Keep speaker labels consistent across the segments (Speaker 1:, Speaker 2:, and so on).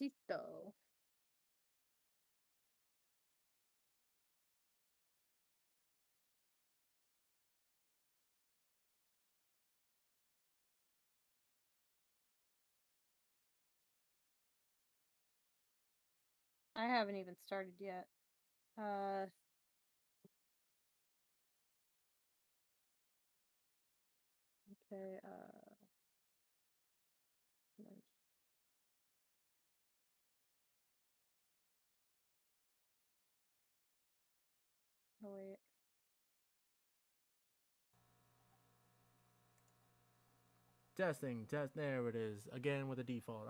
Speaker 1: Despacito. I haven't even started yet. Uh, okay, oh wait.
Speaker 2: Testing, test. There it is. Again with the default.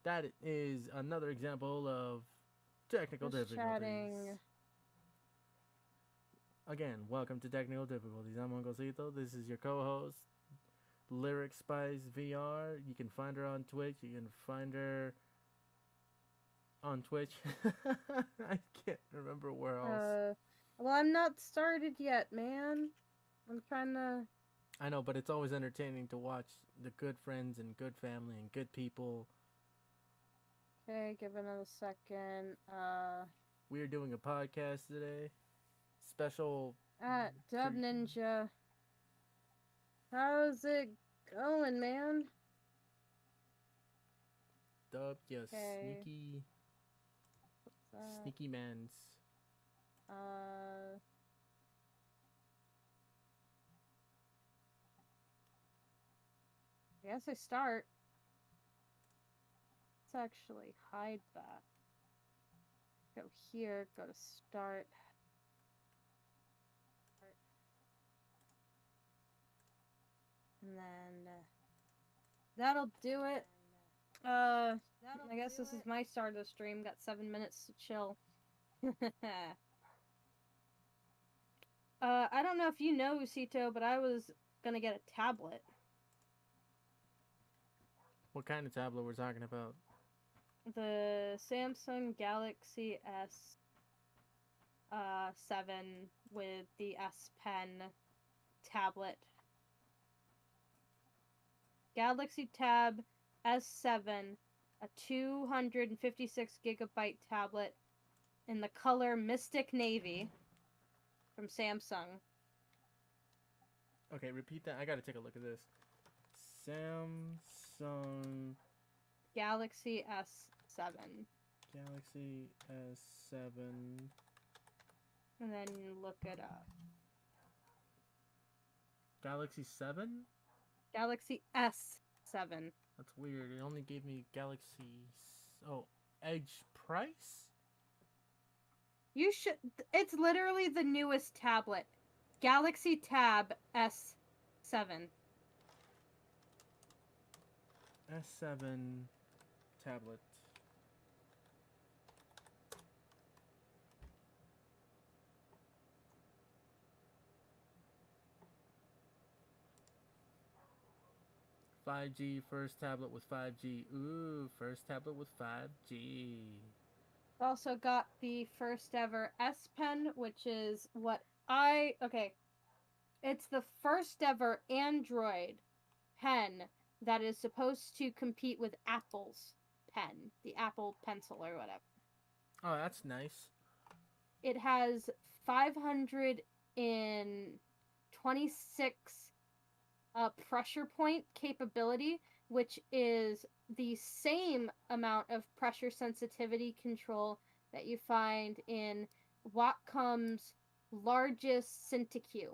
Speaker 2: That is another example of technical
Speaker 1: Just
Speaker 2: difficulties.
Speaker 1: chatting.
Speaker 2: Again, welcome to Technical Difficulties. I'm Uncle Cito. This is your co-host, Lyric Spice VR. You can find her on Twitch. You can find her on Twitch. I can't remember where else.
Speaker 1: Uh, well, I'm not started yet, man. I'm trying to.
Speaker 2: I know, but it's always entertaining to watch the good friends and good family and good people.
Speaker 1: Okay, give it another second.
Speaker 2: We are doing a podcast today. Special
Speaker 1: Dub
Speaker 2: treat.
Speaker 1: Ninja. How's it going, man?
Speaker 2: Dub, yes,
Speaker 1: Okay,
Speaker 2: sneaky,
Speaker 1: what's that?
Speaker 2: sneaky mans.
Speaker 1: Uh, I guess I start. Let's actually hide that. Go here, go to start. And then that'll do it. I guess this is my start of the stream. Got 7 minutes to chill. I don't know if you know, Usito, but I was gonna get a tablet.
Speaker 2: What kind of tablet we're talking about?
Speaker 1: The Samsung Galaxy S 7 with the S Pen tablet. Galaxy Tab S7, a 256 gigabyte tablet in the color Mystic Navy from Samsung.
Speaker 2: Okay, repeat that. I gotta take a look at this. Samsung
Speaker 1: Galaxy S7.
Speaker 2: Galaxy S7.
Speaker 1: And then look it up.
Speaker 2: Galaxy 7?
Speaker 1: Galaxy S7.
Speaker 2: That's weird. It only gave me Galaxy. Oh, Edge price?
Speaker 1: You should. It's literally the newest tablet. Galaxy Tab S7.
Speaker 2: S7 tablet. $5G first tablet with 5G. Ooh, first tablet with 5G.
Speaker 1: Also got the first ever S Pen, which is what I. Okay. It's the first ever Android pen that is supposed to compete with Apple's pen, the Apple Pencil or whatever.
Speaker 2: Oh, that's nice.
Speaker 1: It has 526 pressure point capability, which is the same amount of pressure sensitivity control that you find in Wacom's largest Cintiq,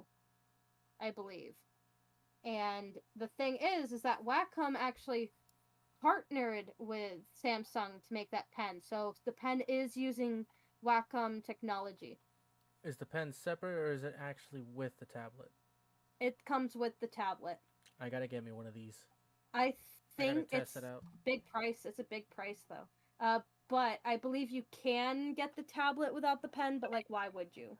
Speaker 1: I believe. And the thing is that Wacom actually partnered with Samsung to make that pen. So the pen is using Wacom technology.
Speaker 2: Is the pen separate or is it actually with the tablet?
Speaker 1: It comes with the tablet.
Speaker 2: I gotta get me one of these.
Speaker 1: I
Speaker 2: I gotta
Speaker 1: think
Speaker 2: test it
Speaker 1: it's
Speaker 2: out.
Speaker 1: big price. It's a big price though. But I believe you can get the tablet without the pen, but like why would you?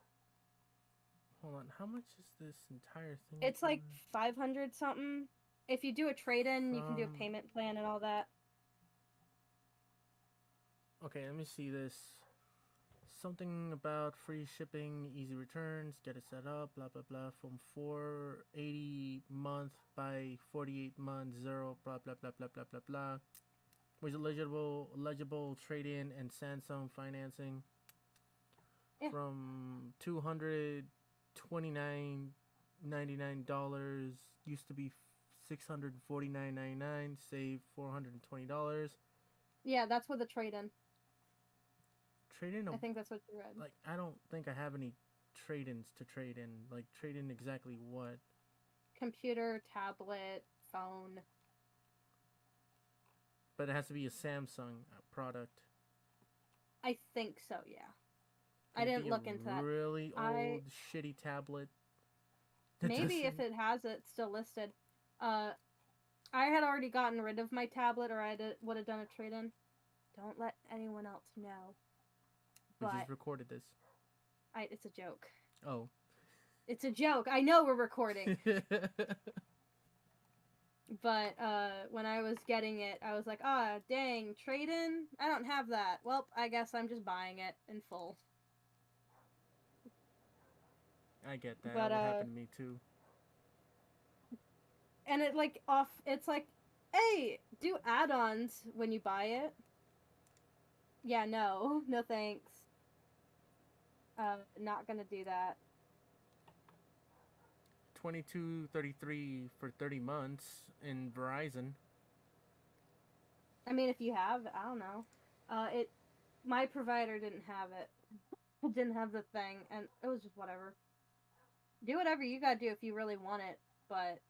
Speaker 2: Hold on, how much is this entire thing
Speaker 1: It's like
Speaker 2: again?
Speaker 1: 500 something. If you do a trade-in, you can do a
Speaker 2: From.
Speaker 1: payment plan and all that.
Speaker 2: Okay, let me see this. Something about free shipping, easy returns, get it set up, blah blah blah. From 480 month by 48 months, zero, blah blah blah blah blah blah blah. Was eligible trade-in and Samsung financing
Speaker 1: Yeah.
Speaker 2: from $229.99 used to be $649.99. Save $420.
Speaker 1: Yeah, that's with a trade-in.
Speaker 2: Trade-in
Speaker 1: I think that's what you read.
Speaker 2: like I don't think I have any trade-ins to trade in. Like trade in exactly what?
Speaker 1: Computer, tablet, phone.
Speaker 2: But it has to be a Samsung product.
Speaker 1: I think so, yeah.
Speaker 2: Could
Speaker 1: I
Speaker 2: it
Speaker 1: didn't
Speaker 2: be
Speaker 1: look
Speaker 2: a
Speaker 1: into that.
Speaker 2: really old shitty tablet?
Speaker 1: Maybe if it has it still listed. I had already gotten rid of my tablet, or I would have done a trade-in. Don't let anyone else know.
Speaker 2: We
Speaker 1: But
Speaker 2: just recorded this.
Speaker 1: it's a joke.
Speaker 2: Oh.
Speaker 1: It's a joke. I know we're recording. But when I was getting it, I was like, dang, trade-in? I don't have that. Well, I guess I'm just buying it in full.
Speaker 2: I get that.
Speaker 1: But
Speaker 2: That would happen to me too.
Speaker 1: And it's like, hey, do add-ons when you buy it. Yeah, no thanks. Not gonna do that.
Speaker 2: $22.33 for 30 months in Verizon.
Speaker 1: I mean, if you have, I don't know. My provider didn't have it. It didn't have the thing, and it was just whatever. Do whatever you gotta do if you really want it, but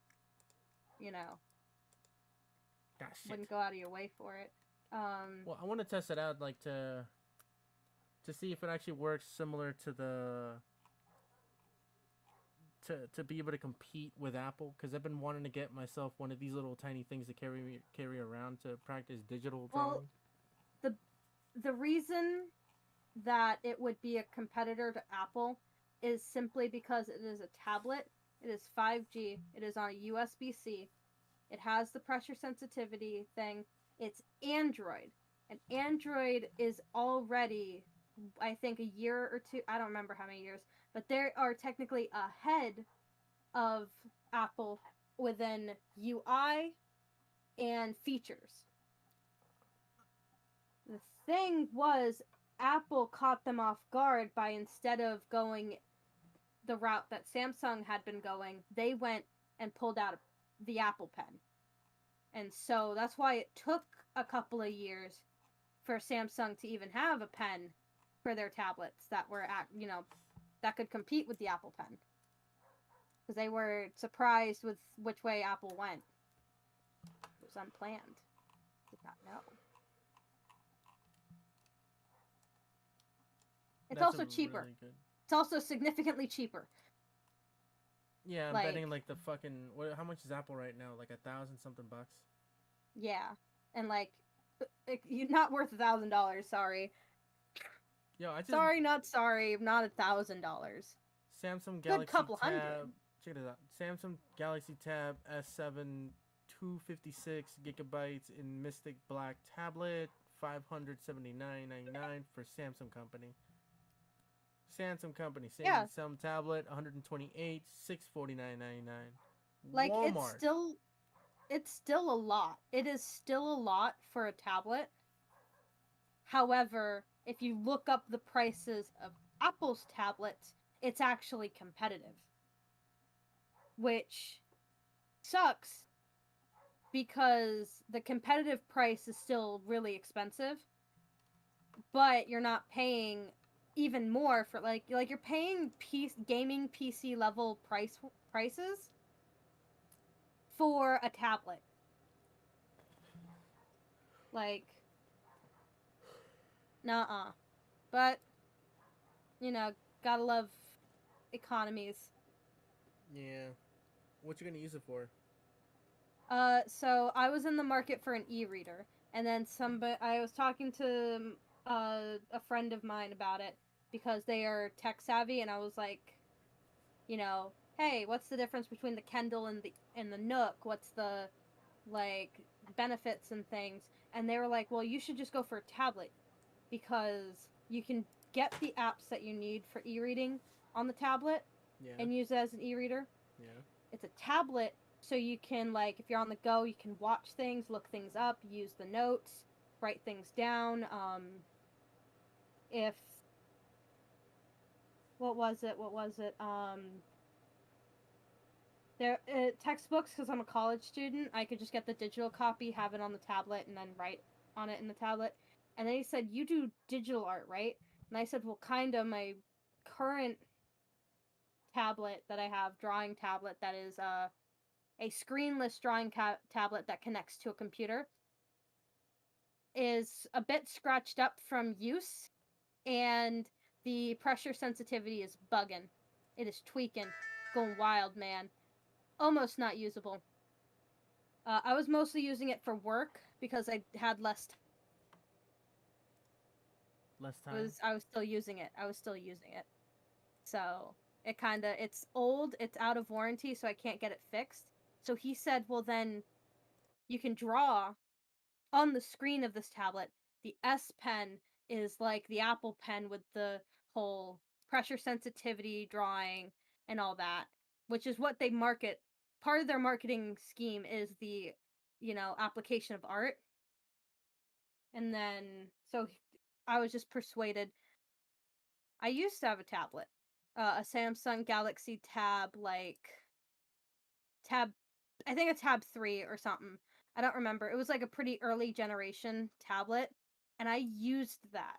Speaker 1: you know, wouldn't go out of your way for it.
Speaker 2: Well, I want to test it out, like to see if it actually works similar to the to be able to compete with Apple, because I've been wanting to get myself one of these little tiny things to carry around to practice digital drawing.
Speaker 1: Well, the reason that it would be a competitor to Apple is simply because it is a tablet. It is 5G. It is on a USB-C. It has the pressure sensitivity thing. It's Android. And Android is already, I think, a year or two. I don't remember how many years. But they are technically ahead of Apple within UI and features. The thing was, Apple caught them off guard by, instead of going the route that Samsung had been going, they went and pulled out the Apple Pen. And so that's why it took a couple of years for Samsung to even have a pen for their tablets that were that could compete with the Apple Pen. Because they were surprised with which way Apple went. It was unplanned. Did not know. It's also cheaper.
Speaker 2: Really good...
Speaker 1: It's also significantly cheaper.
Speaker 2: Yeah, I'm betting like the fucking... how much is Apple right now? Like $1,000-something bucks?
Speaker 1: Yeah. And you're not worth $1,000, sorry.
Speaker 2: Yo,
Speaker 1: Sorry, not sorry, not $1,000.
Speaker 2: Samsung Galaxy
Speaker 1: couple
Speaker 2: Tab...
Speaker 1: hundred.
Speaker 2: Check this out. Samsung Galaxy Tab S7 256 gigabytes in Mystic Black tablet, $579.99 for Samsung company. Samsung company, same tablet, $128, $649.99.
Speaker 1: Like
Speaker 2: Walmart.
Speaker 1: it's still a lot. It is still a lot for a tablet. However, if you look up the prices of Apple's tablets, it's actually competitive. Which sucks because the competitive price is still really expensive, but you're not paying even more for like you're paying gaming PC level prices for a tablet. Like, nuh-uh. But gotta love economies.
Speaker 2: Yeah. What you gonna use it for?
Speaker 1: So I was in the market for an e-reader, and then I was talking to a friend of mine about it because they are tech savvy, and I was like, hey, what's the difference between the Kindle and the Nook? What's the benefits and things? And they were like, well, you should just go for a tablet because you can get the apps that you need for e-reading on the tablet and use it as an e-reader.
Speaker 2: Yeah.
Speaker 1: It's a tablet, so you can if you're on the go, you can watch things, look things up, use the notes. write things down. If what was it? What was it? There textbooks, because I'm a college student. I could just get the digital copy, have it on the tablet, and then write on it in the tablet. And then he said, "You do digital art, right?" And I said, "Well, kind of. My current tablet that I have, drawing tablet, that is a screenless drawing tablet that connects to a computer, is a bit scratched up from use, and the pressure sensitivity is bugging. It is tweaking, going wild, man. Almost not usable. I was mostly using it for work because I had less time.
Speaker 2: Less time.
Speaker 1: I was still using it. So it's old, it's out of warranty, so I can't get it fixed. So he said, well, then you can draw on the screen of this tablet. The S Pen is like the Apple Pen with the whole pressure sensitivity drawing and all that, which is what they market. Part of their marketing scheme is the, application of art. And then, so I was just persuaded. I used to have a tablet, a Samsung Galaxy Tab, Tab, I think a Tab 3 or something. I don't remember. It was like a pretty early generation tablet, and I used that.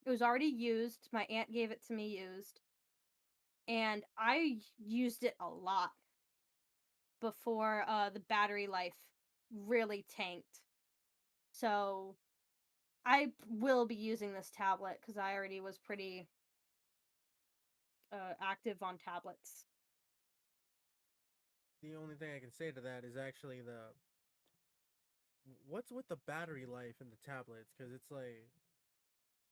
Speaker 1: It was already used. My aunt gave it to me used, and I used it a lot before the battery life really tanked. So I will be using this tablet because I already was pretty active on tablets.
Speaker 2: The only thing I can say to that is actually the what's with the battery life in the tablets, because it's like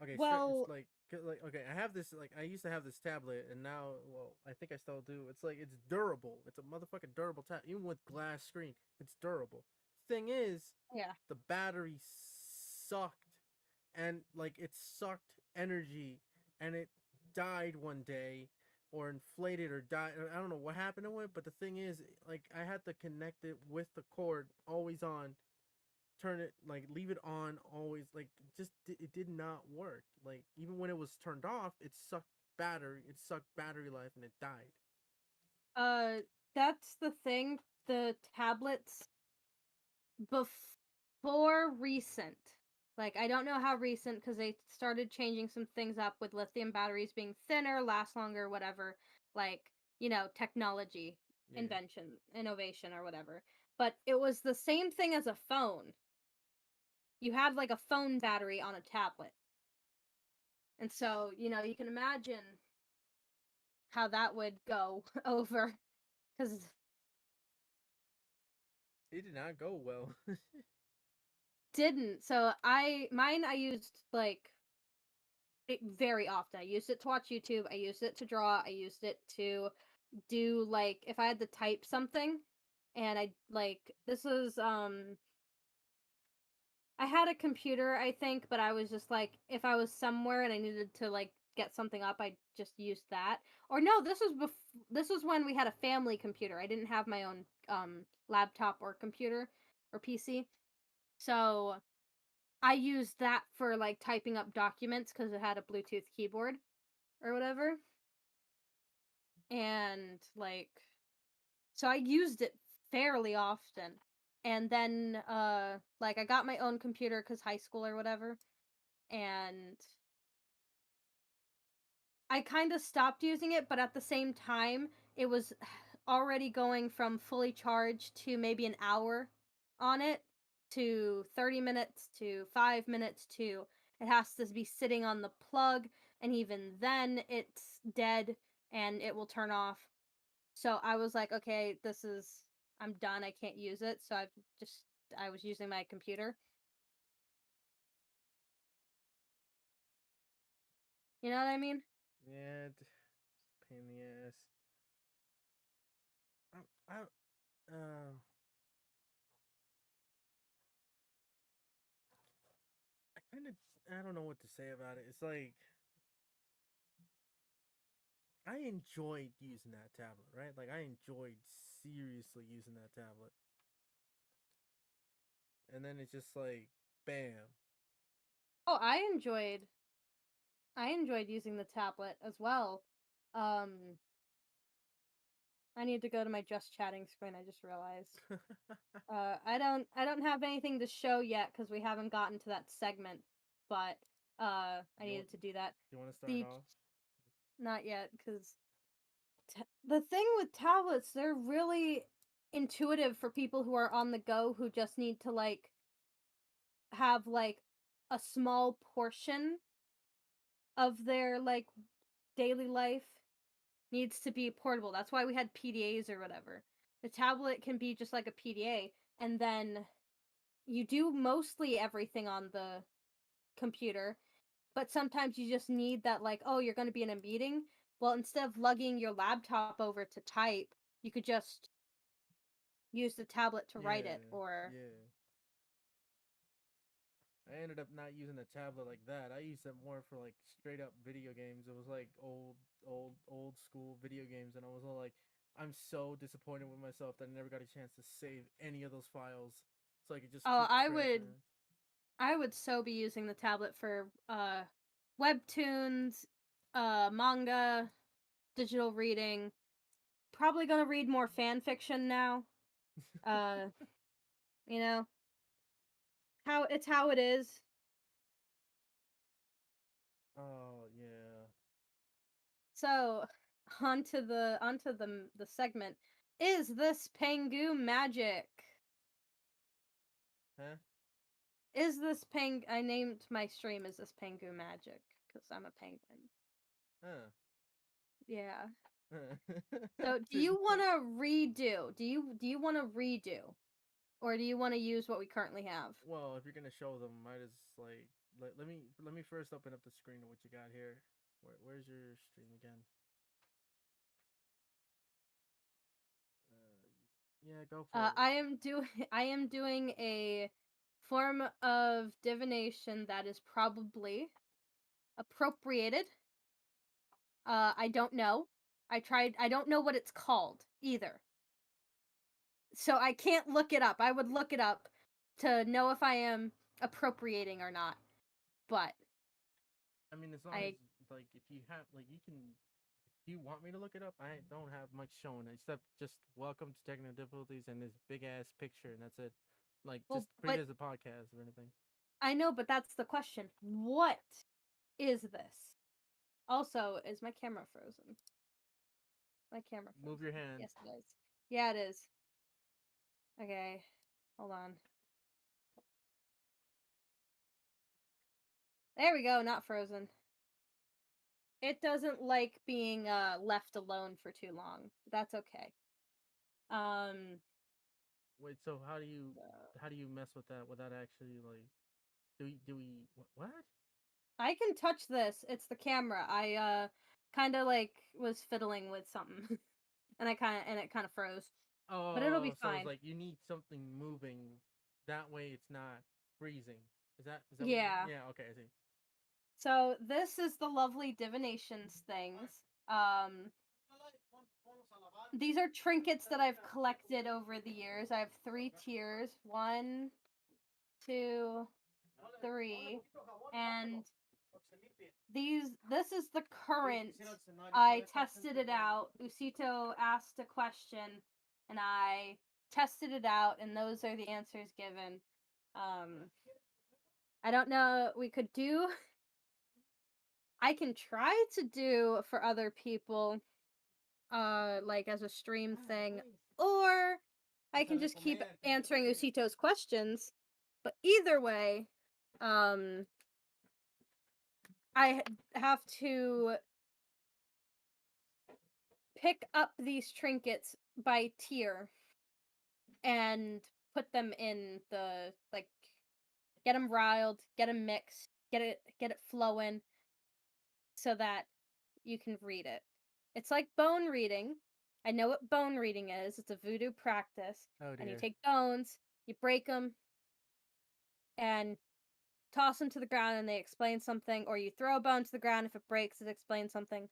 Speaker 2: okay, it's
Speaker 1: Well,
Speaker 2: like okay, I have this, like I used to have this tablet, and now, well, I think I still do. It's like it's durable. It's a motherfucking durable tablet, even with glass screen. It's durable. Thing is,
Speaker 1: yeah.
Speaker 2: the battery sucked, and like it sucked energy, and it died one day, or inflated or died. I don't know what happened to it, but the thing is, like I had to connect it with the cord always on, turn it, like leave it on always, like just it did not work. Like even when it was turned off, it sucked battery life, and it died.
Speaker 1: Uh, that's the thing. The tablets before recent, like I don't know how recent because they started changing some things up with lithium batteries being thinner, last longer, whatever. Like, technology,
Speaker 2: Yeah.
Speaker 1: innovation, or whatever. But it was the same thing as a phone. You had like a phone battery on a tablet. And so, you can imagine how that would go over because
Speaker 2: It did not go well.
Speaker 1: didn't. So I used like it very often. I used it to watch YouTube, I used it to draw, I used it to do like if I had to type something and I like this was I had a computer, I think, but I was just like if I was somewhere and I needed to like get something up, I just used that. Or no, this was when we had a family computer. I didn't have my own laptop or computer or PC. So I used that for like typing up documents because it had a Bluetooth keyboard or whatever. And like, so I used it fairly often. And then, like, I got my own computer because high school or whatever. And I kind of stopped using it, but at the same time, it was already going from fully charged to maybe an hour on it to 30 minutes to 5 minutes to it has to be sitting on the plug, and even then it's dead and it will turn off. So I was like, okay, I'm done. I can't use it. So I was using my computer. You know what I mean?
Speaker 2: Yeah, pain in the ass. I I kind of, I don't know what to say about it. It's like I enjoyed using that tablet, right? Like I enjoyed seriously using that tablet. And then it's just like bam.
Speaker 1: Oh, I enjoyed using the tablet as well. Um, I need to go to my just chatting screen. I just realized. I don't have anything to show yet because we haven't gotten to that segment, but I
Speaker 2: You want,
Speaker 1: needed to do that.
Speaker 2: you want to start
Speaker 1: The
Speaker 2: off?
Speaker 1: Not yet because the thing with tablets, they're really intuitive for people who are on the go who just need to like have like a small portion of their like daily life needs to be portable. That's why we had PDAs or whatever. The tablet can be just like a PDA, and then you do mostly everything on the computer, but sometimes you just need that, like, oh, you're going to be in a meeting. Well, instead of lugging your laptop over to type, you could just use the tablet to write it,
Speaker 2: Yeah,
Speaker 1: or
Speaker 2: yeah. I ended up not using the tablet like that. I used it more for like straight up video games. It was like old school video games, and I was all like, I'm so disappointed with myself that I never got a chance to save any of those files, so I could just
Speaker 1: oh,
Speaker 2: keep track of it.
Speaker 1: I would so be using the tablet for webtoons, manga, digital reading. Probably going to read more fan fiction now. Uh, you know, how it is.
Speaker 2: Oh yeah,
Speaker 1: So, onto the segment. Is this Pengu magic?
Speaker 2: huh?
Speaker 1: Is this Peng? I named my stream "Is this Pengu magic?" because I'm a penguin.
Speaker 2: Huh?
Speaker 1: Yeah. So, do
Speaker 2: Didn't
Speaker 1: you
Speaker 2: know.
Speaker 1: want to redo? Do you want to redo, or do you want to use what we currently have?
Speaker 2: Well, if you're gonna show them, might as like let me first open up the screen of what you got here. Where's your stream again? Yeah, go for it.
Speaker 1: I am doing I am doing a form of divination that is probably appropriated. I don't know. I don't know what it's called either. So I can't look it up. I would look it up to know if I am appropriating or not. But
Speaker 2: I mean, as long as
Speaker 1: I
Speaker 2: like if you have like you can. Do you want me to look it up? I don't have much showing except just welcome to technical difficulties and this big ass picture, and that's it. Like
Speaker 1: well,
Speaker 2: just treat it
Speaker 1: but
Speaker 2: as a podcast or anything.
Speaker 1: I know, but that's the question. What is this? Also, is my camera frozen? My camera
Speaker 2: Move your
Speaker 1: frozen.
Speaker 2: hand.
Speaker 1: Yes, it is. Yeah, it is. Okay. Hold on. There we go, not frozen. It doesn't like being left alone for too long. That's okay. Um
Speaker 2: Wait, so
Speaker 1: uh,
Speaker 2: how do you mess with that without actually like do we what?
Speaker 1: I can touch this. It's the camera. I kind of like was fiddling with something and it kind of froze. But it'll be
Speaker 2: Oh, so it's
Speaker 1: fine.
Speaker 2: like you need something moving. That way, it's not freezing. Is that what you mean?
Speaker 1: Yeah.
Speaker 2: Yeah. Okay, I see.
Speaker 1: So this is the lovely divinations things. These are trinkets that I've collected over the years. I have 3 tiers. 1, 2, 3. And this is the current. I tested it out. Usito asked a question and I tested it out, and those are the answers given. I don't know, we could do I can try to do for other people like as a stream thing, or I can just keep answering Usito's questions. But either way, um I have to pick up these trinkets by tier and put them in the like get them riled, get them mixed, get it flowing so that you can read it. It's like bone reading. I know what bone reading is. It's a voodoo practice.
Speaker 2: Oh
Speaker 1: And you
Speaker 2: dear.
Speaker 1: take bones, you break them, and toss them to the ground, and they explain something. Or you throw a bone to the ground. If it breaks, it explains something.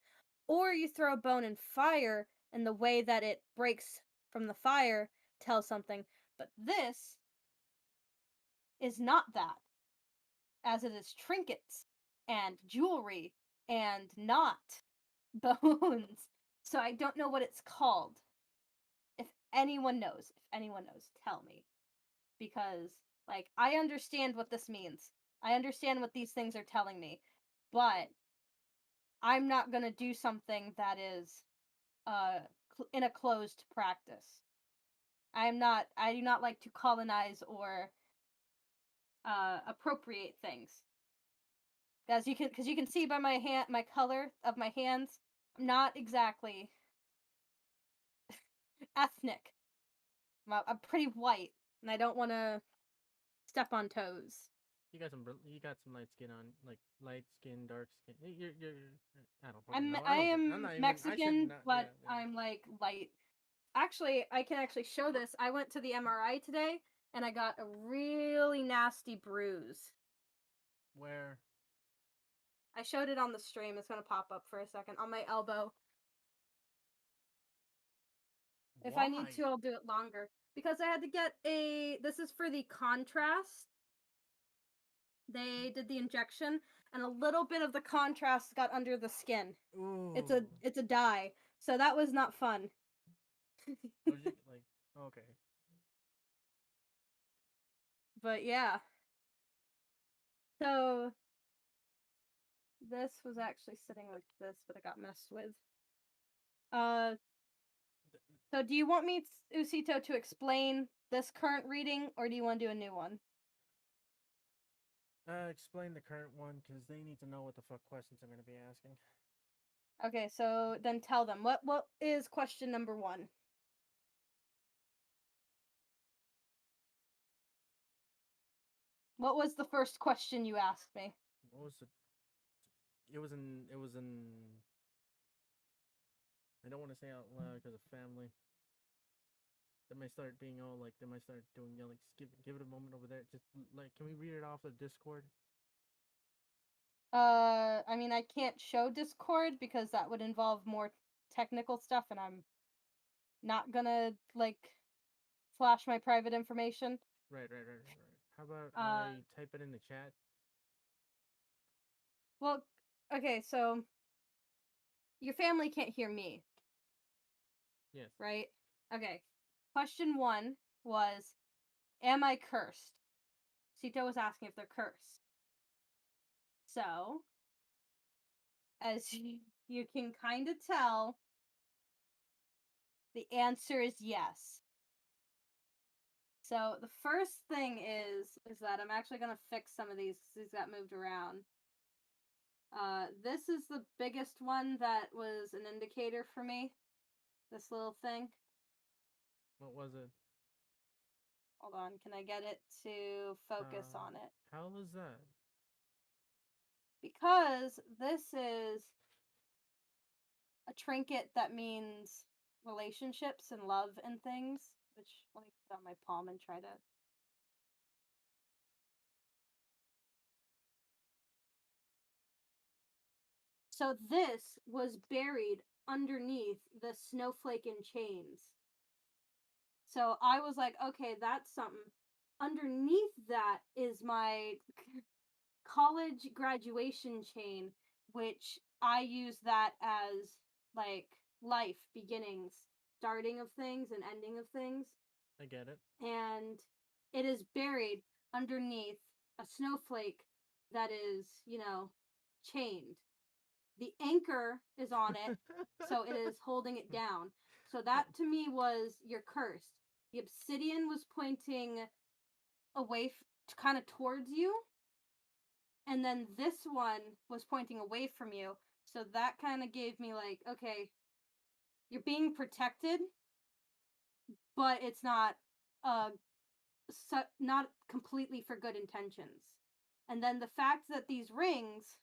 Speaker 1: Or you throw a bone in fire, and the way that it breaks from the fire tells something. But this is not that as it is trinkets and jewelry and not bones. So I don't know what it's called. If anyone knows, tell me. Because, like, I understand what this means. I understand what these things are telling me. But I'm not gonna do something that is in a closed practice. I do not like to colonize or appropriate things. Because you can see by my color of my hands, I'm not exactly ethnic. I'm pretty white, and I don't want to step on toes.
Speaker 2: You got some light skin on, like light skin, dark skin. You're I don't fucking
Speaker 1: I'm
Speaker 2: know.
Speaker 1: I
Speaker 2: I'm
Speaker 1: am
Speaker 2: not even. I should
Speaker 1: Mexican,
Speaker 2: not. Yeah,
Speaker 1: but
Speaker 2: yeah.
Speaker 1: I'm like light. Actually, I can actually show this. I went to the MRI today, and I got a really nasty bruise.
Speaker 2: Where?
Speaker 1: I showed it on the stream. It's gonna pop up for a second on my elbow. If I need
Speaker 2: Why?
Speaker 1: to, I'll do it longer. Because I had to get this is for the contrast. They did the injection, and a little bit of the contrast got under the skin.
Speaker 2: Ooh.
Speaker 1: It's a dye. So that was not fun.
Speaker 2: Was you like okay?
Speaker 1: But yeah. So this was actually sitting like this, but it got messed with. Uh so do you want me, Usito, to explain this current reading, or do you want to do a new one?
Speaker 2: Explain the current one because they need to know what the fuck questions I'm gonna be asking.
Speaker 1: Okay, so then tell them what is question number 1. What was the first question you asked me?
Speaker 2: What was it? It was in. It was in. I don't want to say out loud because of family. They might start being all like. They might start doing yelling. Just give it a moment over there. Just like, can we read it off the Discord?
Speaker 1: I mean, I can't show Discord because that would involve more technical stuff, and I'm not gonna like flash my private information.
Speaker 2: Right. How about
Speaker 1: Uh,
Speaker 2: I type it in the chat?
Speaker 1: well, okay, so your family can't hear me,
Speaker 2: Yes.
Speaker 1: right? Okay. Question 1 was, am I cursed? Sito was asking if they're cursed. So, as you can kind of tell, the answer is yes. So the first thing is that I'm actually gonna fix some of these because these got moved around. This is the biggest one that was an indicator for me. This little thing.
Speaker 2: What was it?
Speaker 1: Hold on, can I get it to focus on it?
Speaker 2: How was that?
Speaker 1: Because this is a trinket that means relationships and love and things. Which, let me put on my palm and try to. So this was buried underneath the snowflake and chains. So I was like, okay, that's something. Underneath that is my college graduation chain, which I use that as like life, beginnings, starting of things and ending of things.
Speaker 2: I get it.
Speaker 1: And it is buried underneath a snowflake that is, chained. The anchor is on it, so it is holding it down. So that to me was, you're cursed. The obsidian was pointing away, kind of towards you, and then this one was pointing away from you. So that kind of gave me like, okay, you're being protected, but it's not not completely for good intentions. And then the fact that these rings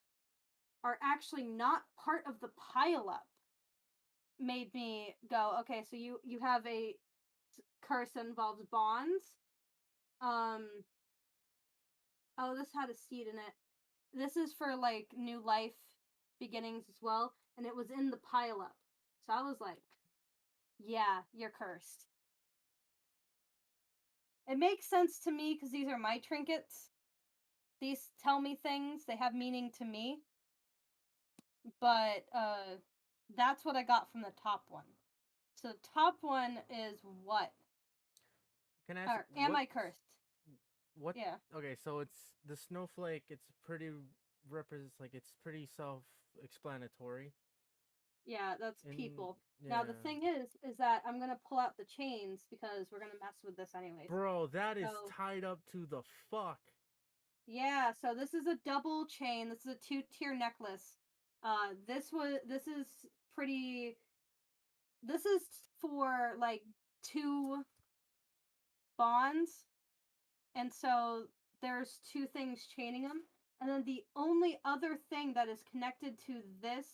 Speaker 1: are actually not part of the pileup made me go, okay, so you have a curse that involves bonds. Um oh, this had a seed in it. This is for like new life beginnings as well, and it was in the pileup. So I was like, yeah, you're cursed. It makes sense to me because these are my trinkets. these tell me things. They have meaning to me, but that's what I got from the top one. So the top one is what?
Speaker 2: Can I ask
Speaker 1: Or am I cursed?
Speaker 2: what?
Speaker 1: Yeah.
Speaker 2: Okay, so it's the snowflake. It's pretty it's pretty self-explanatory.
Speaker 1: Yeah, that's
Speaker 2: And
Speaker 1: people. Now the
Speaker 2: yeah,
Speaker 1: thing is that I'm gonna pull out the chains because we're gonna mess with this anyways.
Speaker 2: bro, that is
Speaker 1: So
Speaker 2: tied up to the fuck.
Speaker 1: yeah, so this is a double chain. This is a two-tier necklace. This is pretty. This is for like two bonds, and so there's two things chaining them. And then the only other thing that is connected to this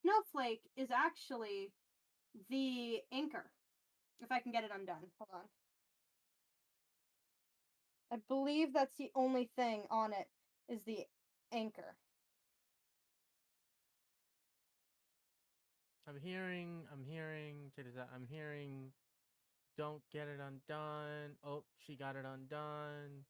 Speaker 1: snowflake is actually the anchor. If I can get it undone. Hold on. I believe that's the only thing on it is the anchor.
Speaker 2: Check this out. I'm hearing, don't get it undone. Oh, she got it undone.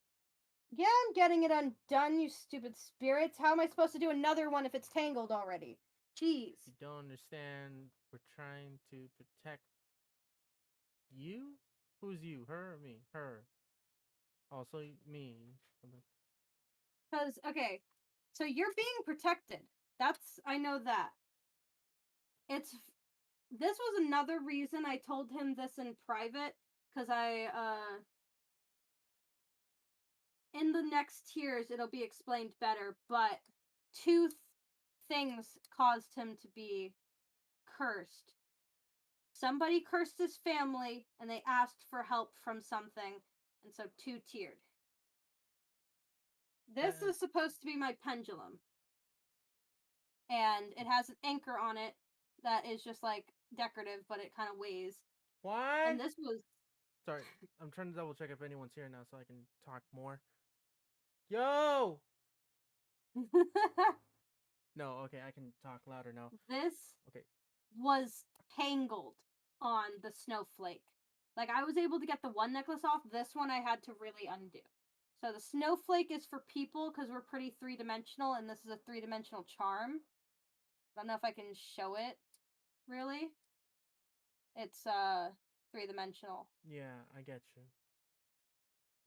Speaker 1: Yeah, I'm getting it undone, you stupid spirits. How am I supposed to do another one if it's tangled already? Jeez.
Speaker 2: You don't understand. We're trying to protect you? Who's you? Her or me? Her. Also me.
Speaker 1: Because, okay, so you're being protected. I know that. It's, this was another reason I told him this in private, because in the next tiers, it'll be explained better, but two things caused him to be cursed. Somebody cursed his family, and they asked for help from something, and so two tiered. This is supposed to be my pendulum, and it has an anchor on it that is just like decorative, but it kind of weighs.
Speaker 2: What?
Speaker 1: And this was
Speaker 2: Sorry, I'm trying to double check if anyone's here now so I can talk more. Yo! No, okay, I can talk louder now.
Speaker 1: this
Speaker 2: Okay.
Speaker 1: was tangled on the snowflake. Like I was able to get the one necklace off. This one I had to really undo. So the snowflake is for people because we're pretty three-dimensional, and this is a three-dimensional charm. I don't know if I can show it. Really, it's three-dimensional.
Speaker 2: Yeah, I get you.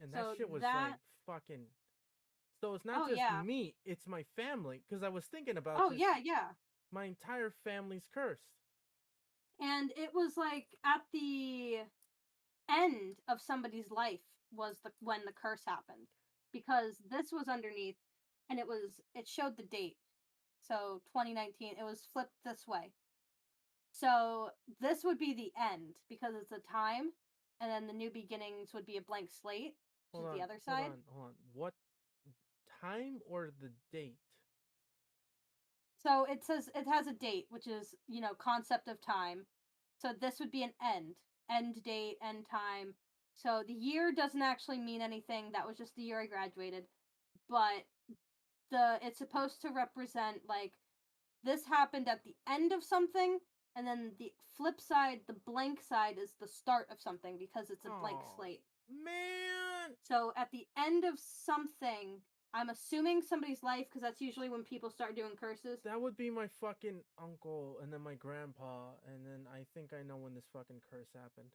Speaker 2: And that
Speaker 1: So
Speaker 2: shit was
Speaker 1: that.
Speaker 2: like fucking. So it's not
Speaker 1: Oh
Speaker 2: just
Speaker 1: yeah.
Speaker 2: me, it's my family. Because I was thinking about
Speaker 1: Oh
Speaker 2: this.
Speaker 1: yeah, yeah.
Speaker 2: My entire family's cursed.
Speaker 1: And it was like at the end of somebody's life was the when the curse happened, because this was underneath, and it showed the date. So 2019, it was flipped this way. So this would be the end because it's a time, and then the new beginnings would be a blank slate, which
Speaker 2: Hold
Speaker 1: is
Speaker 2: on,
Speaker 1: the other
Speaker 2: hold
Speaker 1: side.
Speaker 2: on, hold on. What time or the date?
Speaker 1: So it says it has a date, which is, concept of time. So this would be an end date, end time. So the year doesn't actually mean anything. That was just the year I graduated. But it's supposed to represent like this happened at the end of something, and then the flip side, the blank side, is the start of something because it's a blank
Speaker 2: Oh,
Speaker 1: slate.
Speaker 2: man!
Speaker 1: So at the end of something, I'm assuming somebody's life, because that's usually when people start doing curses.
Speaker 2: That would be my fucking uncle and then my grandpa, and then I think I know when this fucking curse happened.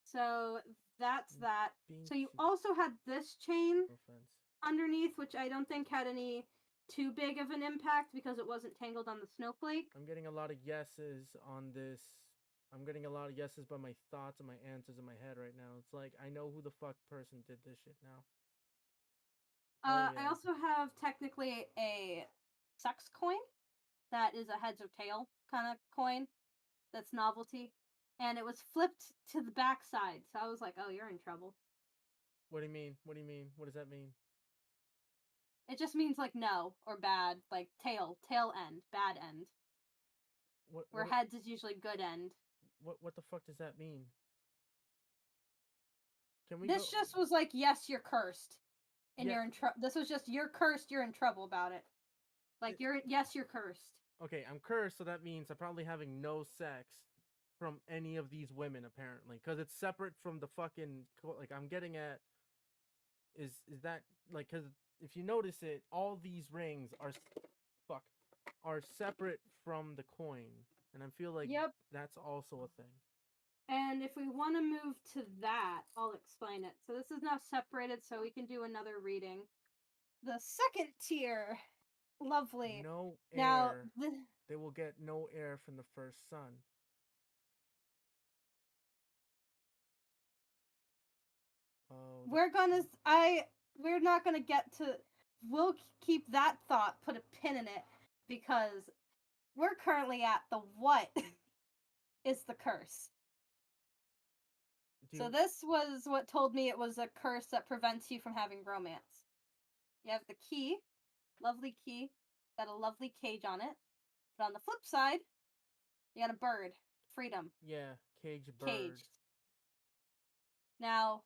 Speaker 1: So that's that.
Speaker 2: Being
Speaker 1: So you also had this chain
Speaker 2: no offense.
Speaker 1: underneath, which I don't think had any too big of an impact because it wasn't tangled on the snowflake.
Speaker 2: I'm getting a lot of yeses on this. I'm getting a lot of yeses by my thoughts and my answers in my head right now. It's like I know who the fuck person did this shit now. Oh
Speaker 1: I
Speaker 2: yeah.
Speaker 1: also have technically a sex coin that is a heads or tail kind of coin that's novelty. And it was flipped to the backside. So I was like, oh, you're in trouble.
Speaker 2: What do you mean? What do you mean? What does that mean?
Speaker 1: It just means like no or bad, like tail end, bad end.
Speaker 2: What
Speaker 1: Where
Speaker 2: what
Speaker 1: heads is usually good end.
Speaker 2: what the fuck does that mean? Can we go?
Speaker 1: This just was like, yes, you're cursed. And
Speaker 2: Yeah.
Speaker 1: you're in trouble. This was just, you're cursed, you're in trouble about it. Like, yes, you're cursed.
Speaker 2: Okay, I'm cursed, so that means I'm probably having no sex from any of these women apparently, because it's separate from the fucking like I'm getting at is that like because if you notice it, all these rings are separate from the coin, and I feel like
Speaker 1: Yep.
Speaker 2: that's also a thing.
Speaker 1: And if we want to move to that, I'll explain it. So this is now separated, so we can do another reading. The second tier, lovely.
Speaker 2: No
Speaker 1: Now,
Speaker 2: air. They will get no air from the first sun. Oh,
Speaker 1: we're not gonna get to. We'll keep that thought, put a pin in it, because we're currently at the what is the curse. So this was what told me it was a curse that prevents you from having romance. You have the key, lovely key, got a lovely cage on it. But on the flip side, you got a bird, freedom,
Speaker 2: yeah, cage bird.
Speaker 1: cage. Now,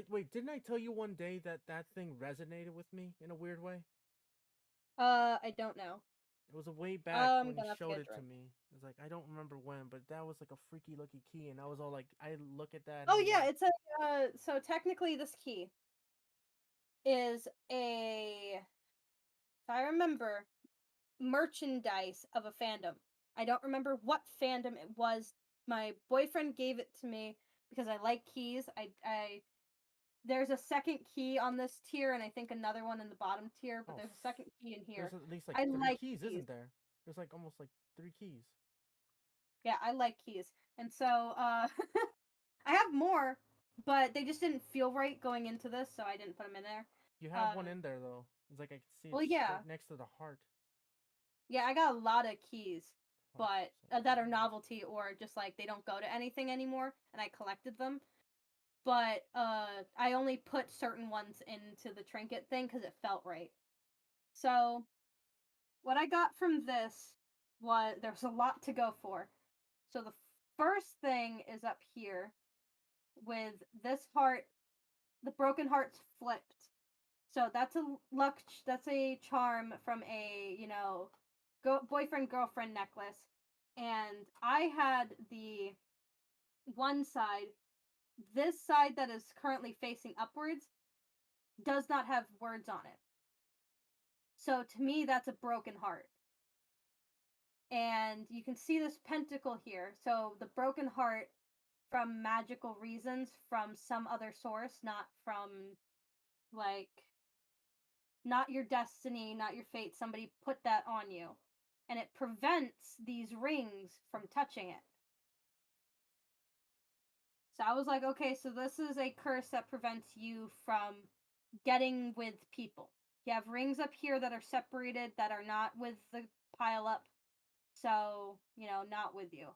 Speaker 2: wait, didn't I tell you one day that thing resonated with me in a weird way?
Speaker 1: I don't know.
Speaker 2: It was a way back when
Speaker 1: Gonna
Speaker 2: he
Speaker 1: have to
Speaker 2: showed
Speaker 1: get a
Speaker 2: it to
Speaker 1: drink.
Speaker 2: me. It was like I don't remember when, but that was like a freaky looking key, and I was all like, I look at that. And
Speaker 1: Oh
Speaker 2: I'm
Speaker 1: yeah,
Speaker 2: like,
Speaker 1: it's a so technically this key is a, if I remember, merchandise of a fandom. I don't remember what fandom it was. My boyfriend gave it to me because I like keys. I there's a second key on this tier and I think another one in the bottom tier, but
Speaker 2: oh,
Speaker 1: there's a second key in here.
Speaker 2: there's at least like
Speaker 1: I
Speaker 2: three
Speaker 1: like
Speaker 2: keys,
Speaker 1: keys.
Speaker 2: isn't there? There's like almost like 3 keys.
Speaker 1: Yeah, I like keys. And so I have more, but they just didn't feel right going into this, so I didn't put them in there.
Speaker 2: You have one in there though. It's like I can see
Speaker 1: Well,
Speaker 2: it's
Speaker 1: yeah.
Speaker 2: right next to the heart.
Speaker 1: Yeah, I got a lot of keys,
Speaker 2: Heart
Speaker 1: but that are novelty or just like they don't go to anything anymore, and I collected them. But I only put certain ones into the trinket thing because it felt right. So what I got from this was there's a lot to go for. So the first thing is up here with this heart, the broken heart's flipped. So that's a luck. That's a charm from a boyfriend girlfriend necklace, and I had the one side. This side that is currently facing upwards does not have words on it. So to me, that's a broken heart. And you can see this pentacle here. So the broken heart from magical reasons from some other source, not from like not your destiny, not your fate. Somebody put that on you. And it prevents these rings from touching it. So I was like, okay, so this is a curse that prevents you from getting with people. You have rings up here that are separated that are not with the pile up. So, not with you.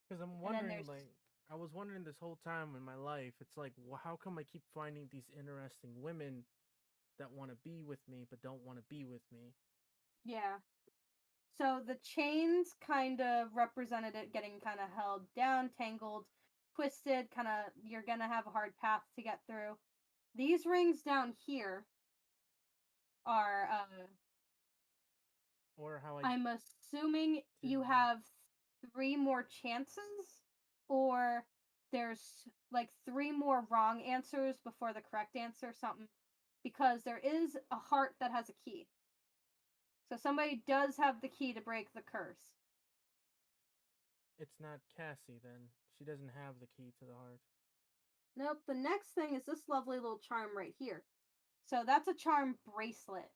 Speaker 2: Because I'm wondering, like, I was wondering this whole time in my life, it's like, well, how come I keep finding these interesting women that want to be with me but don't want to be with me?
Speaker 1: Yeah. So the chains kind of represented it getting kind of held down, tangled, twisted, kind of, you're going to have a hard path to get through. These rings down here are,
Speaker 2: Or how
Speaker 1: I'm assuming you have 3 more chances, or there's like 3 more wrong answers before the correct answer, something, because there is a heart that has a key. So somebody does have the key to break the curse.
Speaker 2: It's not Cassie then. She doesn't have the key to the heart.
Speaker 1: Nope, the next thing is this lovely little charm right here. So that's a charm bracelet.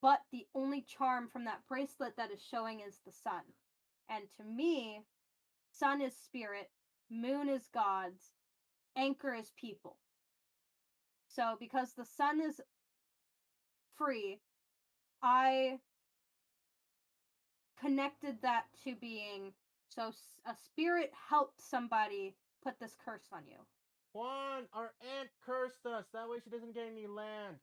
Speaker 1: But the only charm from that bracelet that is showing is the sun. And to me, sun is spirit, moon is gods, anchor is people. So because the sun is free, I connected that to being so a spirit helped somebody put this curse on you.
Speaker 2: Juan, our aunt cursed us. That way she doesn't get any land.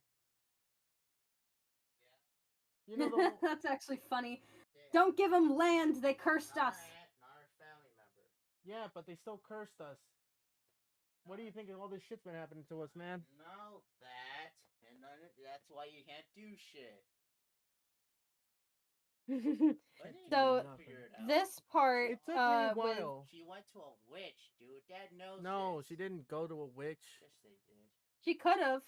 Speaker 2: Yeah. You know
Speaker 1: That's actually funny. Yeah. Don't give them land. They cursed us.
Speaker 3: Not our family member.
Speaker 2: Yeah, but they still cursed us. What do you think of all this shit's been happening to us, man?
Speaker 3: No, and that's why you can't do shit.
Speaker 1: So this part,
Speaker 2: it took me a while.
Speaker 3: She went to a witch, dude. Dad knows.
Speaker 2: No, she didn't go to a witch.
Speaker 3: Yes, they did.
Speaker 1: She could have.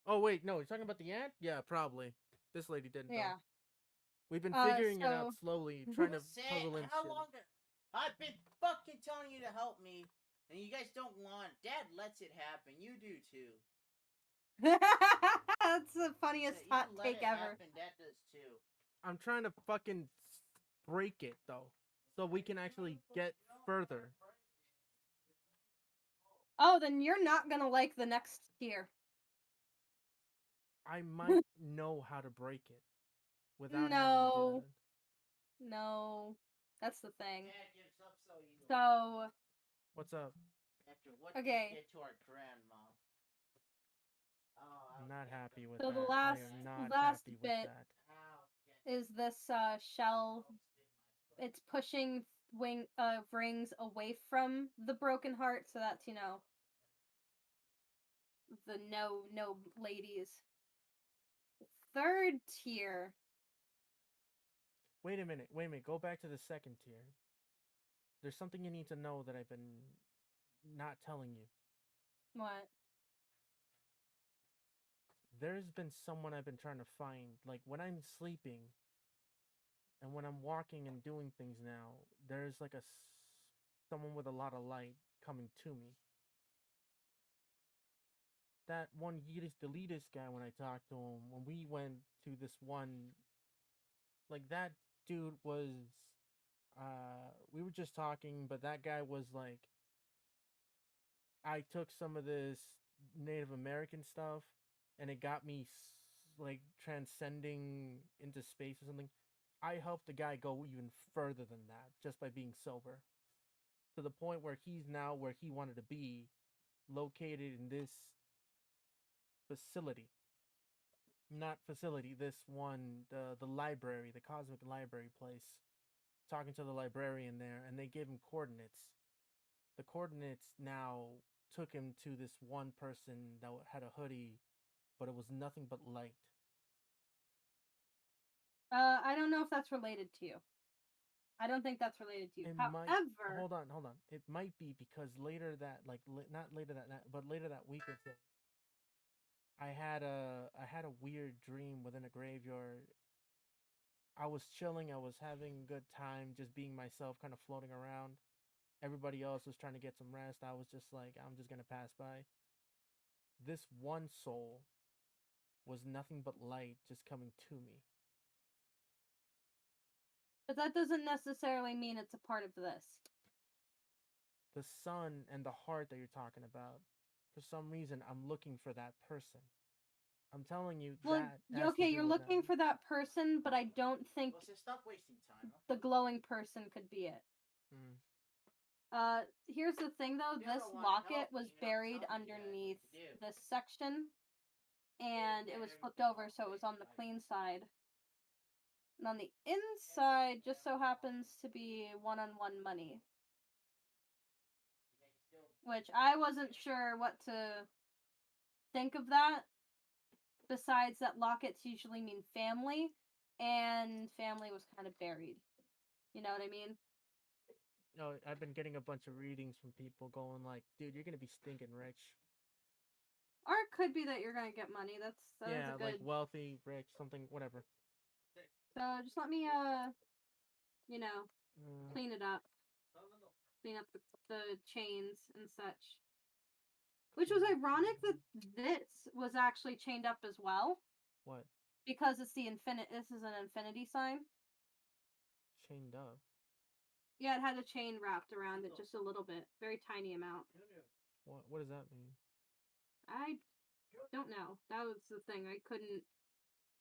Speaker 2: Oh wait, no, you're talking about the ant? Yeah, probably. This lady didn't. Though.
Speaker 1: Yeah.
Speaker 2: We've been figuring it out
Speaker 1: So
Speaker 2: slowly, trying to
Speaker 3: Say,
Speaker 2: puzzle in
Speaker 3: how
Speaker 2: shit.
Speaker 3: long? I've been fucking telling you to help me, and you guys don't want. Dad lets it happen. You do too.
Speaker 1: that's the funniest
Speaker 3: You
Speaker 1: hot
Speaker 3: let
Speaker 1: take
Speaker 3: it
Speaker 1: ever.
Speaker 3: happen. Dad does too.
Speaker 2: I'm trying to fucking break it though, so we can actually get further.
Speaker 1: Oh, then you're not gonna like the next tier.
Speaker 2: I might know how to break it without having to
Speaker 1: No.
Speaker 2: do
Speaker 1: No. That's the thing.
Speaker 3: Dad gives up so easily.
Speaker 1: So,
Speaker 2: that. What's up?
Speaker 3: After what
Speaker 1: Okay.
Speaker 3: we did to our grandma. Oh,
Speaker 2: I'm not happy with
Speaker 1: So
Speaker 2: that.
Speaker 1: the last-
Speaker 2: I am not
Speaker 1: last
Speaker 2: happy
Speaker 1: bit-
Speaker 2: with that.
Speaker 1: is this shell? It's pushing rings away from the broken heart, so that's, you know, the no ladies. Third tier.
Speaker 2: Wait a minute. Go back to the second tier. There's something you need to know that I've been not telling you.
Speaker 1: What?
Speaker 2: There's been someone I've been trying to find. Like when I'm sleeping and when I'm walking and doing things now, there's like someone with a lot of light coming to me. That one Yidis Deletus guy, when I talked to him, when we went to this one, like that dude was, we were just talking, but that guy was like, I took some of this Native American stuff and it got me like transcending into space or something. I helped the guy go even further than that just by being sober. To the point where he's now where he wanted to be, located in this facility. Not facility, this one, the library, the Cosmic Library place. Talking to the librarian there, and they gave him coordinates. The coordinates now took him to this one person that had a hoodie, but it was nothing but light.
Speaker 1: I don't know if that's related to you. I don't think that's related to you.
Speaker 2: It
Speaker 1: However,
Speaker 2: might, hold on. It might be because later that, like, not later that night, but later that week or so, I had a weird dream within a graveyard. I was chilling. I was having a good time, just being myself, kind of floating around. Everybody else was trying to get some rest. I was just like, I'm just gonna pass by. This one soul was nothing but light just coming to me.
Speaker 1: but that doesn't necessarily mean it's a part of this.
Speaker 2: The sun and the heart that you're talking about, for some reason, I'm looking for that person. I'm telling you
Speaker 1: Well,
Speaker 2: that. has to
Speaker 1: okay,
Speaker 2: do
Speaker 1: you're
Speaker 2: with
Speaker 1: looking
Speaker 2: that.
Speaker 1: for that person, but I don't think
Speaker 3: Well, so stop wasting time.
Speaker 1: the glowing person could be it.
Speaker 2: Mm.
Speaker 1: Here's the thing though,
Speaker 3: You don't
Speaker 1: this
Speaker 3: wanna
Speaker 1: locket
Speaker 3: help
Speaker 1: was
Speaker 3: me, you know,
Speaker 1: buried
Speaker 3: tell me, guys,
Speaker 1: underneath
Speaker 3: what to do.
Speaker 1: this section, and it was flipped over, so it was on the clean side. And on the inside, just so happens to be one-on-one money. Which I wasn't sure what to think of that. Besides that lockets usually mean family, and family was kind of buried. You know what I mean?
Speaker 2: No, I've been getting a bunch of readings from people going like, "Dude, you're gonna be stinking rich."
Speaker 1: Or it could be that you're gonna get money. That is
Speaker 2: Yeah,
Speaker 1: a
Speaker 2: like
Speaker 1: good.
Speaker 2: wealthy, rich, something, whatever.
Speaker 1: So just let me you know,
Speaker 2: Mm.
Speaker 1: clean it up. Clean up the chains and such. Which was ironic that this was actually chained up as well.
Speaker 2: What?
Speaker 1: Because it's the infinite. This is an infinity sign.
Speaker 2: Chained up.
Speaker 1: Yeah, it had a chain wrapped around it just a little bit. Very tiny amount.
Speaker 2: What does that mean?
Speaker 1: I don't know. That was the thing. I couldn't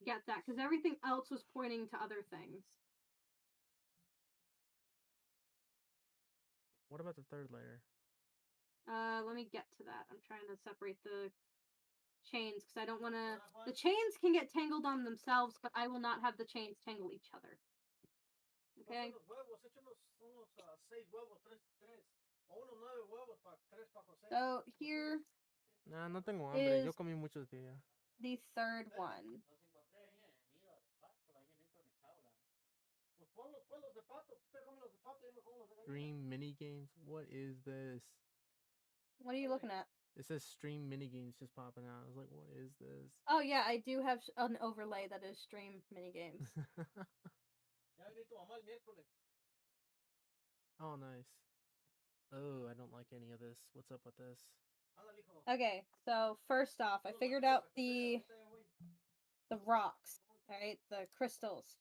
Speaker 1: get that because everything else was pointing to other things.
Speaker 2: What about the third layer?
Speaker 1: Let me get to that. I'm trying to separate the chains because I don't want to. The chains can get tangled on themselves, but I will not have the chains tangle each other. Okay. So here
Speaker 2: Nah, no tengo hambre. Yo
Speaker 1: is
Speaker 2: comí muchos días.
Speaker 1: the third one.
Speaker 2: Dream mini games. What is this?
Speaker 1: What are you looking at?
Speaker 2: It says stream minigames just popping out. I was like, what is this?
Speaker 1: Oh yeah, I do have an overlay that is stream minigames.
Speaker 2: Oh, nice. Oh, I don't like any of this. What's up with this?
Speaker 1: Okay, so first off, I figured out the rocks, all right, the crystals.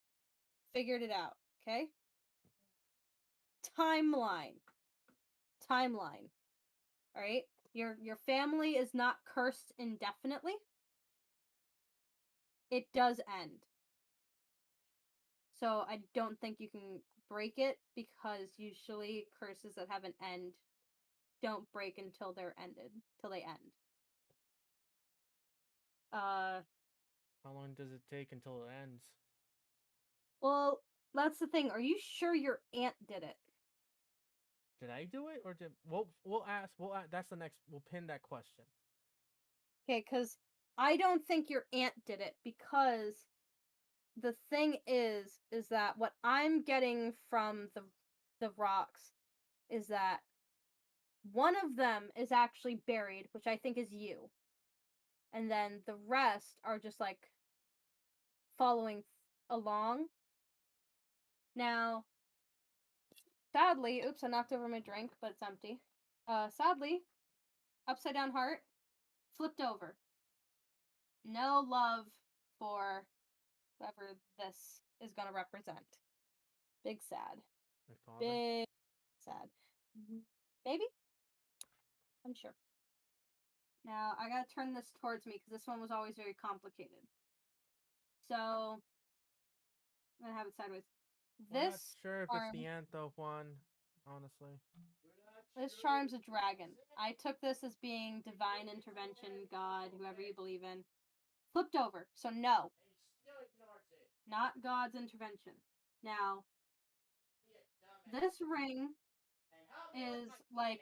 Speaker 1: Figured it out, okay? Timeline. Timeline. All right? Your family is not cursed indefinitely. It does end. So I don't think you can break it because usually curses that have an end don't break until they're ended, till they end.
Speaker 2: How long does it take until it ends?
Speaker 1: Well, that's the thing. Are you sure your aunt did it?
Speaker 2: Did I do it or did we'll ask, that's the next we'll pin that question.
Speaker 1: Okay, because I don't think your aunt did it because the thing is that what I'm getting from the rocks is that one of them is actually buried, which I think is you. And then the rest are just like following along. Now, sadly, oops, I knocked over my drink, but it's empty. Sadly, upside down heart flipped over. No love for whoever this is going to represent. Big sad.
Speaker 2: My father.
Speaker 1: Big sad. Maybe? I'm sure. Now, I gotta turn this towards me because this one was always very complicated. So, I'm gonna have it sideways.
Speaker 2: We're not
Speaker 1: This
Speaker 2: sure if
Speaker 1: charm,
Speaker 2: it's the ant though, Juan. Honestly.
Speaker 1: this charm's a dragon. I took this as being divine intervention, God, whoever you believe in. Flipped over. So no, not God's intervention. Now, this ring is like,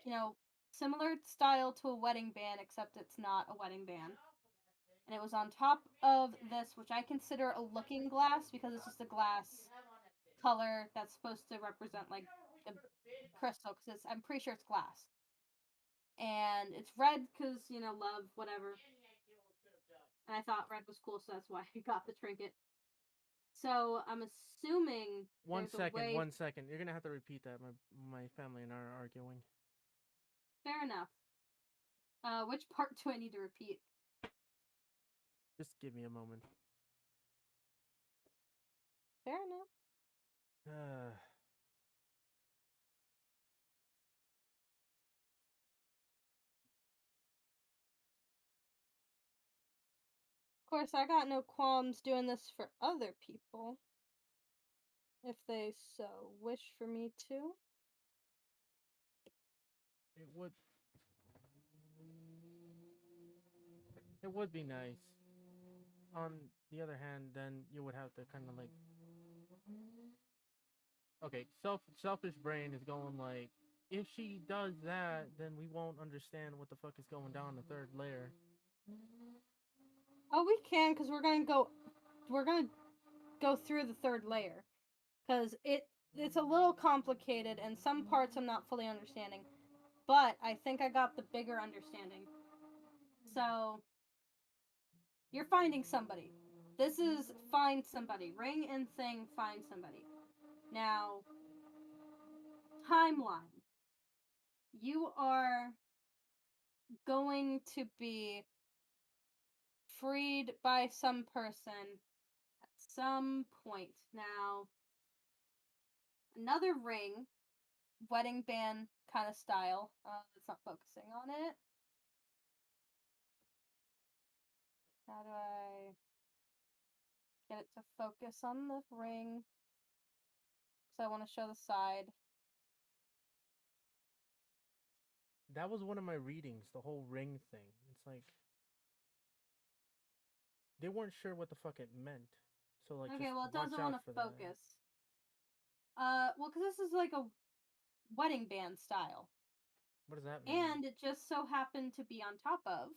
Speaker 1: similar style to a wedding band, except it's not a wedding band. And it was on top of this, which I consider a looking glass because it's just a glass color that's supposed to represent like a crystal because I'm pretty sure it's glass. And it's red because, love, whatever. And I thought red was cool, so that's why I got the trinket. So I'm assuming
Speaker 2: One
Speaker 1: there's a way.
Speaker 2: 1 second. You're gonna have to repeat that. My family and I are arguing.
Speaker 1: Fair enough. Which part do I need to repeat?
Speaker 2: Just give me a moment.
Speaker 1: Fair enough. Of course, I got no qualms doing this for other people. If they so wish for me to.
Speaker 2: It would. It would be nice. On the other hand, then you would have to kind of like. Okay, selfish brain is going like, if she does that, then we won't understand what the fuck is going down the third layer.
Speaker 1: Oh, we can, because we're gonna go through the third layer, because it's a little complicated, and some parts I'm not fully understanding, but I think I got the bigger understanding. So, you're finding somebody. This is find somebody. Ring and thing, find somebody. Now, timeline. You are going to be freed by some person at some point. Now, another ring, wedding band kind of style. It's not focusing on it. How do I get it to focus on the ring? So I want to show the side.
Speaker 2: That was one of my readings, the whole ring thing. It's like they weren't sure what the fuck it meant. So like,
Speaker 1: Okay,
Speaker 2: just
Speaker 1: well, it
Speaker 2: watch
Speaker 1: doesn't
Speaker 2: out
Speaker 1: want
Speaker 2: for
Speaker 1: to
Speaker 2: that.
Speaker 1: focus. Well, because this is like a wedding band style.
Speaker 2: What does that mean?
Speaker 1: And it just so happened to be on top of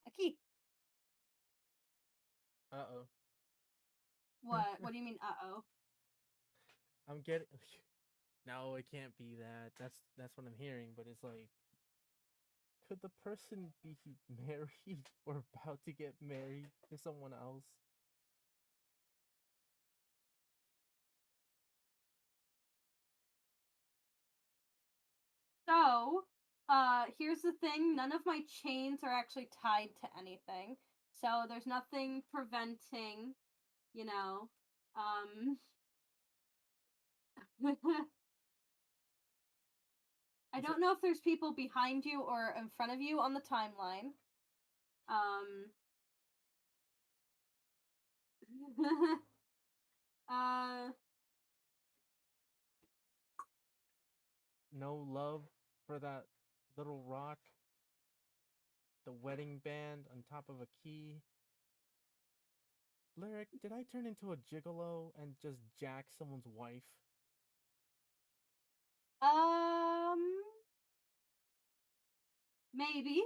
Speaker 1: a key.
Speaker 2: Uh-oh.
Speaker 1: What? What do you mean, uh-oh?
Speaker 2: I'm getting No, it can't be that. That's what I'm hearing, but it's like, could the person be married or about to get married to someone else?
Speaker 1: So, here's the thing. None of my chains are actually tied to anything. So there's nothing preventing, you know, I don't know if there's people behind you or in front of you on the timeline. Uh,
Speaker 2: No love for that little rock, the wedding band on top of a key. Lyric, did I turn into a gigolo and just jack someone's wife?
Speaker 1: um, maybe.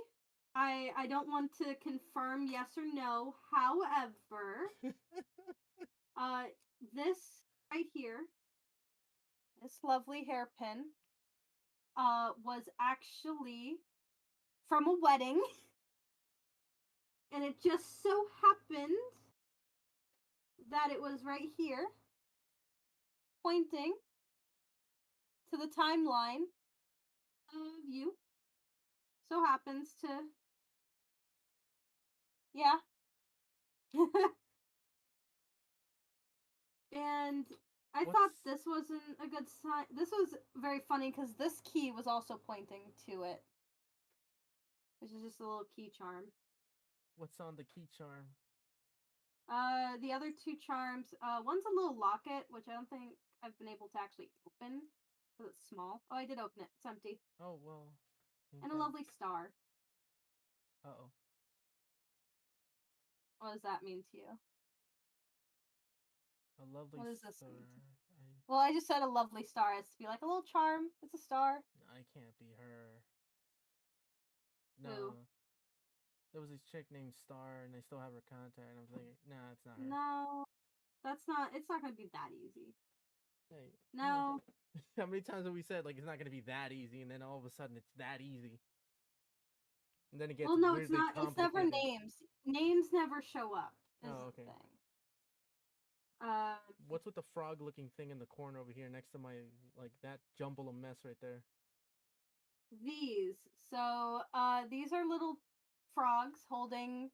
Speaker 1: I don't want to confirm yes or no. However, uh, this right here, this lovely hairpin, was actually from a wedding, and it just so happened that it was right here, pointing to the timeline of you. So happens to, yeah. And I thought
Speaker 2: What's
Speaker 1: this wasn't a good sign. This was very funny because this key was also pointing to it, which is just a little key charm.
Speaker 2: what's on the key charm?
Speaker 1: The other two charms, one's a little locket, which I don't think I've been able to actually open because it's small. Oh, I did open it. It's empty.
Speaker 2: Oh well.
Speaker 1: And a lovely star.
Speaker 2: Uh oh.
Speaker 1: What does that mean to you?
Speaker 2: A lovely
Speaker 1: What does this
Speaker 2: star.
Speaker 1: mean? Well, I just said a lovely star. It's to be like a little charm. It's a star.
Speaker 2: I can't be her.
Speaker 1: Who?
Speaker 2: No. There was this chick named Star, and I still have her contact. And I'm thinking, nah, it's not her.
Speaker 1: No, that's not. It's not gonna be that easy.
Speaker 2: Hey,
Speaker 1: No.
Speaker 2: how many times have we said like it's not gonna be that easy, and then all of a sudden it's that easy, and then it gets
Speaker 1: Well, no, it's
Speaker 2: weirdly
Speaker 1: not. It's never
Speaker 2: complicated.
Speaker 1: names. Names never show up. Is
Speaker 2: Oh,
Speaker 1: the
Speaker 2: okay.
Speaker 1: thing. Um,
Speaker 2: What's with the frog-looking thing in the corner over here next to my like that jumble of mess right there?
Speaker 1: these. So, these are little frogs holding.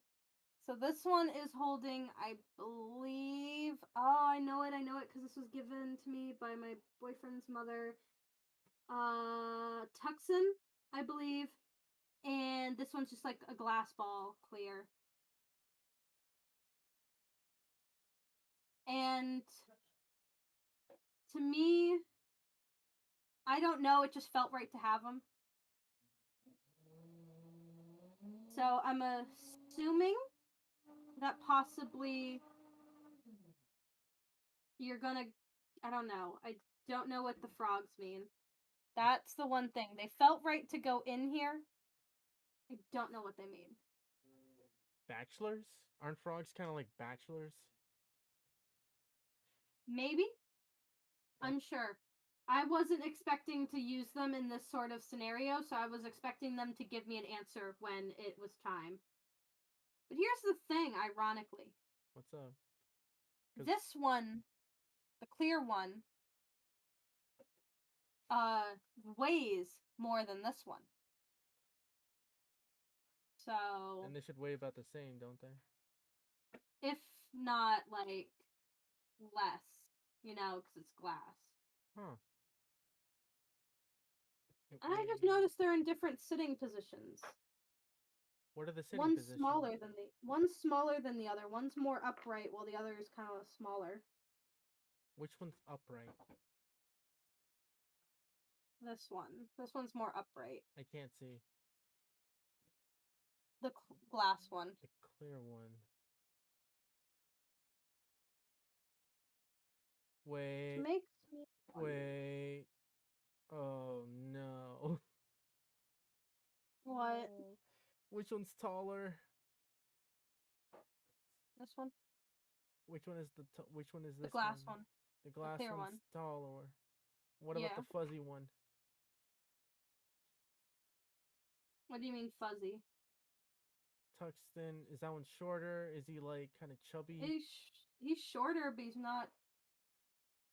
Speaker 1: So this one is holding, I believe. Oh, I know it. I know it because this was given to me by my boyfriend's mother. Tuxin, I believe. And this one's just like a glass ball, clear. And to me, I don't know. It just felt right to have them. So I'm assuming that possibly you're gonna. I don't know. I don't know what the frogs mean. That's the one thing. They felt right to go in here. I don't know what they mean.
Speaker 2: Bachelors? Aren't frogs kind of like bachelors?
Speaker 1: Maybe?
Speaker 2: Like,
Speaker 1: Unsure. I wasn't expecting to use them in this sort of scenario, so I was expecting them to give me an answer when it was time. But here's the thing, ironically.
Speaker 2: what's up? 'Cause-
Speaker 1: This one, the clear one, weighs more than this one. So,
Speaker 2: And they should weigh about the same, don't they?
Speaker 1: if not like less, because it's glass.
Speaker 2: Huh. It
Speaker 1: And I just
Speaker 2: weighs-
Speaker 1: noticed they're in different sitting positions.
Speaker 2: What are the sitting
Speaker 1: One's
Speaker 2: positions?
Speaker 1: one's smaller than the other. One's more upright while the other is kind of smaller.
Speaker 2: Which one's upright?
Speaker 1: This one. This one's more upright.
Speaker 2: I can't see.
Speaker 1: The glass one.
Speaker 2: The clear one. Wait.
Speaker 1: Makes me wonder.
Speaker 2: Wait. Oh no.
Speaker 1: What?
Speaker 2: No. Which one's taller?
Speaker 1: This one?
Speaker 2: Which one is which one is
Speaker 1: The
Speaker 2: this
Speaker 1: glass
Speaker 2: one?
Speaker 1: one.
Speaker 2: The glass
Speaker 1: clear
Speaker 2: one's
Speaker 1: one.
Speaker 2: taller. What about
Speaker 1: Yeah.
Speaker 2: the fuzzy one?
Speaker 1: What do you mean fuzzy?
Speaker 2: Tuxton, is that one shorter? Is he like kind of chubby?
Speaker 1: He's shorter, but he's not.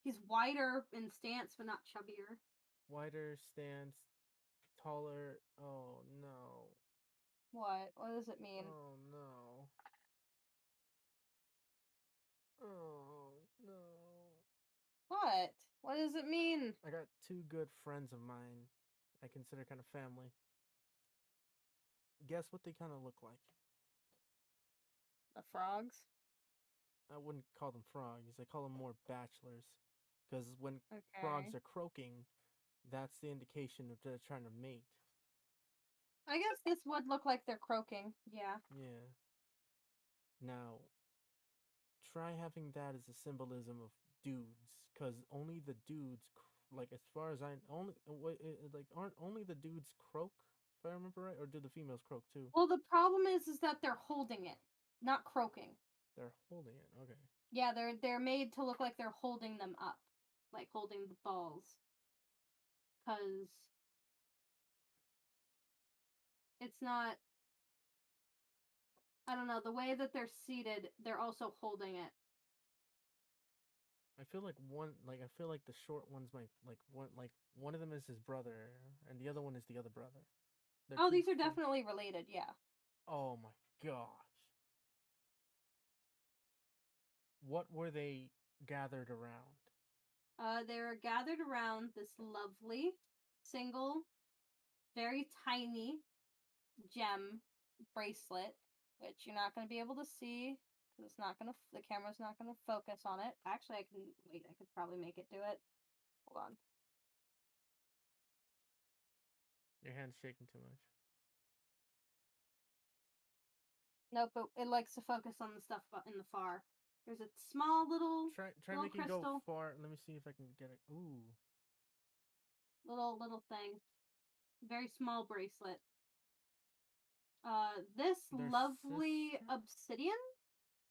Speaker 1: He's wider in stance, but not chubbier.
Speaker 2: Wider stance, taller. Oh no.
Speaker 1: What? What does it mean?
Speaker 2: Oh no. Oh no.
Speaker 1: What? What does it mean?
Speaker 2: I got two good friends of mine I consider kind of family. Guess what they kind of look like?
Speaker 1: The frogs?
Speaker 2: I wouldn't call them frogs. I call them more bachelors. Because when
Speaker 1: Okay.
Speaker 2: frogs are croaking, that's the indication that they're trying to mate.
Speaker 1: I guess this would look like they're croaking. Yeah.
Speaker 2: Yeah. Now, try having that as a symbolism of dudes, because only the dudes, like as far as I only like aren't only the dudes croak, if I remember right, or do the females croak too?
Speaker 1: Well, the problem is that they're holding it, not croaking.
Speaker 2: They're holding it. Okay.
Speaker 1: Yeah, they're made to look like they're holding them up, like holding the balls. Cause it's not. I don't know, the way that they're seated, they're also holding it.
Speaker 2: I feel like the short one's one of them is his brother, and the other one is the other brother.
Speaker 1: Oh, these are definitely related. Yeah.
Speaker 2: Oh my gosh. What were they gathered around?
Speaker 1: They were gathered around this lovely, single, very tiny gem bracelet, which you're not going to be able to see because the camera's not going to focus on it. Actually, I could probably make it do it. Hold on.
Speaker 2: Your hand's shaking too much.
Speaker 1: Nope, but it likes to focus on the stuff in the far. There's a small little
Speaker 2: Try
Speaker 1: little
Speaker 2: making
Speaker 1: crystal.
Speaker 2: go far. Let me see if I can get it. Ooh.
Speaker 1: Little thing. Very small bracelet. This
Speaker 2: Their
Speaker 1: lovely
Speaker 2: sister?
Speaker 1: obsidian?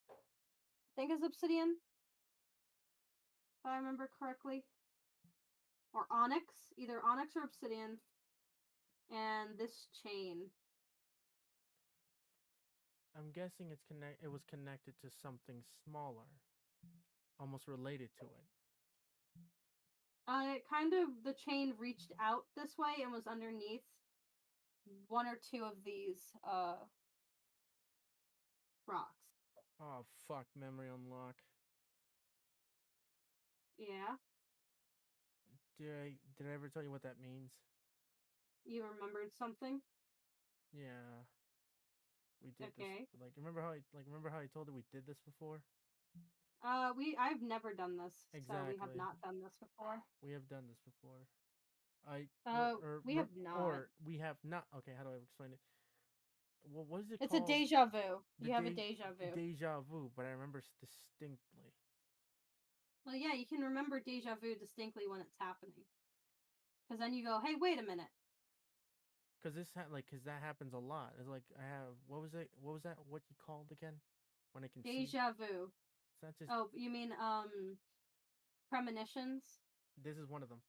Speaker 1: I think is obsidian. If I remember correctly. Or onyx. Either onyx or obsidian. And this chain.
Speaker 2: I'm guessing it was connected to something smaller. Almost related to it.
Speaker 1: The chain reached out this way and was underneath one or two of these rocks.
Speaker 2: Oh fuck, memory unlock.
Speaker 1: Yeah.
Speaker 2: Did I ever tell you what that means?
Speaker 1: You remembered something?
Speaker 2: Yeah. We did
Speaker 1: Okay.
Speaker 2: this. Remember how I told you we did this before?
Speaker 1: I've never done this, so we have
Speaker 2: Exactly.
Speaker 1: not done this before.
Speaker 2: We have done this before.
Speaker 1: We have not.
Speaker 2: Or we have not. Okay, how do I explain it? What is it
Speaker 1: It's
Speaker 2: called?
Speaker 1: a deja vu. You have a deja vu.
Speaker 2: Deja vu, but I remember distinctly.
Speaker 1: Well, yeah, you can remember deja vu distinctly when it's happening. Because then you go, hey, wait a minute.
Speaker 2: Because that happens a lot. It's like I have what was it? What was that? What you called again? When I can
Speaker 1: Deja vu.
Speaker 2: It's not just.
Speaker 1: Oh, you mean premonitions?
Speaker 2: This is one of them.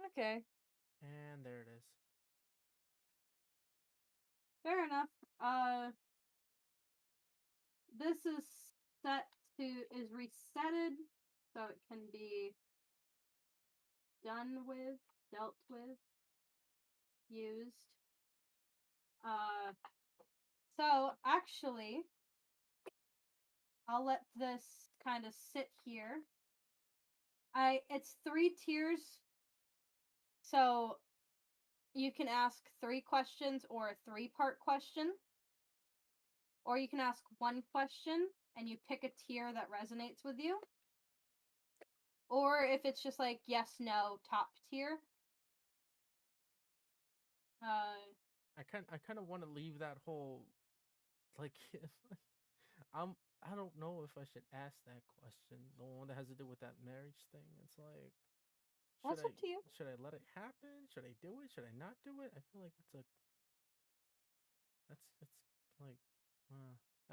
Speaker 1: Okay.
Speaker 2: And there it is.
Speaker 1: Fair enough. This is resetted, so it can be done with, dealt with, used. So actually, I'll let this kind of sit here. It's 3 tiers, so you can ask 3 questions or a 3-part question. Or you can ask 1 question and you pick a tier that resonates with you. Or if it's just like yes, no, top tier.
Speaker 2: I kind of want to leave that whole like I don't know if I should ask that question. The one that has to do with that marriage thing. It's like
Speaker 1: That's up to you.
Speaker 2: Should I let it happen? Should I do it? Should I not do it? I feel like that's like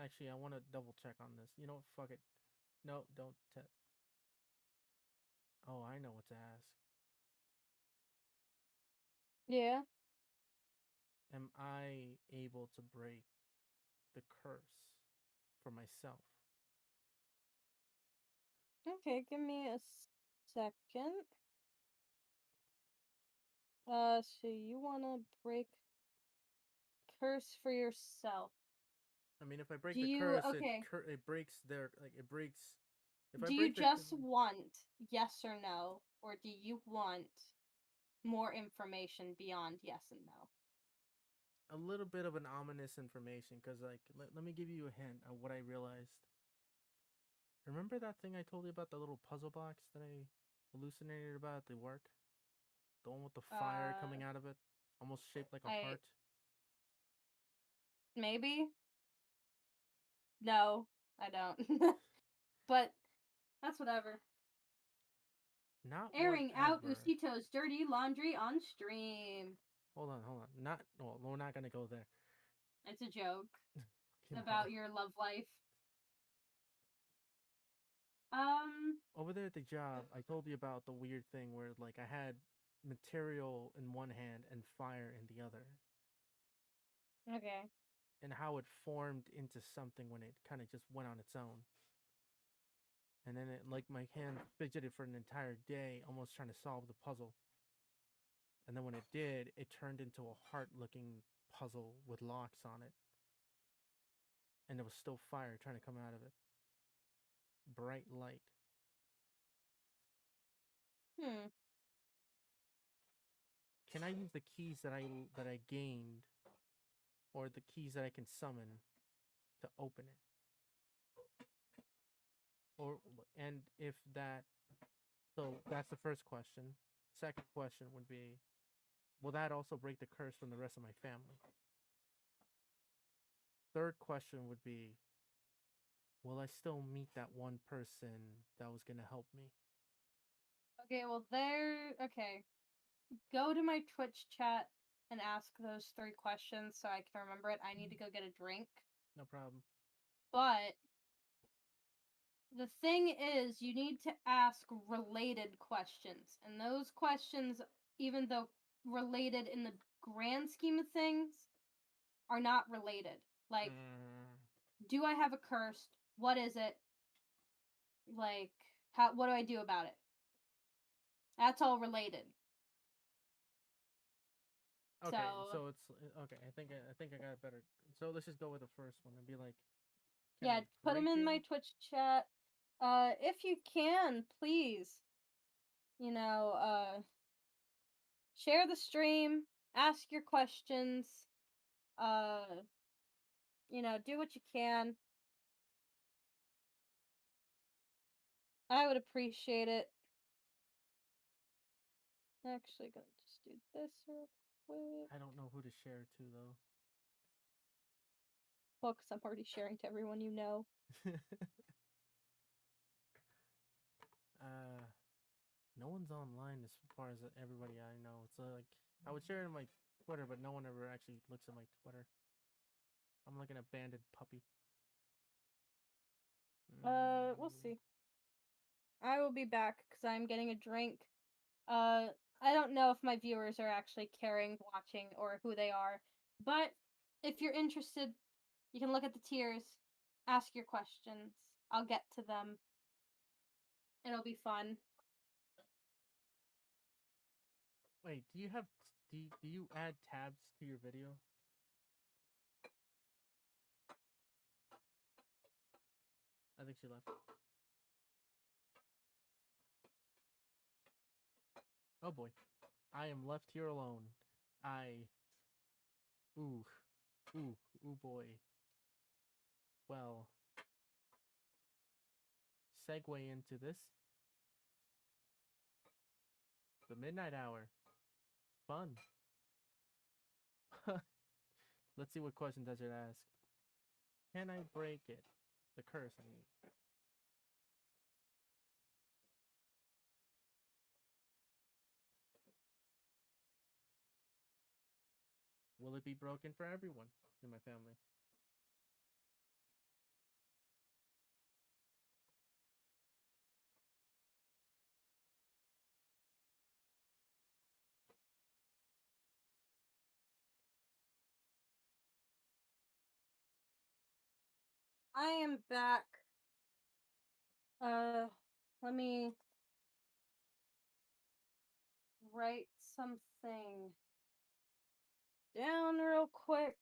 Speaker 2: actually I want to double check on this. You know what? Fuck it. No, don't Oh, I know what to ask.
Speaker 1: Yeah.
Speaker 2: Am I able to break the curse for myself?
Speaker 1: Okay, give me a second. So you wanna break curse for yourself.
Speaker 2: I mean, if I break
Speaker 1: Do
Speaker 2: the
Speaker 1: you
Speaker 2: curse,
Speaker 1: okay?
Speaker 2: it breaks their like it breaks. If I
Speaker 1: Do you
Speaker 2: break the
Speaker 1: just want yes or no, or do you want more information beyond yes and no?
Speaker 2: a little bit of an ominous information, because like let me give you a hint of what I realized. Remember that thing I told you about, the little puzzle box that I hallucinated about at the work? The one with the fire
Speaker 1: Uh,
Speaker 2: coming out of it, almost shaped like a
Speaker 1: I
Speaker 2: heart.
Speaker 1: maybe no, I don't. But that's whatever.
Speaker 2: Not
Speaker 1: Airing out
Speaker 2: whatever.
Speaker 1: Usito's dirty laundry on stream.
Speaker 2: Hold on, hold on. Not. Well, we're not gonna go there.
Speaker 1: It's a joke
Speaker 2: Fucking hell.
Speaker 1: about your love life.
Speaker 2: Over there at the job, I told you about the weird thing where like I had material in one hand and fire in the other,
Speaker 1: Okay.
Speaker 2: and how it formed into something when it kind of just went on its own. And then it, like my hand fidgeted for an entire day, almost trying to solve the puzzle. And then when it did, it turned into a heart-looking puzzle with locks on it, and there was still fire trying to come out of it. Bright light.
Speaker 1: Hmm.
Speaker 2: Can I use the keys that I gained, or the keys that I can summon, to open it? Or and if that, so that's the first question. Second question would be, will that also break the curse from the rest of my family? Third question would be, will I still meet that one person that was gonna help me?
Speaker 1: Okay, well okay. Go to my Twitch chat and ask those 3 questions so I can remember it. I need to go get a drink.
Speaker 2: No problem.
Speaker 1: But the thing is, you need to ask related questions. And those questions, even though related in the grand scheme of things, are not related. Like, do I have a curse? What is it? Like, what do I do about it? That's all related.
Speaker 2: Okay,
Speaker 1: So,
Speaker 2: so it's okay. I think I got it better. So let's just go with the first one and be like, can
Speaker 1: yeah,
Speaker 2: I
Speaker 1: put them
Speaker 2: break
Speaker 1: in
Speaker 2: it?
Speaker 1: my Twitch chat. If you can, please, you know, share the stream, ask your questions, uh, do what you can. I would appreciate it. Actually, gonna just do this real quick.
Speaker 2: I don't know who to share to though.
Speaker 1: Well, because I'm already sharing to everyone you know.
Speaker 2: uh, no one's online as far as everybody I know. It's like I would share it in my Twitter, but no one ever actually looks at my Twitter. I'm like an abandoned puppy.
Speaker 1: We'll
Speaker 2: Mm,
Speaker 1: see. I will be back because I'm getting a drink. Uh, I don't know if my viewers are actually caring, watching, or who they are. But if you're interested, you can look at the tiers, ask your questions. I'll get to them. It'll be fun.
Speaker 2: Wait, do you have do you add tabs to your video? I think she left. Oh boy, I am left here alone. I ooh ooh boy. Well, segue into this. The midnight hour. Fun. Let's see what questions I should ask. Can I break it? The curse, I mean. Will it be broken for everyone in my family?
Speaker 1: I am back. Let me write something down real quick.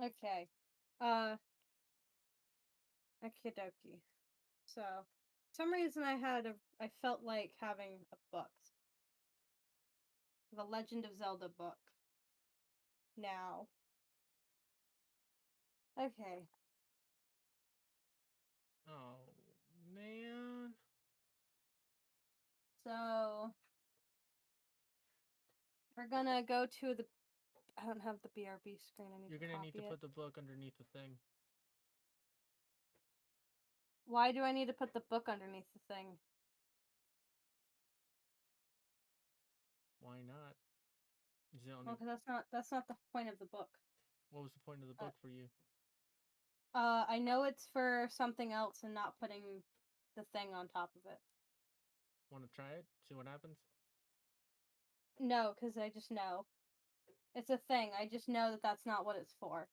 Speaker 1: Okay. Okie dokie. So, for some reason I felt like having a book. The Legend of Zelda book. Now. Okay.
Speaker 2: Oh man.
Speaker 1: So, we're gonna go to the. I don't have the BRB screen. I need
Speaker 2: You're
Speaker 1: to
Speaker 2: gonna need
Speaker 1: copy
Speaker 2: to
Speaker 1: it.
Speaker 2: put the book underneath the thing.
Speaker 1: Why do I need to put the book underneath the thing?
Speaker 2: Why not? Is the only...
Speaker 1: Well, because that's not the point of the book.
Speaker 2: What was the point of the book for you?
Speaker 1: I know it's for something else and not putting the thing on top of it.
Speaker 2: Want to try it? See what happens?
Speaker 1: No, because I just know. It's a thing. I just know that that's not what it's for.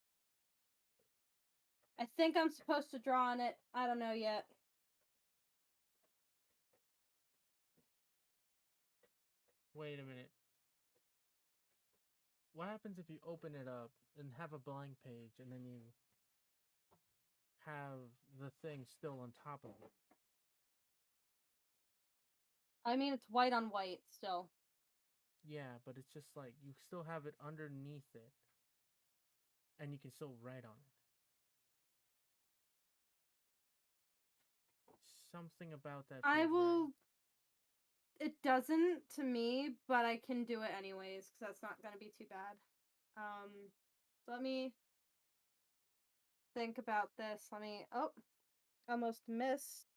Speaker 1: I think I'm supposed to draw on it. I don't know yet.
Speaker 2: Wait a minute. What happens if you open it up and have a blank page and then you have the thing still on top of it?
Speaker 1: I mean, it's white on white still.
Speaker 2: Yeah, but it's just like you still have it underneath it and you can still write on it. Something about that.
Speaker 1: I
Speaker 2: feels
Speaker 1: will.
Speaker 2: right.
Speaker 1: It doesn't to me, but I can do it anyways because that's not gonna be too bad. Let me think about this. Let me. Oh, almost missed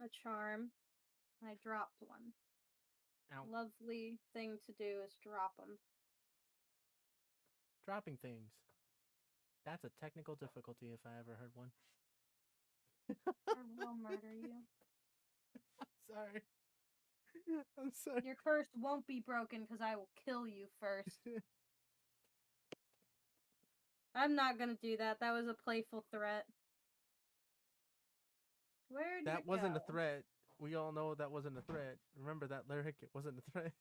Speaker 1: a charm. I dropped one.
Speaker 2: Ow.
Speaker 1: Lovely thing to do is drop them.
Speaker 2: Dropping things. That's a technical difficulty if I ever heard one.
Speaker 1: I will murder you.
Speaker 2: Sorry. I'm sorry.
Speaker 1: Your curse won't be broken because I will kill you first. I'm not gonna do that. That was a playful threat. Where did
Speaker 2: That
Speaker 1: it
Speaker 2: wasn't a
Speaker 1: go?
Speaker 2: threat. We all know that wasn't a threat. Remember that lyric? It wasn't a threat.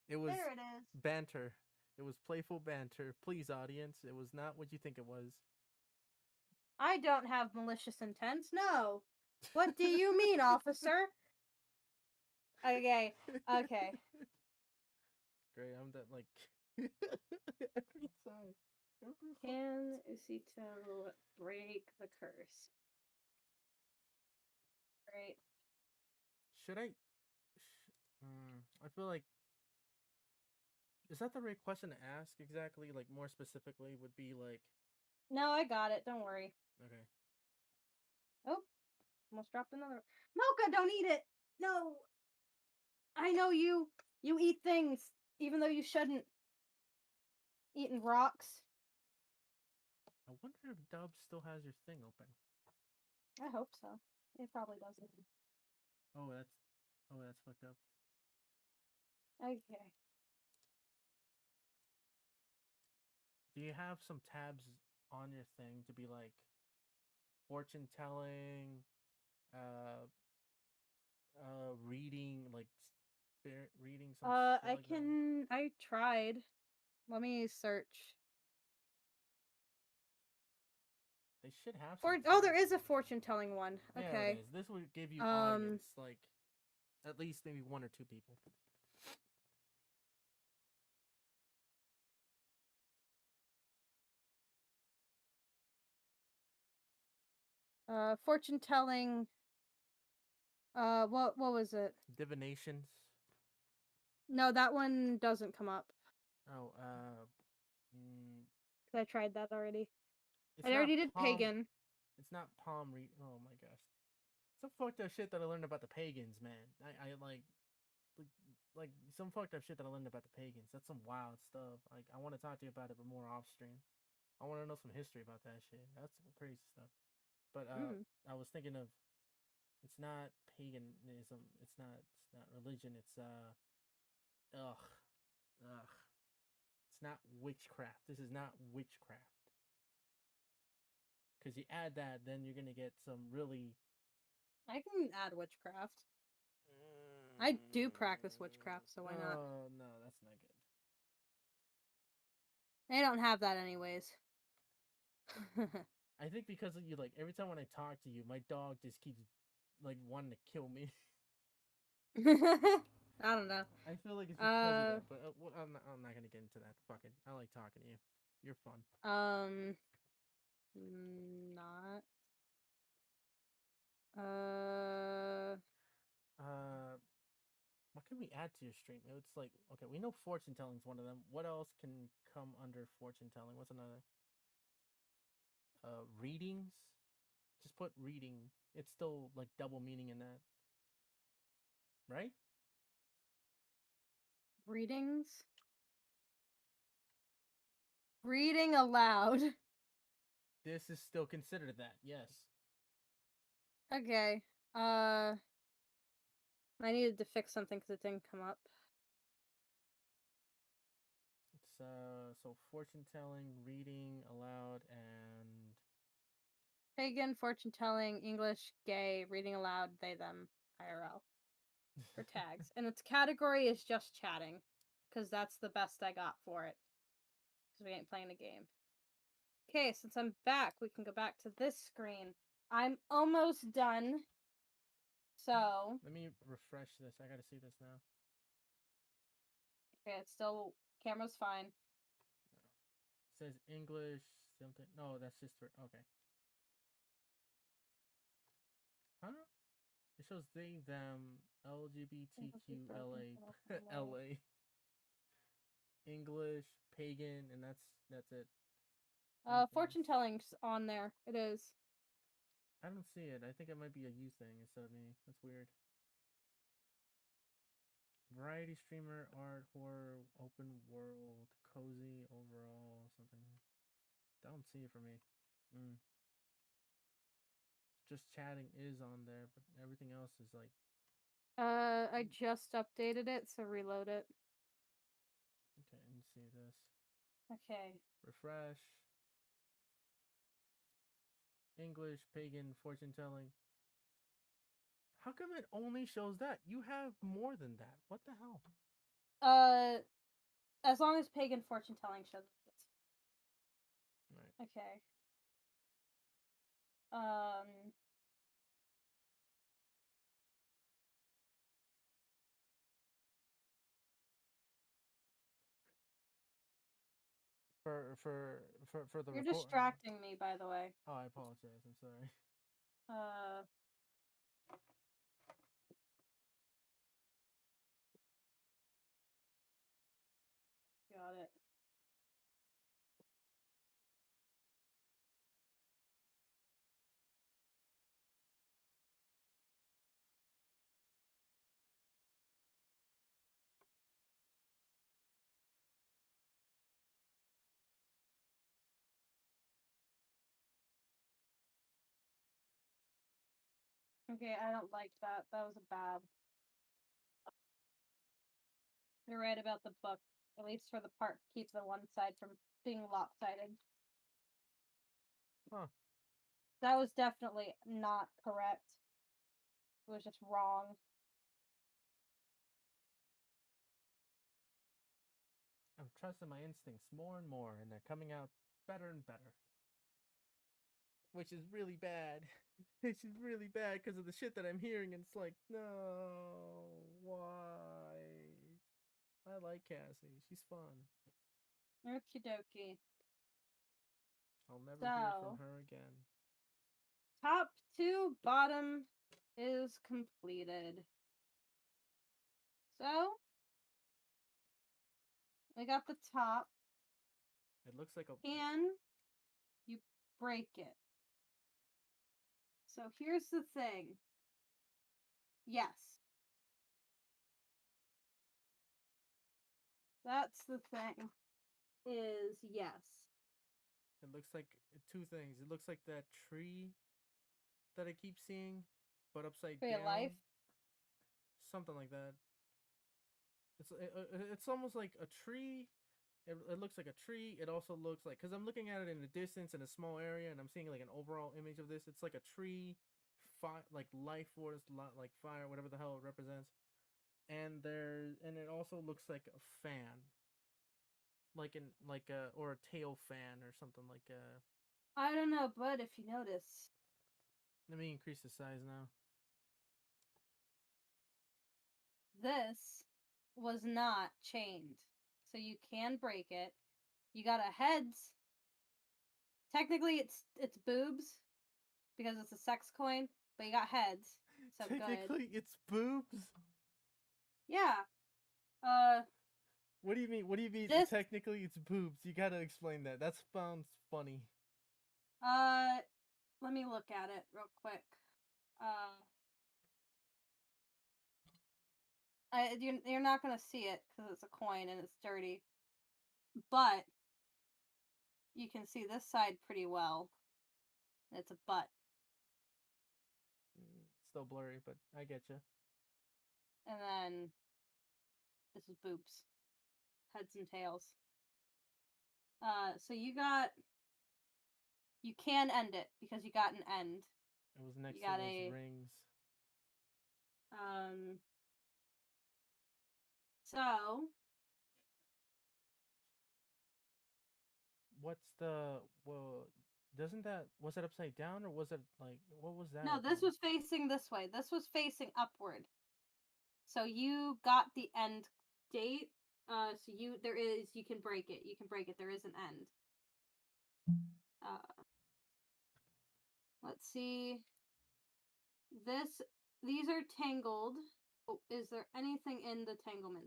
Speaker 2: It was
Speaker 1: There it is.
Speaker 2: banter. It was playful banter. Please, audience, it was not what you think it was.
Speaker 1: I don't have malicious intents. No. What do you mean, officer? Okay. Okay.
Speaker 2: Great, I'm that like every time.
Speaker 1: Can Usito break the curse? Great.
Speaker 2: Should I? I feel like, is that the right question to ask exactly? Like more specifically, would be like,
Speaker 1: No, I got it. Don't worry.
Speaker 2: okay.
Speaker 1: Oh, almost dropped another. Mocha, don't eat it. No. I know you. You eat things, even though you shouldn't. Eating rocks.
Speaker 2: I wonder if Dub still has your thing open.
Speaker 1: I hope so. It probably doesn't.
Speaker 2: Oh, that's fucked up.
Speaker 1: Okay.
Speaker 2: Do you have some tabs on your thing to be like fortune telling, reading, like spirit reading, some shit
Speaker 1: I
Speaker 2: like that?
Speaker 1: can. I tried. Let me search.
Speaker 2: They should have
Speaker 1: Or
Speaker 2: some.
Speaker 1: oh, there is a fortune telling one.
Speaker 2: There it
Speaker 1: Okay.
Speaker 2: is. This would give you
Speaker 1: Um.
Speaker 2: audience, like at least maybe one or two people.
Speaker 1: Fortune telling. What was it?
Speaker 2: Divinations.
Speaker 1: No, that one doesn't come up.
Speaker 2: Oh,
Speaker 1: Cause I tried that already.
Speaker 2: it's
Speaker 1: I
Speaker 2: not
Speaker 1: already did
Speaker 2: palm.
Speaker 1: pagan.
Speaker 2: It's not palm read. Oh my gosh, some fucked up shit that I learned about the pagans, man. I like like some fucked up shit that I learned about the pagans. That's some wild stuff. Like I want to talk to you about it, but more off stream. I want to know some history about that shit. That's some crazy stuff. But I was thinking of it's not paganism. It's not religion. It's ugh ugh. It's not witchcraft. This is not witchcraft. Because you add that, then you're gonna get some really.
Speaker 1: I can add witchcraft. I do practice witchcraft, so why not?
Speaker 2: Oh no, that's not good.
Speaker 1: They don't have that anyways.
Speaker 2: I think because of you, like every time when I talk to you, my dog just keeps like wanting to kill me.
Speaker 1: I don't know.
Speaker 2: I feel like it's because of that, but I'm not gonna get into that. Fuck it. I like talking to you. You're fun.
Speaker 1: Not.
Speaker 2: What can we add to your stream? It's like okay, we know fortune telling is one of them. What else can come under fortune telling? What's another? Readings. Just put reading. It's still like double meaning in that, right?
Speaker 1: Readings. Reading aloud.
Speaker 2: This is still considered that. Yes.
Speaker 1: Okay. I needed to fix something because it didn't come up.
Speaker 2: It's so fortune telling, reading aloud, and
Speaker 1: Pagan, fortune telling, English, gay, reading aloud, they, them, IRL. For tags. And its category is just chatting. Because that's the best I got for it. Because we ain't playing a game. Okay, since I'm back, we can go back to this screen. I'm almost done. So.
Speaker 2: Let me refresh this. I gotta see this now.
Speaker 1: Okay, it's still. Camera's fine.
Speaker 2: It says English something. No, that's just for. Okay. Huh? It shows they, them, LGBTQ, LA, English, pagan, and that's it.
Speaker 1: Fortune telling's on there. It is.
Speaker 2: I don't see it. I think it might be a you thing instead of me. That's weird. Variety streamer, art, horror, open world, cozy, overall, something. Don't see it for me. Just chatting is on there, but everything else is like.
Speaker 1: I just updated it, so reload it.
Speaker 2: Okay, let me see this.
Speaker 1: Okay.
Speaker 2: Refresh. English, pagan, fortune telling. How come it only shows that? You have more than that. What the hell?
Speaker 1: As long as pagan fortune telling shows it.
Speaker 2: Right.
Speaker 1: Okay.
Speaker 2: For the
Speaker 1: You're
Speaker 2: record.
Speaker 1: distracting me, by the way.
Speaker 2: Oh, I apologize. I'm sorry.
Speaker 1: Got it. Okay, I don't like that. That was a bad. You're right about the book, at least for the part to keep the one side from being lopsided.
Speaker 2: Huh.
Speaker 1: That was definitely not correct. It was just wrong.
Speaker 2: I'm trusting my instincts more and more, and they're coming out better and better. Which is really bad. Which is really bad because of the shit that I'm hearing, and it's like, no, why? I like Cassie. She's fun.
Speaker 1: Okie dokie.
Speaker 2: I'll never hear from her again.
Speaker 1: Top to bottom is completed. So, we got the top.
Speaker 2: It looks like a.
Speaker 1: Can you break it? So here's the thing. Yes. That's the thing. Is yes.
Speaker 2: It looks like two things. It looks like that tree that I keep seeing, but upside
Speaker 1: Tree of
Speaker 2: down.
Speaker 1: life?
Speaker 2: Something like that. It's almost like a tree. It looks like a tree. It also looks like, because I'm looking at it in the distance in a small area, and I'm seeing like an overall image of this. It's like a tree, like life force, like fire, whatever the hell it represents. And it also looks like a fan, like a or a tail fan or something like a.
Speaker 1: I don't know, but if you notice,
Speaker 2: Let me increase the size now.
Speaker 1: this was not chained. So you can break it. You got a heads. Technically it's boobs because it's a sex coin, but you got heads. So
Speaker 2: Technically,
Speaker 1: good.
Speaker 2: it's boobs.
Speaker 1: Yeah.
Speaker 2: What do you mean? What do you mean?
Speaker 1: This
Speaker 2: Technically, it's boobs. You gotta explain that. That sounds funny.
Speaker 1: let me look at it real quick. You're not gonna see it because it's a coin and it's dirty, but you can see this side pretty well. It's a butt.
Speaker 2: Still blurry, but I get you.
Speaker 1: And then this is boobs, heads and tails. So you can end it because you got an end.
Speaker 2: It was next
Speaker 1: You
Speaker 2: to
Speaker 1: got
Speaker 2: those rings.
Speaker 1: So
Speaker 2: What's the well? Doesn't that was it upside down or was it like what was that?
Speaker 1: no, this was facing this way. This was facing upward. So you got the end date. So you can break it. You can break it. There is an end. Let's see. These are tangled. Oh, is there anything in the tanglement?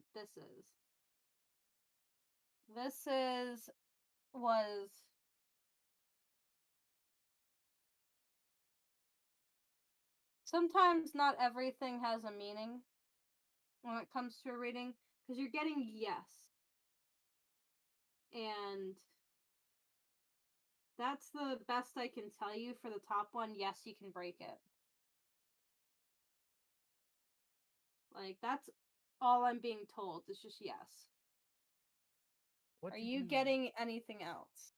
Speaker 1: Was sometimes not everything has a meaning when it comes to a reading because you're getting yes. And that's the best I can tell you for the top one. Yes, you can break it. Like, that's all I'm being told. It's just yes.
Speaker 2: What
Speaker 1: Are
Speaker 2: did
Speaker 1: you getting anything else?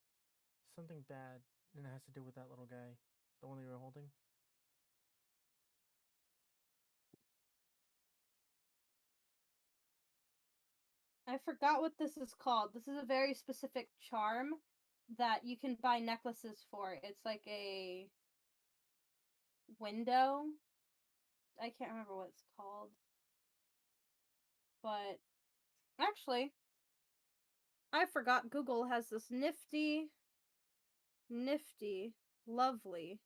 Speaker 2: something bad and it has to do with that little guy, the one that you were holding?
Speaker 1: I forgot what this is called. This is a very specific charm that you can buy necklaces for. It's like a window. I can't remember what it's called. But actually, I forgot Google has this nifty, lovely,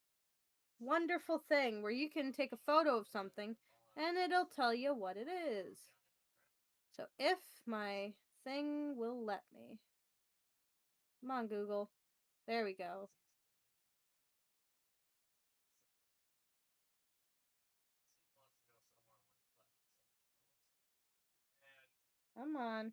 Speaker 1: wonderful thing where you can take a photo of something and it'll tell you what it is. So if my thing will let me. Come on, Google. There we go. Come on.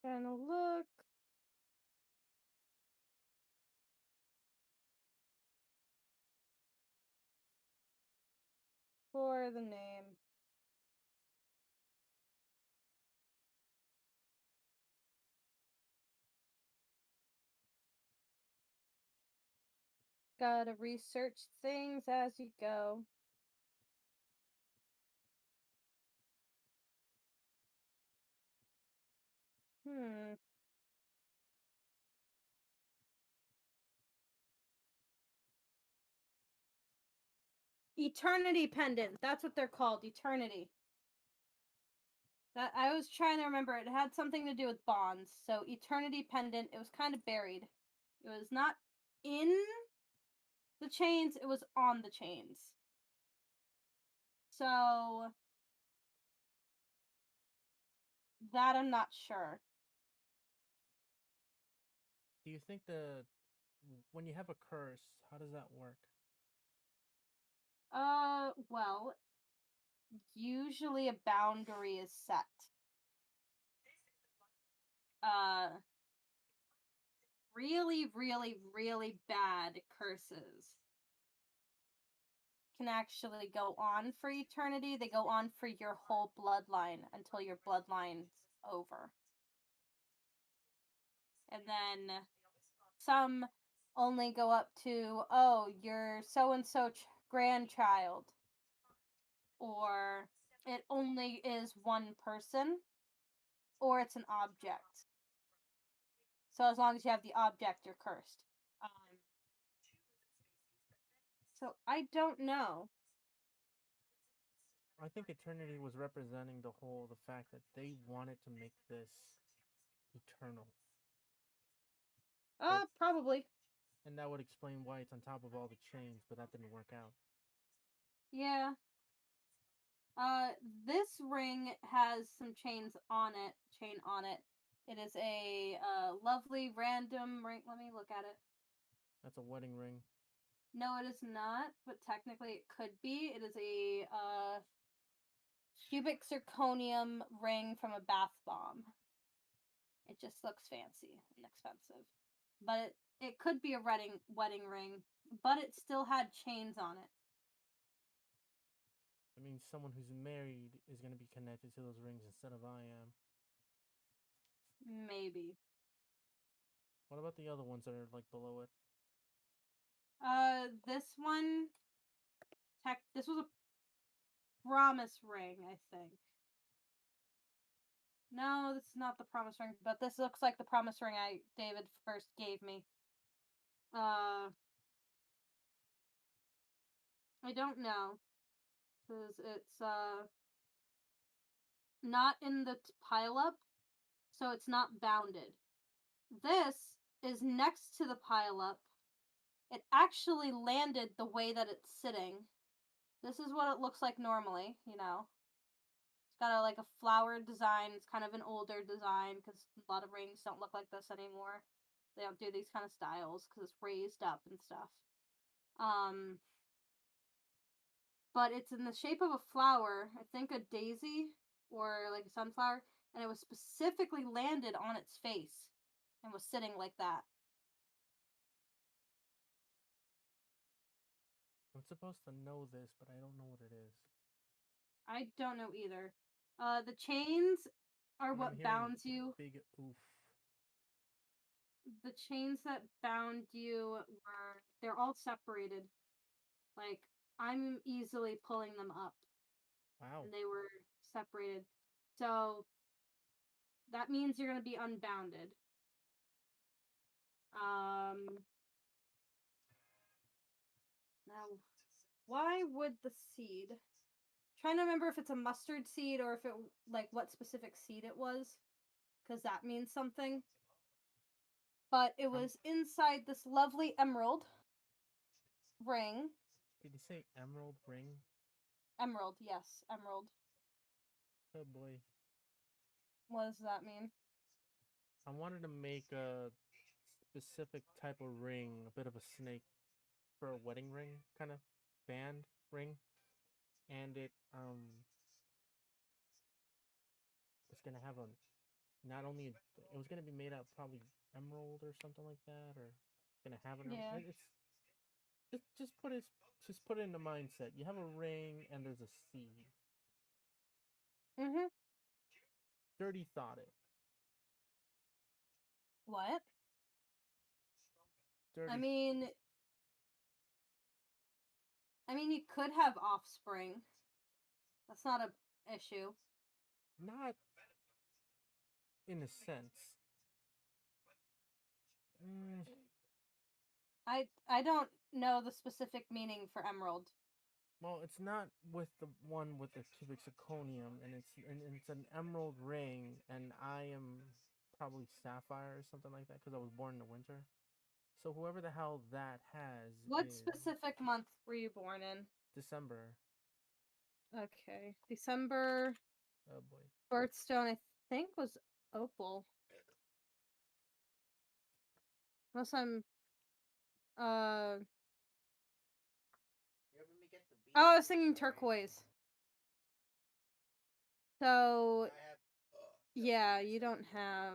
Speaker 1: Gonna look for the name. Gotta research things as you go. Eternity pendant. That's what they're called. Eternity. That I was trying to remember. It had something to do with bonds. So eternity pendant. It was kind of buried. It was not in the chains, it was on the chains. So that I'm not sure.
Speaker 2: Do you think when you have a curse, how does that work?
Speaker 1: Well, usually a boundary is set. Really, really, really bad curses can actually go on for eternity. They go on for your whole bloodline until your bloodline's over. And then some only go up to, oh, your so-and-so grandchild. Or it only is one person. Or it's an object. So as long as you have the object, you're cursed. So I don't know.
Speaker 2: I think Eternity was representing the fact that they wanted to make this eternal.
Speaker 1: Probably.
Speaker 2: And that would explain why it's on top of all the chains, but that didn't work out.
Speaker 1: Yeah. This ring has some chain on it. It is a lovely random ring. Let me look at it.
Speaker 2: That's a wedding ring.
Speaker 1: No, it is not, but technically it could be. It is a cubic zirconium ring from a bath bomb. It just looks fancy and expensive. But it could be a wedding ring, but it still had chains on it.
Speaker 2: I mean, someone who's married is going to be connected to those rings instead of I am.
Speaker 1: Maybe.
Speaker 2: What about the other ones that are like below it?
Speaker 1: This one, this was a promise ring, I think. No, this is not the promise ring, but this looks like the promise ring David first gave me. I don't know, because it's not in the pileup, so it's not bounded. This is next to the pileup. It actually landed the way that it's sitting. This is what it looks like normally, you know. It's got like a flower design. It's kind of an older design because a lot of rings don't look like this anymore. They don't do these kind of styles because it's raised up and stuff. But it's in the shape of a flower, I think a daisy or like a sunflower, and it was specifically landed on its face and was sitting like that.
Speaker 2: I'm supposed to know this, but I don't know what it is.
Speaker 1: I don't know either. The chains are what bounds you.
Speaker 2: Big oof.
Speaker 1: The chains that bound you they're all separated. Like, I'm easily pulling them up.
Speaker 2: Wow.
Speaker 1: And they were separated. So that means you're going to be unbounded. Now, why would the seed? Trying to remember if it's a mustard seed or if it, like, what specific seed it was. Because that means something. But it was inside this lovely emerald ring.
Speaker 2: Did you say emerald ring?
Speaker 1: Emerald, yes, emerald.
Speaker 2: Oh boy.
Speaker 1: What does that mean?
Speaker 2: I wanted to make a specific type of ring, a bit of a snake, for a wedding ring, kind of band ring, and it was gonna have a not only it was gonna be made out of probably emerald or something like that, or gonna have an it's just put it in the mindset. You have a ring and there's a seed.
Speaker 1: Mhm.
Speaker 2: Dirty thought it.
Speaker 1: What?
Speaker 2: Dirty.
Speaker 1: I mean, you could have offspring. That's not a issue.
Speaker 2: Not in a sense.
Speaker 1: I don't know the specific meaning for emerald.
Speaker 2: Well, it's not with the one with the cubic zirconium, and it's an emerald ring, and I am probably sapphire or something like that because I was born in the winter. So whoever the hell that has
Speaker 1: What
Speaker 2: is
Speaker 1: specific month were you born in?
Speaker 2: December.
Speaker 1: Okay. December
Speaker 2: Oh boy.
Speaker 1: birthstone, I think, was opal. Unless I'm
Speaker 3: You're helping me get the beat.
Speaker 1: oh, I was thinking
Speaker 3: Sorry.
Speaker 1: turquoise. So
Speaker 3: I have.
Speaker 1: yeah, you don't have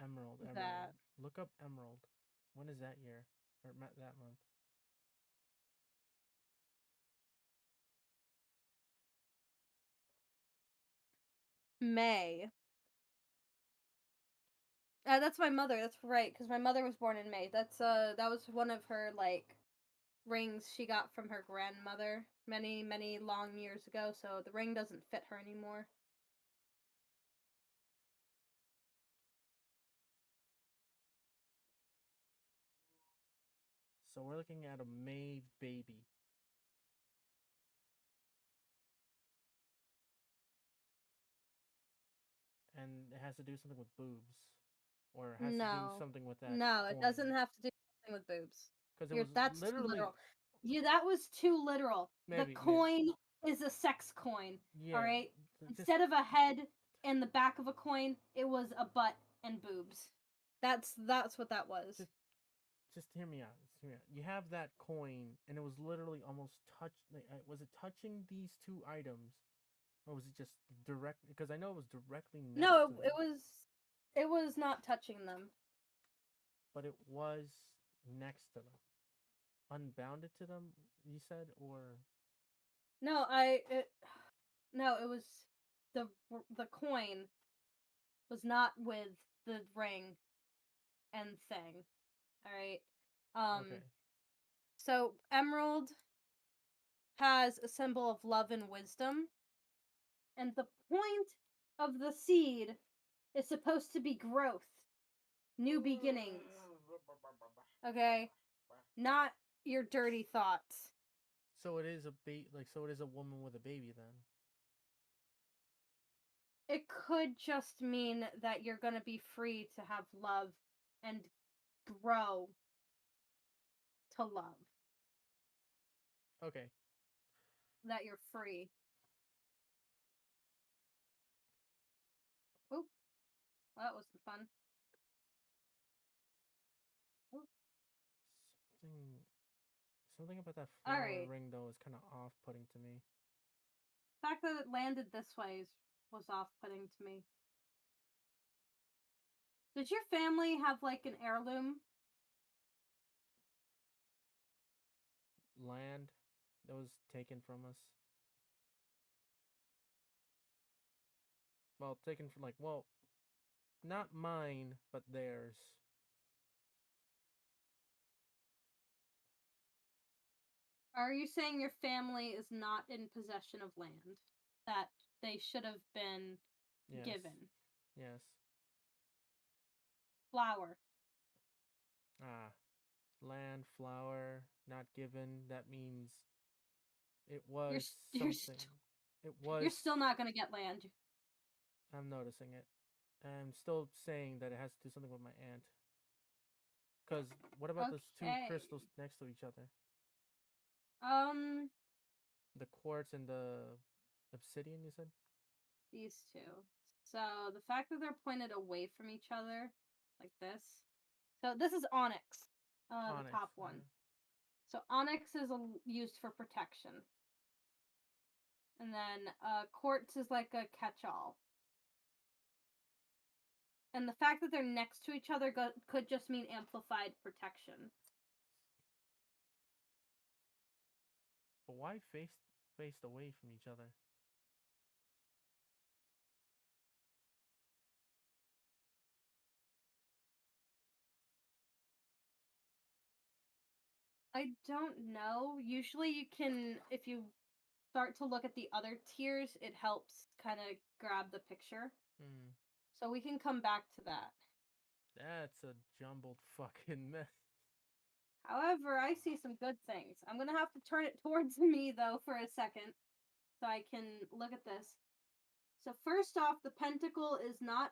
Speaker 2: Emerald.
Speaker 1: that.
Speaker 2: Look up Emerald. When is that year? Or that month?
Speaker 1: May. That's my mother. That's right, because my mother was born in May. That was one of her like rings she got from her grandmother many, many long years ago. So the ring doesn't fit her anymore.
Speaker 2: So we're looking at a May baby. And it has to do something with boobs. Or it has to do
Speaker 1: No,
Speaker 2: something with that
Speaker 1: no, it
Speaker 2: coin.
Speaker 1: doesn't have to do something with boobs.
Speaker 2: Because it was
Speaker 1: That's too
Speaker 2: literally
Speaker 1: literal. That was too literal. The
Speaker 2: maybe
Speaker 1: coin is a sex coin.
Speaker 2: yeah.
Speaker 1: All right.
Speaker 2: Just
Speaker 1: Instead of a head and the back of a coin, it was a butt and boobs. That's what that was.
Speaker 2: just hear me out. You have that coin, and it was literally almost was it touching these two items, or was it just direct? Because I know it was directly next
Speaker 1: No,
Speaker 2: to them,
Speaker 1: it was not touching them.
Speaker 2: but it was next to them, unbounded to them. You said, or
Speaker 1: No, no, it was the coin was not with the ring and thing. All right.
Speaker 2: okay,
Speaker 1: So emerald has a symbol of love and wisdom, and the point of the seed is supposed to be growth, new beginnings. Okay? Not your dirty thoughts.
Speaker 2: so it is so it is a woman with a baby then.
Speaker 1: It could just mean that you're going to be free to have love and grow to love.
Speaker 2: Okay,
Speaker 1: That you're free. Oop. Well, that wasn't fun. Oop.
Speaker 2: something about that
Speaker 1: All
Speaker 2: flower
Speaker 1: right.
Speaker 2: ring though is kind of off-putting to me.
Speaker 1: The fact that it landed this way was off-putting to me. Did your family have like an heirloom?
Speaker 2: Land that was taken from us. Well, taken from not mine, but theirs.
Speaker 1: Are you saying your family is not in possession of land that they should have been
Speaker 2: Yes.
Speaker 1: given?
Speaker 2: Yes.
Speaker 1: Flower.
Speaker 2: Land, flower, not given. That means it
Speaker 1: You're
Speaker 2: was
Speaker 1: you're
Speaker 2: something. It
Speaker 1: you're
Speaker 2: was.
Speaker 1: still not gonna get land.
Speaker 2: I'm noticing it. I'm still saying that it has to do something with my aunt. Because what about those two
Speaker 1: Okay.
Speaker 2: crystals next to each other?
Speaker 1: Um,
Speaker 2: The quartz and the obsidian, you said?
Speaker 1: these two. So the fact that they're pointed away from each other, like this. So this is onyx, the
Speaker 2: Onyx.
Speaker 1: top one. So onyx is used for protection, and then quartz is like a catch-all. And the fact that they're next to each other could just mean amplified protection.
Speaker 2: But why faced away from each other?
Speaker 1: I don't know. Usually you can, if you start to look at the other tiers, it helps kind of grab the picture.
Speaker 2: Hmm.
Speaker 1: So we can come back to that.
Speaker 2: That's a jumbled fucking mess.
Speaker 1: However, I see some good things. I'm going to have to turn it towards me, though, for a second so I can look at this. So, first off, the pentacle is not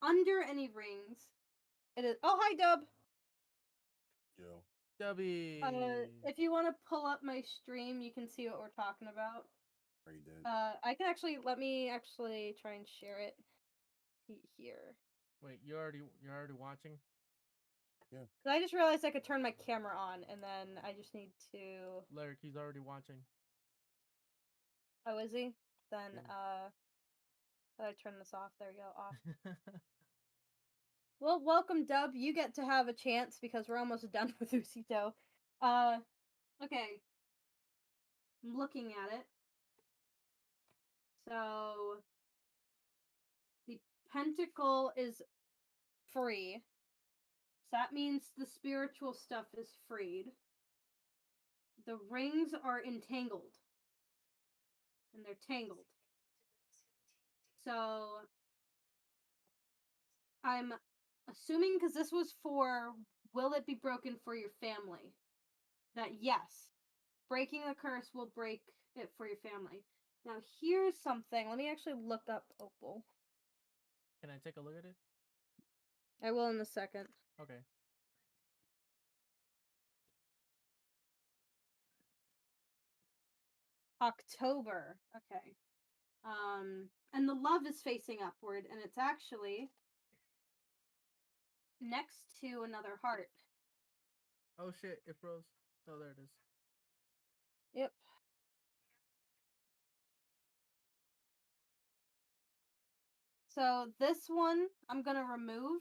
Speaker 1: under any rings, it is. Oh, hi, Dub.
Speaker 4: Yo.
Speaker 2: Dubby.
Speaker 1: If you want to pull up my stream, you can see what we're talking about.
Speaker 4: Already did.
Speaker 1: I can actually let me actually try and share it here.
Speaker 2: Wait, you're already watching?
Speaker 1: 'Cause I just realized I could turn my camera on, and then I just need to.
Speaker 2: Lyric, he's already watching.
Speaker 1: Oh, is he? Then
Speaker 2: Yeah.
Speaker 1: how do I turn this off? There we go. Off. Well, welcome, Dub. You get to have a chance because we're almost done with Usito. Okay. I'm looking at it. So the pentacle is free. So that means the spiritual stuff is freed. The rings are entangled. And they're tangled. So I'm assuming, because this was for will it be broken for your family? That yes, breaking the curse will break it for your family. Now here's something. Let me actually look up Opal.
Speaker 2: Can I take a look at it?
Speaker 1: I will in a second.
Speaker 2: Okay.
Speaker 1: October. Okay. And the love is facing upward, and it's actually next to another heart.
Speaker 2: Oh shit, it froze. Oh, there it is.
Speaker 1: Yep. So this one I'm gonna remove.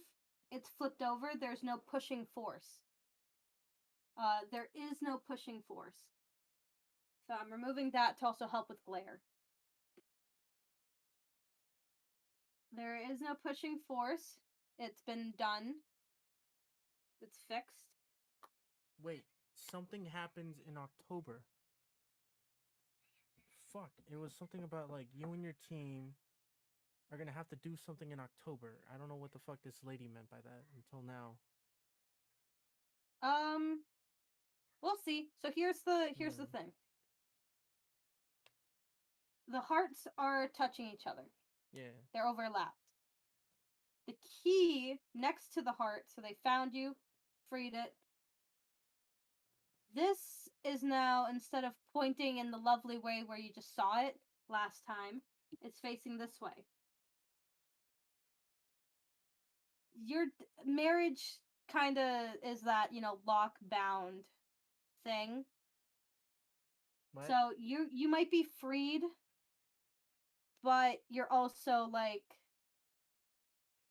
Speaker 1: It's flipped over. There's no pushing force. There is no pushing force. So I'm removing that to also help with glare. There is no pushing force. It's been done. It's fixed.
Speaker 2: Wait, something happens in October. Fuck, it was something about like you and your team are gonna have to do something in October. I don't know what the fuck this lady meant by that until now.
Speaker 1: We'll see. So here's the thing. The hearts are touching each other.
Speaker 2: Yeah.
Speaker 1: They're overlapped. The key next to the heart, so they found you, freed it. This is now, instead of pointing in the lovely way where you just saw it last time, it's facing this way. Your marriage kind of is that, lock bound thing.
Speaker 2: What?
Speaker 1: So you might be freed, but you're also like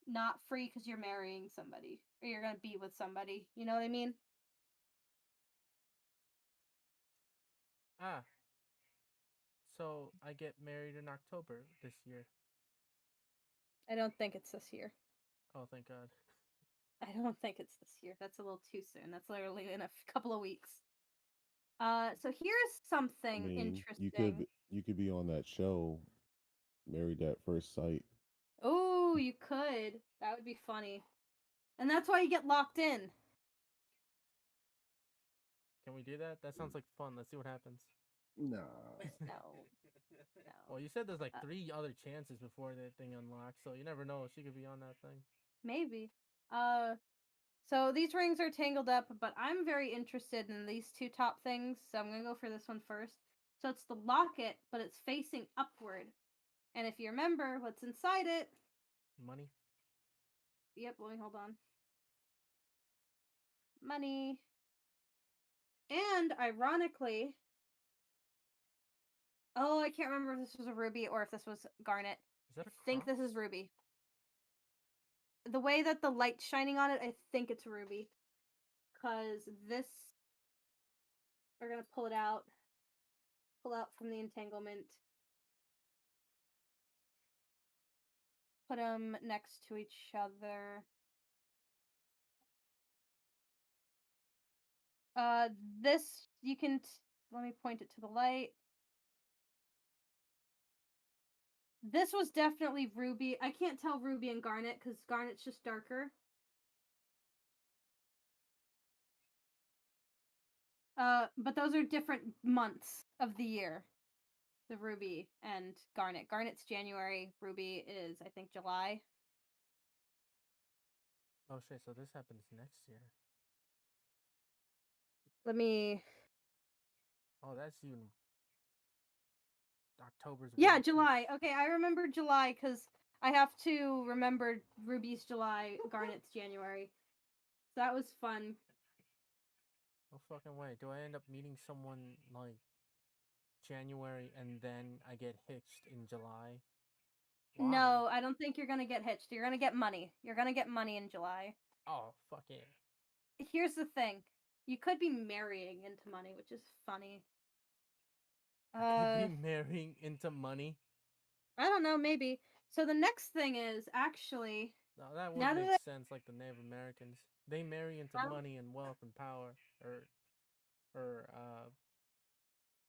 Speaker 1: not free because you're marrying somebody or you're gonna be with somebody. You know what I mean?
Speaker 2: Ah. So I get married in October this year.
Speaker 1: I don't think it's this year.
Speaker 2: Oh, thank God.
Speaker 1: I don't think it's this year. That's a little too soon. That's literally in a couple of weeks. So here's something interesting.
Speaker 4: you could be on that show, Married at First Sight.
Speaker 1: Oh, you could. That would be funny. And that's why you get locked in.
Speaker 2: Can we do that? That sounds like fun. Let's see what happens.
Speaker 4: Nah.
Speaker 1: No. No.
Speaker 2: Well, you said there's like 3 other chances before that thing unlocks, so you never know. She could be on that thing.
Speaker 1: Maybe. So these rings are tangled up, but I'm very interested in these two top things, so I'm gonna go for this one first. So it's the locket, but it's facing upward. And if you remember what's inside it.
Speaker 2: Money?
Speaker 1: Yep, let me hold on. Money. And ironically. Oh, I can't remember if this was a ruby or if this was garnet.
Speaker 2: Is that
Speaker 1: I think
Speaker 2: cross?
Speaker 1: this is ruby. The way that the light's shining on it, I think it's ruby. Because this. We're gonna pull it out. Pull out from the entanglement. Put them next to each other. This you can. Let me point it to the light. This was definitely ruby. I can't tell ruby and garnet because garnet's just darker. But those are different months of the year. The ruby and garnet. Garnet's January. Ruby is, I think, July.
Speaker 2: Oh shit! So this happens next year.
Speaker 1: Let me.
Speaker 2: Oh, that's even October's.
Speaker 1: Yeah,
Speaker 2: way too-
Speaker 1: July. Okay, I remember July because I have to remember Ruby's July, Garnet's January. So that was fun.
Speaker 2: No fucking way. Do I end up meeting someone like January and then I get hitched in July? Why?
Speaker 1: No, I don't think you're gonna get hitched. You're gonna get money. You're gonna get money in July.
Speaker 2: Oh fuck yeah!
Speaker 1: Here's the thing. You could be marrying into money, which is funny.
Speaker 2: I could be marrying into money.
Speaker 1: I don't know, maybe. So the next thing is actually
Speaker 2: No, that would
Speaker 1: now
Speaker 2: make
Speaker 1: that
Speaker 2: sense. Like the Native Americans, they marry into
Speaker 1: I,
Speaker 2: money and wealth and power, or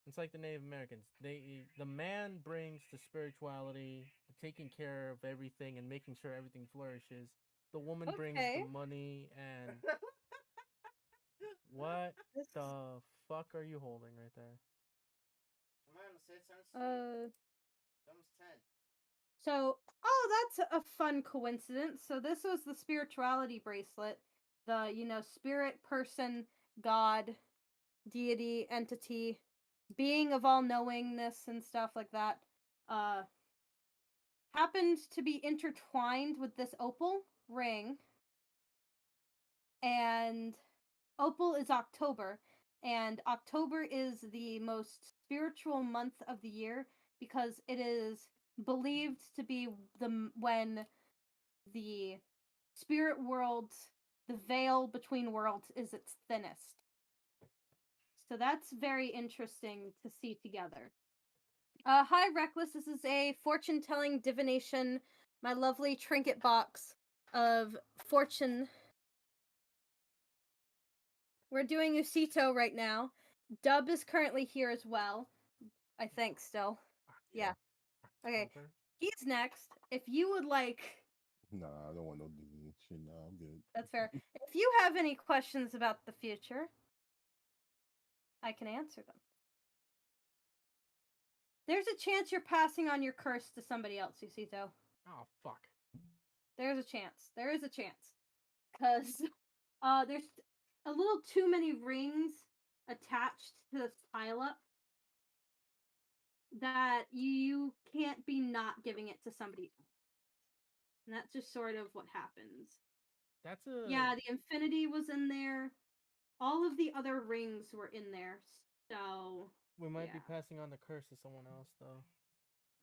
Speaker 2: it's like the Native Americans. The man brings the spirituality, the taking care of everything and making sure everything flourishes. The woman brings the
Speaker 1: okay.
Speaker 2: money and what
Speaker 1: This,
Speaker 2: the fuck are you holding right there?
Speaker 3: Come on, say it sounds sweet.
Speaker 1: uh
Speaker 3: It's almost 10.
Speaker 1: so that's a fun coincidence. So this was the spirituality bracelet. The, spirit person, god, deity, entity, being of all knowingness and stuff like that. Uh happened to be intertwined with this opal ring, and opal is October, and October is the most spiritual month of the year because it is believed to be when the spirit world, the veil between worlds, is its thinnest. So that's very interesting to see together. Hi, Reckless. This is a fortune telling divination, my lovely trinket box of fortune. We're doing Usito right now. Dub is currently here as well. I think still. Yeah. Okay.
Speaker 2: October?
Speaker 1: He's next. If you would like,
Speaker 4: Nah, I don't want no Disney shit. Nah, I'm good.
Speaker 1: that's fair. If you have any questions about the future, I can answer them. There's a chance you're passing on your curse to somebody else, Usito.
Speaker 2: Oh fuck!
Speaker 1: There's a chance. There is a chance. Because there's a little too many rings attached to this pile up that you can't be not giving it to somebody else. And that's just sort of what happens.
Speaker 2: That's a
Speaker 1: Yeah, the infinity was in there. All of the other rings were in there. So,
Speaker 2: We might be
Speaker 1: yeah.
Speaker 2: passing on the curse to someone else though.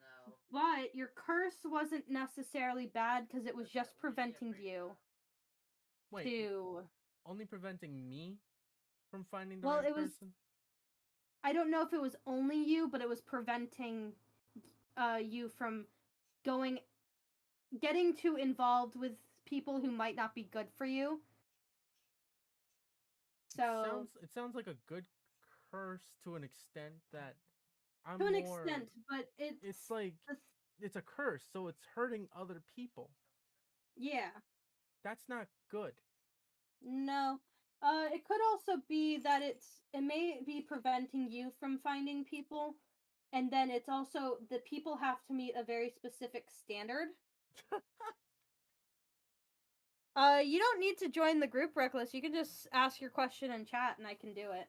Speaker 3: No.
Speaker 1: But your curse wasn't necessarily bad because it was
Speaker 3: What's that?
Speaker 1: just
Speaker 3: What did you get
Speaker 1: preventing
Speaker 3: break
Speaker 1: you
Speaker 2: Wait,
Speaker 1: to.
Speaker 2: only preventing me from finding the
Speaker 1: Well,
Speaker 2: right
Speaker 1: it was.
Speaker 2: person?
Speaker 1: I don't know if it was only you, but it was preventing you from going getting too involved with people who might not be good for you. So
Speaker 2: It sounds like a good curse to an extent that I'm
Speaker 1: to an
Speaker 2: more
Speaker 1: extent, but
Speaker 2: it's like
Speaker 1: the-
Speaker 2: it's a curse, so it's hurting other people.
Speaker 1: yeah.
Speaker 2: That's not good.
Speaker 1: No. It could also be that it may be preventing you from finding people, and then it's also the people have to meet a very specific standard. You don't need to join the group, Reckless. You can just ask your question in chat, and I can do it.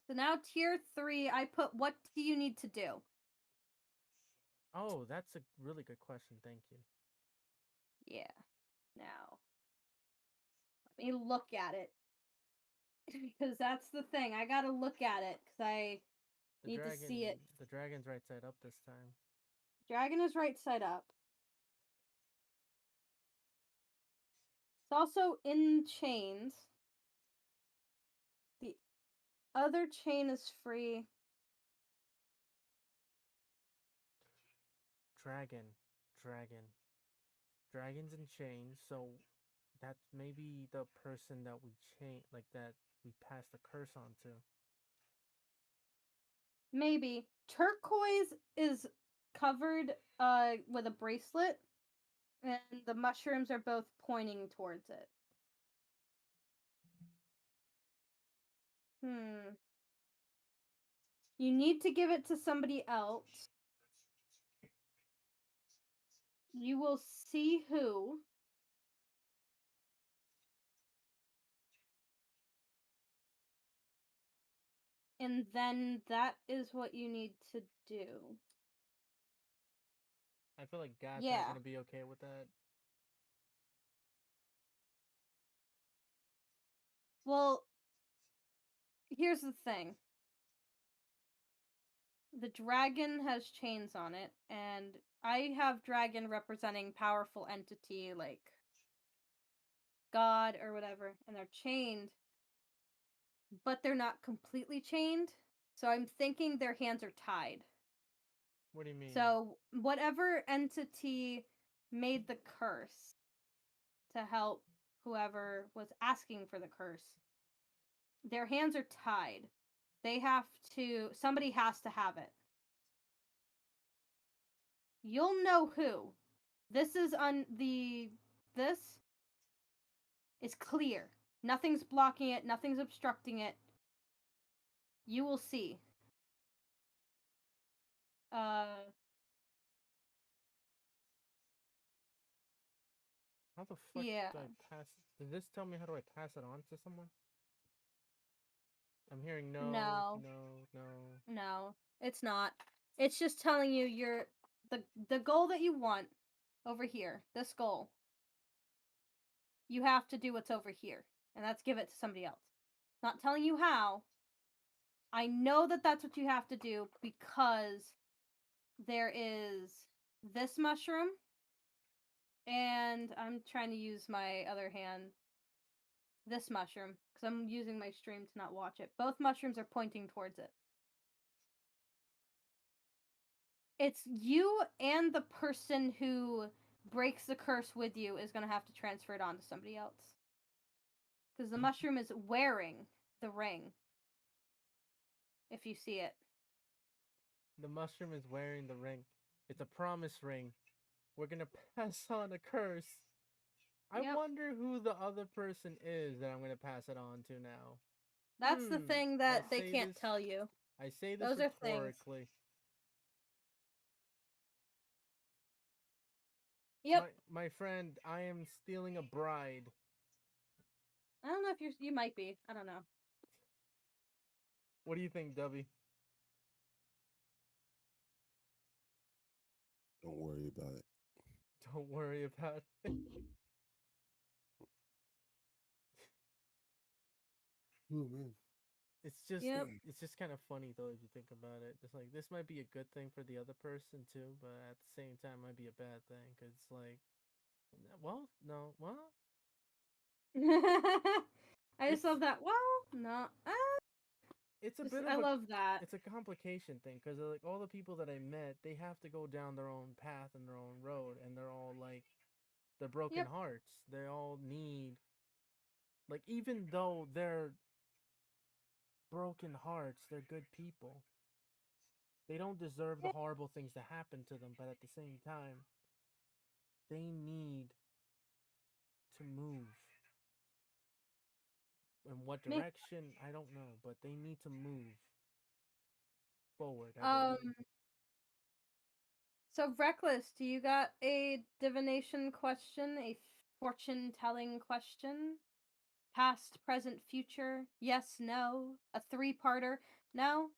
Speaker 1: So now tier 3, I put what do you need to do?
Speaker 2: Oh, that's a really good question. Thank you.
Speaker 1: Yeah. Now, let me look at it. Because that's the thing. I gotta look at it because I
Speaker 2: The
Speaker 1: need to
Speaker 2: dragon
Speaker 1: see it.
Speaker 2: the dragon's right side up this time.
Speaker 1: Dragon is right side up. It's also in chains. The other chain is free.
Speaker 2: Dragon. Dragon. Dragons in chains, so that's maybe the person that we chain like that we pass the curse on to.
Speaker 1: Maybe. Turquoise is covered with a bracelet, and the mushrooms are both pointing towards it. You need to give it to somebody else. You will see who. And then that is what you need to do.
Speaker 2: I feel like Gats
Speaker 1: Yeah.
Speaker 2: aren't gonna be okay with that.
Speaker 1: Well, here's the thing. The dragon has chains on it, and I have dragon representing powerful entity like God or whatever, and they're chained, but they're not completely chained. So I'm thinking their hands are tied.
Speaker 2: What do you mean?
Speaker 1: So whatever entity made the curse to help whoever was asking for the curse, their hands are tied. Somebody has to have it. You'll know who. This is this is clear. Nothing's blocking it, nothing's obstructing it. You will see.
Speaker 2: How the fuck
Speaker 1: Yeah.
Speaker 2: do I pass? Did this tell me how do I pass it on to someone? I'm hearing no,
Speaker 1: No. No, it's not. It's just telling you the goal that you want over here, this goal. You have to do what's over here, and that's give it to somebody else. Not telling you how. I know that that's what you have to do because there is this mushroom, and I'm trying to use my other hand, this mushroom, because I'm using my stream to not watch it. Both mushrooms are pointing towards it. It's you and the person who breaks the curse with you is going to have to transfer it on to somebody else. Because the mushroom is wearing the ring. If you see it.
Speaker 2: The mushroom is wearing the ring. It's a promise ring. We're gonna pass on a curse. I
Speaker 1: Yep.
Speaker 2: wonder who the other person is that I'm gonna pass it on to now.
Speaker 1: That's the thing that
Speaker 2: I
Speaker 1: they
Speaker 2: say
Speaker 1: can't
Speaker 2: this-
Speaker 1: tell you.
Speaker 2: I say this
Speaker 1: Those are things.
Speaker 2: rhetorically.
Speaker 1: Yep.
Speaker 2: My friend, I am stealing a bride.
Speaker 1: I don't know if you might be. I don't know.
Speaker 2: What do you think, Dubby?
Speaker 4: Don't worry about it.
Speaker 2: Don't worry about it.
Speaker 4: Oh man.
Speaker 2: It's just
Speaker 1: Yep.
Speaker 2: it's just kind of funny though if you think about it. It's like this might be a good thing for the other person too, but at the same time might be a bad thing because it's like, well, no, well,
Speaker 1: I just love that. Well, no.
Speaker 2: it's a
Speaker 1: Just,
Speaker 2: bit of
Speaker 1: I
Speaker 2: a
Speaker 1: love that.
Speaker 2: it's a complication thing because like all the people that I met, they have to go down their own path and their own road, and they're all like, they're broken
Speaker 1: Yep.
Speaker 2: hearts. They all need, like, even though they're broken hearts, they're good people. They don't deserve the
Speaker 1: Yep.
Speaker 2: horrible things to happen to them, but at the same time, they need to move. In what direction, I don't know, but they need to move forward, I believe.
Speaker 1: So Reckless, do you got a divination question? A fortune telling question? Past, present, future? Yes, no? A 3-parter? No?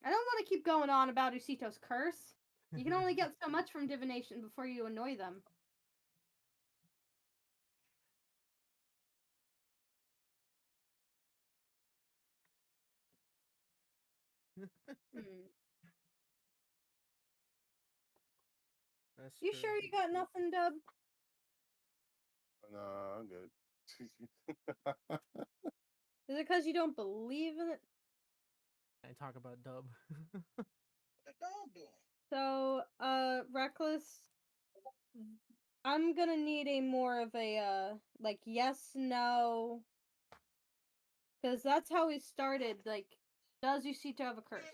Speaker 1: I don't want to keep going on about Usito's curse. You can only get so much from divination before you annoy them.
Speaker 2: That's
Speaker 1: You
Speaker 2: true.
Speaker 1: sure you got nothing, Dub?
Speaker 4: Nah, I'm good.
Speaker 1: Is it because you don't believe in it?
Speaker 2: I talk about Dub.
Speaker 3: What the dog doing?
Speaker 1: So, Reckless, I'm gonna need a more of a, like, yes, no. Because that's how we started. Like, does Usito have a curse?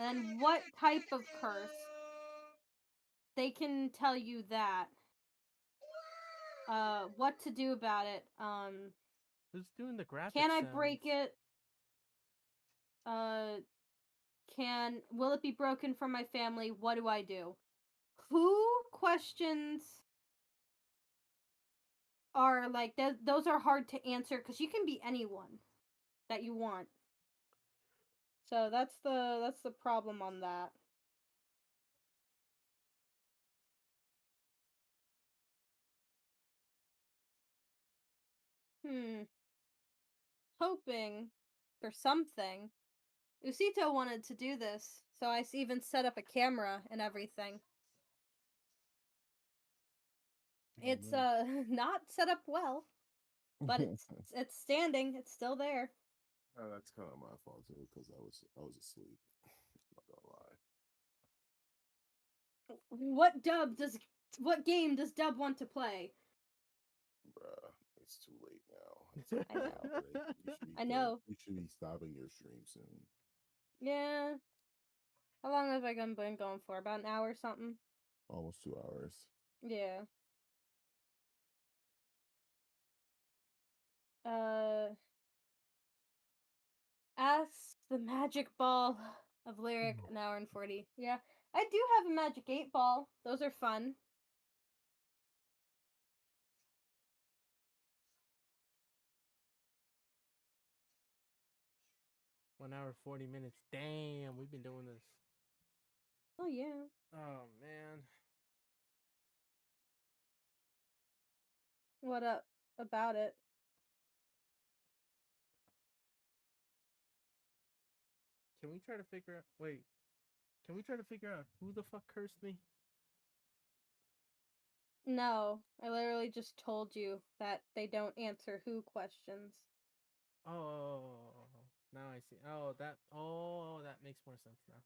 Speaker 1: And then what type of curse? They can tell you that. What to do about it.
Speaker 2: Who's doing the graphics?
Speaker 1: Can I
Speaker 2: sounds?
Speaker 1: break it? will it be broken from my family? What do I do? Who questions are like those are hard to answer because you can be anyone that you want. So that's the problem on that. Hoping for something. Usito wanted to do this, so I even set up a camera and everything. It's not set up well, but it's standing. It's still there.
Speaker 4: Oh, that's kind of my fault too, because I was asleep. Not gonna lie.
Speaker 1: What game does Dub want to play?
Speaker 4: Bruh, it's too late now.
Speaker 1: I know. I
Speaker 4: You
Speaker 1: know.
Speaker 4: should be stopping your stream soon.
Speaker 1: Yeah. How long have I been going for? About an hour or something?
Speaker 4: Almost 2 hours.
Speaker 1: Yeah. Ask the magic ball of lyric, an hour and 40. Yeah. I do have a magic 8-ball. Those are fun.
Speaker 2: One hour 40 minutes. Damn, we've been doing this.
Speaker 1: Oh yeah.
Speaker 2: Oh man.
Speaker 1: What up about it?
Speaker 2: Can we try to figure out? Wait. Can we try to figure out who the fuck cursed me?
Speaker 1: No, I literally just told you that they don't answer who questions.
Speaker 2: Oh, now I see. Oh, that makes more sense now.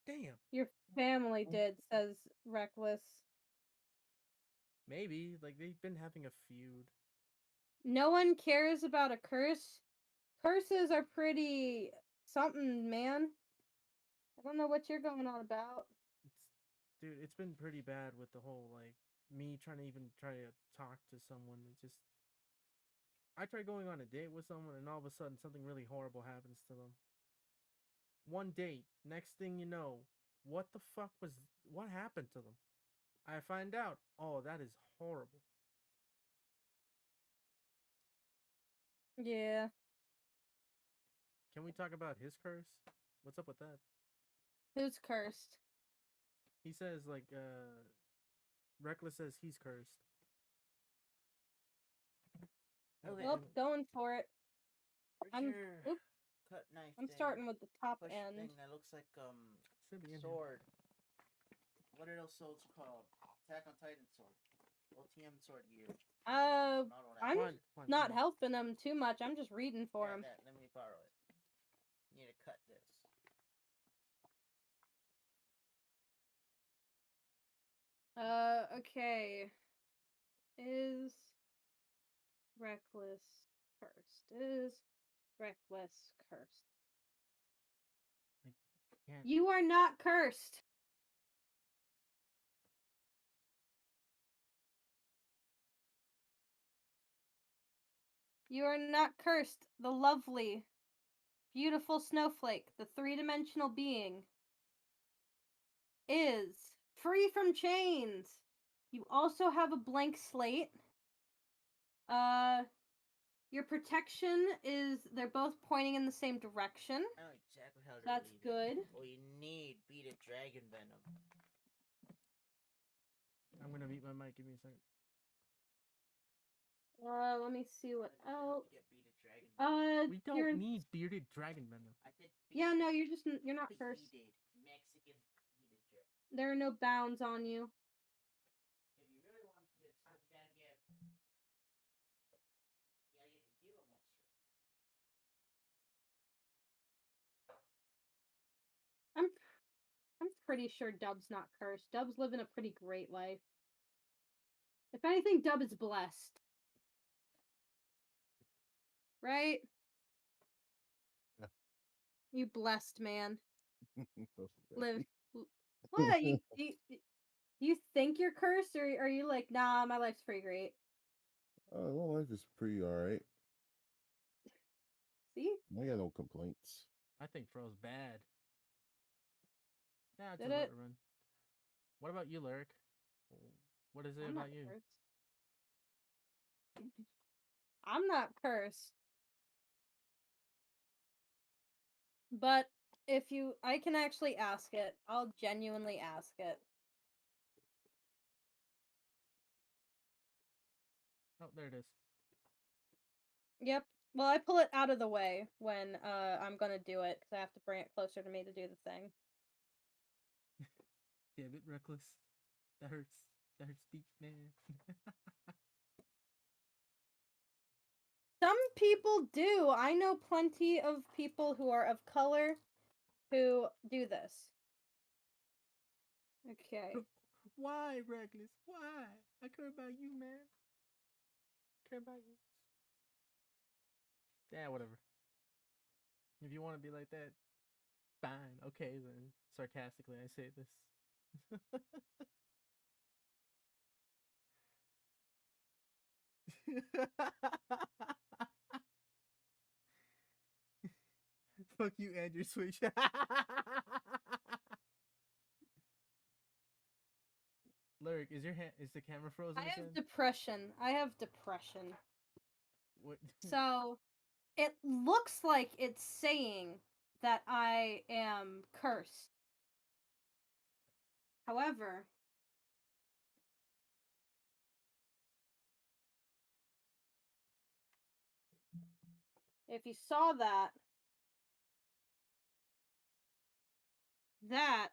Speaker 2: Damn.
Speaker 1: Your family did, says Reckless.
Speaker 2: Maybe like they've been having a feud.
Speaker 1: No one cares about a curse. Curses are pretty something, man. I don't know what you're going on about.
Speaker 2: Dude, it's been pretty bad with the whole like me trying to talk to someone. It just I try going on a date with someone and all of a sudden something really horrible happens to them. One date, next thing you know, what happened to them? I find out, oh, that is horrible.
Speaker 1: Yeah.
Speaker 2: Can we talk about his curse? What's up with that?
Speaker 1: Who's cursed?
Speaker 2: He says like Reckless says he's cursed.
Speaker 3: Okay.
Speaker 1: Well, going for it.
Speaker 3: Where's your
Speaker 1: Oop,
Speaker 3: cut knife
Speaker 1: I'm
Speaker 3: thing?
Speaker 1: starting with the top
Speaker 3: Push
Speaker 1: end.
Speaker 3: thing that looks like
Speaker 2: Should be in here.
Speaker 3: sword. What are those swords called? Attack on Titan sword. OTM sword gear.
Speaker 1: I'm
Speaker 2: Come on,
Speaker 1: not
Speaker 2: come on.
Speaker 1: helping them too much. I'm just reading for them.
Speaker 3: Let me borrow it. Need to cut this.
Speaker 1: Okay. Is Reckless cursed? Is Reckless cursed?
Speaker 2: Can't.
Speaker 1: You are not cursed. You are not cursed. The lovely, beautiful snowflake, the three-dimensional being, is free from chains. You also have a blank slate. Your protection is they're both pointing in the same direction.
Speaker 3: I know exactly how to
Speaker 1: That's
Speaker 3: read
Speaker 1: good.
Speaker 3: it. Well, you need beaded dragon venom.
Speaker 2: I'm gonna mute my mic. Give me a second.
Speaker 1: Let me see what else.
Speaker 3: Get beaded dragon venom.
Speaker 2: We don't need bearded dragon venom.
Speaker 3: I said
Speaker 1: Yeah, no, you're not
Speaker 3: beaded
Speaker 1: cursed.
Speaker 3: Mexican beaded dragon.
Speaker 1: There are no bounds on you.
Speaker 3: If you really want to get stuff, you gotta get a Gila monster.
Speaker 1: I'm pretty sure Dub's not cursed. Dub's living a pretty great life. If anything, Dub is blessed. Right?
Speaker 4: Yeah.
Speaker 1: You blessed man.
Speaker 4: Okay.
Speaker 1: Live. What? You think you're cursed, or are you like, nah, my life's pretty great?
Speaker 4: My life is pretty alright.
Speaker 1: See?
Speaker 4: I got no complaints.
Speaker 2: I think Fro's bad. Yeah, it's
Speaker 1: Did
Speaker 2: a
Speaker 1: it?
Speaker 2: let run. What about you, Lyric? What is it
Speaker 1: I'm not
Speaker 2: about you?
Speaker 1: cursed. I'm not cursed. But if you, I can actually ask it. I'll genuinely ask it.
Speaker 2: Oh, there it is.
Speaker 1: Yep. Well, I pull it out of the way when I'm gonna do it because I have to bring it closer to me to do the thing.
Speaker 2: Yeah, a bit reckless. That hurts. That hurts deep, man.
Speaker 1: Some people do. I know plenty of people who are of color who do this. Okay.
Speaker 2: Why, reckless? Why? I care about you, man. Care about you. Yeah, whatever. If you want to be like that, fine. Okay, then. Sarcastically, I say this. Fuck you and your Switch. Lyric, is the camera frozen
Speaker 1: I have
Speaker 2: again?
Speaker 1: depression. I have depression.
Speaker 2: What?
Speaker 1: So it looks like it's saying that I am cursed. However, if you saw that, that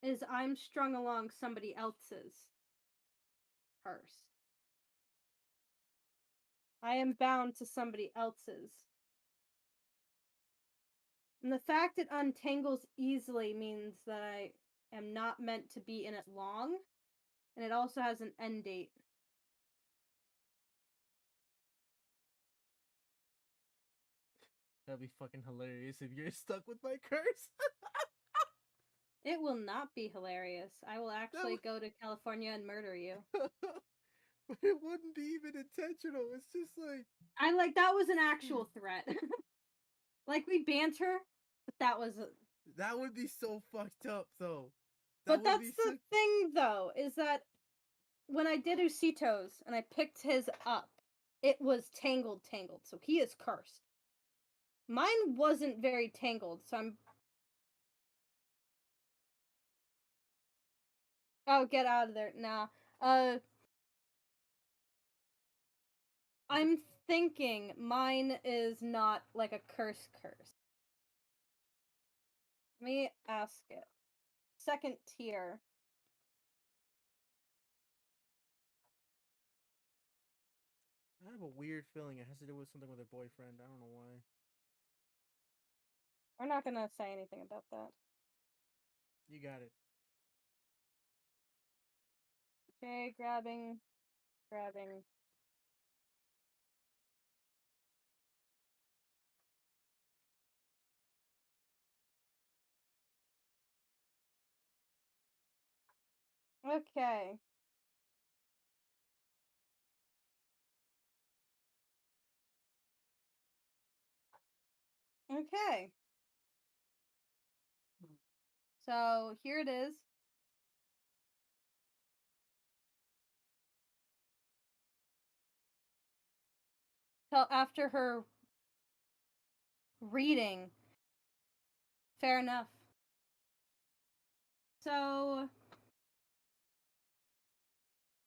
Speaker 1: is I'm strung along somebody else's curse. I am bound to somebody else's. And the fact it untangles easily means that I am not meant to be in it long. And it also has an end date.
Speaker 2: That'd be fucking hilarious if you're stuck with my curse.
Speaker 1: It will not be hilarious. I will actually
Speaker 2: would-
Speaker 1: go to California and murder you.
Speaker 2: But it wouldn't be even intentional. It's just like
Speaker 1: I like that was an actual threat. Like we banter, but that was
Speaker 2: that would be so fucked up, though.
Speaker 1: But
Speaker 2: would
Speaker 1: that's
Speaker 2: be
Speaker 1: the thing though, is that when I did Usitos and I picked his up, it was tangled. So he is cursed. Mine wasn't very tangled, so I'm Oh, get out of there. Nah. I'm thinking mine is not like a curse. Let me ask it. Second tier.
Speaker 2: I have a weird feeling it has to do with something with her boyfriend. I don't know why.
Speaker 1: We're not gonna say anything about that.
Speaker 2: You got it.
Speaker 1: Okay, grabbing. Okay. Okay. So here it is. So after her reading, fair enough. So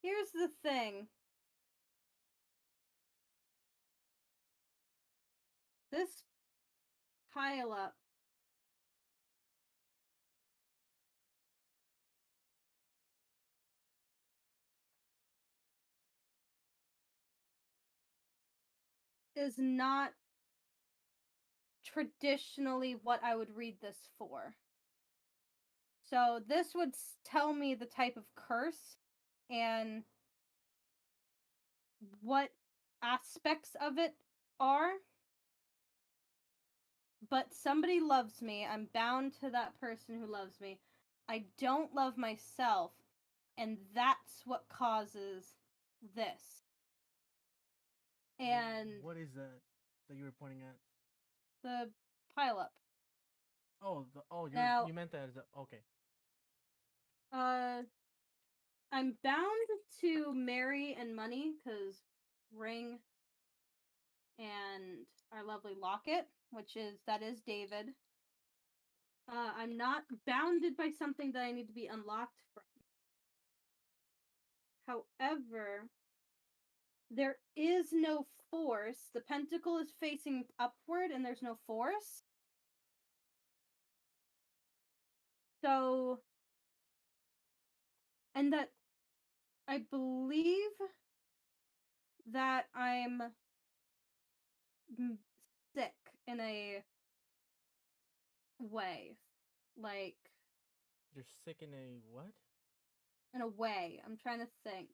Speaker 1: here's the thing. This pile up is not traditionally what I would read this for. So this would tell me the type of curse and what aspects of it are. But somebody loves me. I'm bound to that person who loves me. I don't love myself, and that's what causes this. And
Speaker 2: what is that? that you were pointing at?
Speaker 1: The pile up. Now-
Speaker 2: you meant that as a, okay.
Speaker 1: I'm bound to Mary and money because ring and our lovely locket, that is David. I'm not bounded by something that I need to be unlocked from. However, there is no force. The pentacle is facing upward and there's no force. So, and that I believe that I'm sick in a way. Like,
Speaker 2: You're sick in a what?
Speaker 1: in a way. I'm trying to think.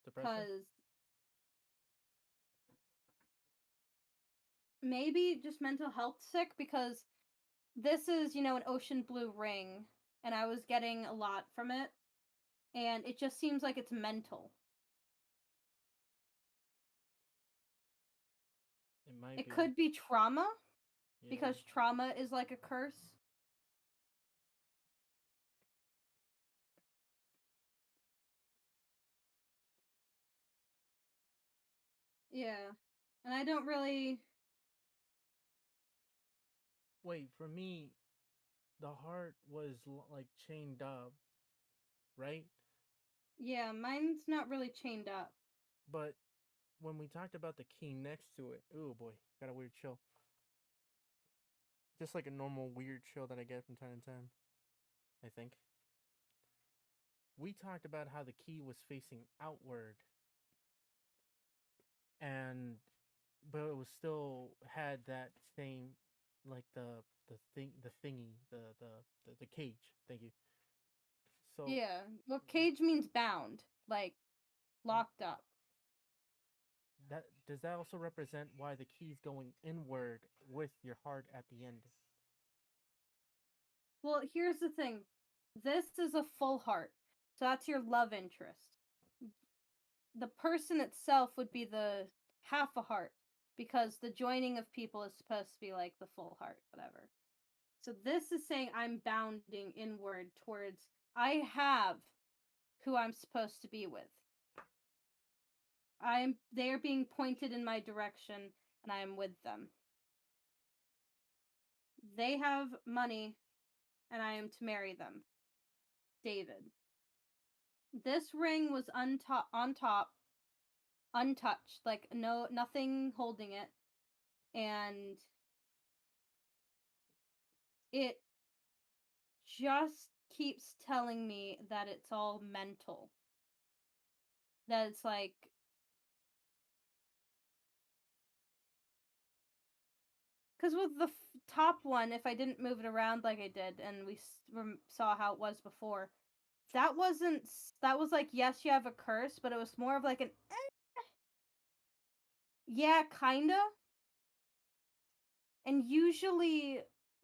Speaker 2: Depression?
Speaker 1: Because maybe just mental health sick, because this is, an ocean blue ring, and I was getting a lot from it, and it just seems like it's mental.
Speaker 2: It might
Speaker 1: It
Speaker 2: be.
Speaker 1: could be trauma,
Speaker 2: Yeah.
Speaker 1: because trauma is like a curse. Yeah. And I don't really...
Speaker 2: Wait, for me, the heart was like chained up, right?
Speaker 1: Yeah, mine's not really chained up.
Speaker 2: But when we talked about the key next to it, oh boy, got a weird chill. Just like a normal weird chill that I get from time to time, I think. We talked about how the key was facing outward, and but it was still had that same, like the thingy, the cage. Thank you. So
Speaker 1: Yeah. Well, cage means bound, like locked up.
Speaker 2: that does that also represent why the key's going inward with your heart at the end?
Speaker 1: Well, here's the thing. This is a full heart. So that's your love interest. The person itself would be the half a heart, because the joining of people is supposed to be like the full heart, whatever. So this is saying I'm bounding inward towards I have who I'm supposed to be with. They are being pointed in my direction and I am with them. They have money and I am to marry them. David. This ring was on top, untouched, like nothing holding it, and it just keeps telling me that it's all mental. That it's like, because with the top one, if I didn't move it around like I did, and we saw how it was before, that was like, yes, you have a curse, but it was more of like an yeah, kinda. And usually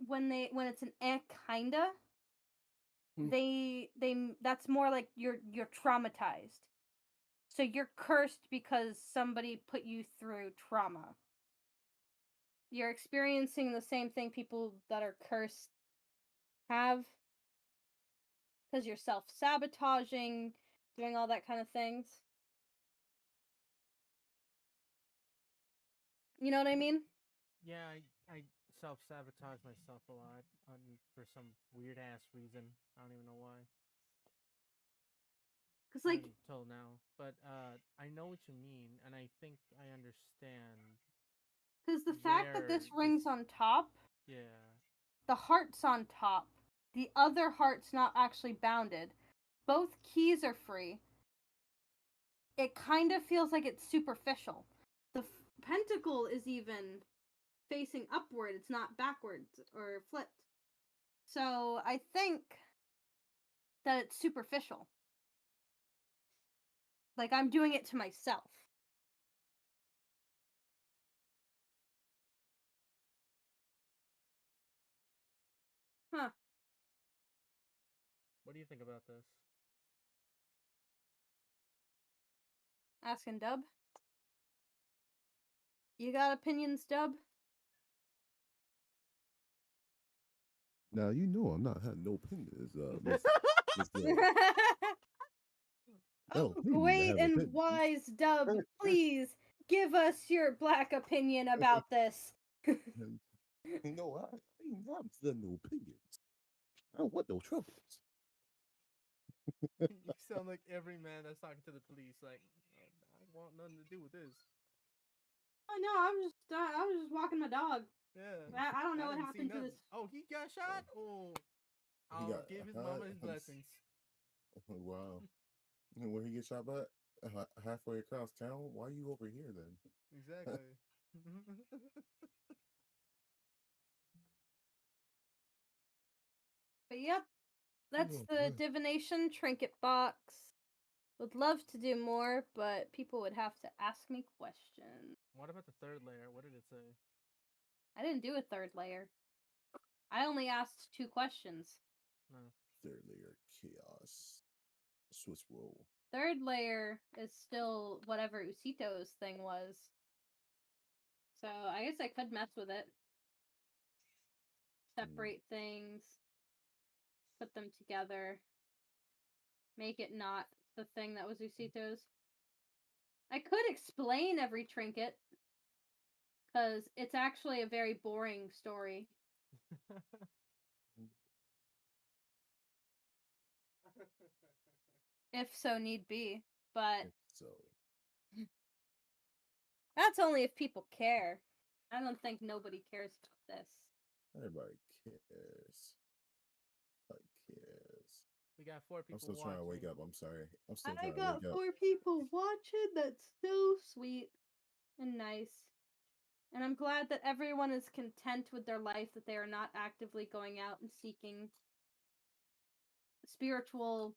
Speaker 1: when it's an kinda, they that's more like you're traumatized. So you're cursed because somebody put you through trauma. You're experiencing the same thing people that are cursed have, because you're self-sabotaging, doing all that kind of things. You know what I mean?
Speaker 2: Yeah, I self sabotage myself a lot for some weird ass reason. I don't even know why.
Speaker 1: Cuz like
Speaker 2: Until now, but I know what you mean, and I think I understand.
Speaker 1: cuz the fact that this
Speaker 2: Where
Speaker 1: ring's on top,
Speaker 2: Yeah,
Speaker 1: the heart's on top. The other heart's not actually bounded. Both keys are free. It kind of feels like it's superficial. The pentacle is even facing upward, it's not backwards or flipped. So I think that it's superficial. Like I'm doing it to myself. Huh.
Speaker 2: what do you think about this?
Speaker 1: Asking Dub. You got opinions, Dub?
Speaker 4: Now you know I'm not having no opinions. Miss no, you need to
Speaker 1: Great
Speaker 4: have
Speaker 1: and
Speaker 4: opinions.
Speaker 1: wise Dub, please give us your black opinion about this.
Speaker 4: You know, I ain't having no opinions. I don't want no troubles.
Speaker 2: You sound like every man that's talking to the police. Like, I want nothing to do with this.
Speaker 1: Oh no, I was just walking my dog.
Speaker 2: Yeah.
Speaker 1: I don't know what
Speaker 2: didn't see
Speaker 1: happened to
Speaker 2: nothing.
Speaker 1: this.
Speaker 2: Oh, he got shot. Oh,
Speaker 4: He
Speaker 2: I'll
Speaker 4: got
Speaker 2: give his
Speaker 4: hot.
Speaker 2: mama his blessings.
Speaker 4: Wow. And where he get shot at? Halfway across town? Why are you over here then?
Speaker 2: Exactly.
Speaker 1: But yep, that's
Speaker 4: Oh,
Speaker 1: the
Speaker 4: good.
Speaker 1: divination trinket box. Would love to do more, but people would have to ask me questions.
Speaker 2: What about the third layer? What did it say?
Speaker 1: I didn't do a third layer. I only asked 2 questions.
Speaker 2: No.
Speaker 4: Third layer chaos. Swiss roll.
Speaker 1: Third layer is still whatever Usito's thing was. So I guess I could mess with it. Separate things. Put them together. Make it not the thing that was Usito's. I could explain every trinket. Because it's actually a very boring story. If so need be. But
Speaker 4: So
Speaker 1: that's only if people care. I don't think nobody cares about this.
Speaker 4: everybody cares. Everybody cares.
Speaker 2: We got 4 people
Speaker 4: I'm still
Speaker 2: watching.
Speaker 4: trying to wake up. I'm sorry. I'm still
Speaker 1: I
Speaker 4: trying to
Speaker 1: got
Speaker 4: wake up.
Speaker 1: 4 people watching. That's so sweet and nice. And I'm glad that everyone is content with their life, that they are not actively going out and seeking spiritual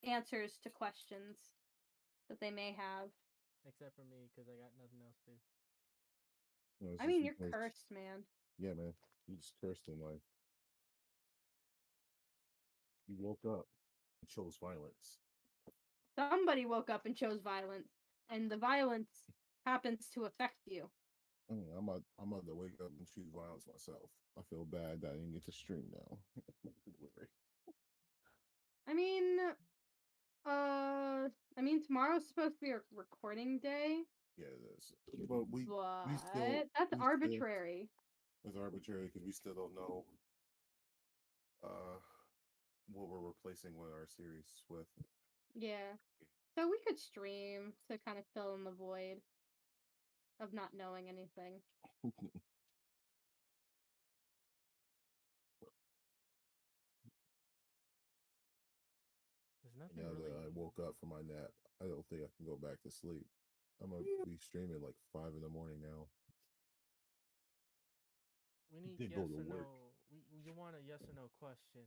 Speaker 1: answers to questions that they may have.
Speaker 2: Except for me, because I got nothing else to do.
Speaker 4: No, it's
Speaker 1: I
Speaker 4: just
Speaker 1: mean, you're
Speaker 4: because-
Speaker 1: cursed, man.
Speaker 4: Yeah, man. You just cursed in life. You woke up and chose violence.
Speaker 1: Somebody woke up and chose violence, and the violence happens to affect you.
Speaker 4: I'm about to wake up and choose violence myself. I feel bad that I didn't get to stream now.
Speaker 1: I mean, tomorrow's supposed to be a recording day,
Speaker 4: Yeah, it is. But we
Speaker 1: but
Speaker 4: still
Speaker 1: that's
Speaker 4: we still-
Speaker 1: arbitrary.
Speaker 4: it's arbitrary because we still don't know what we're replacing with our series with.
Speaker 1: Yeah. So we could stream to kind of fill in the void of not knowing anything.
Speaker 2: There's nothing
Speaker 4: Now
Speaker 2: really.
Speaker 4: that I woke up from my nap, I don't think I can go back to sleep. I'm gonna be streaming like 5 in the morning now.
Speaker 2: We need
Speaker 4: did
Speaker 2: yes
Speaker 4: go to
Speaker 2: or
Speaker 4: work.
Speaker 2: no. You want a yes or no question?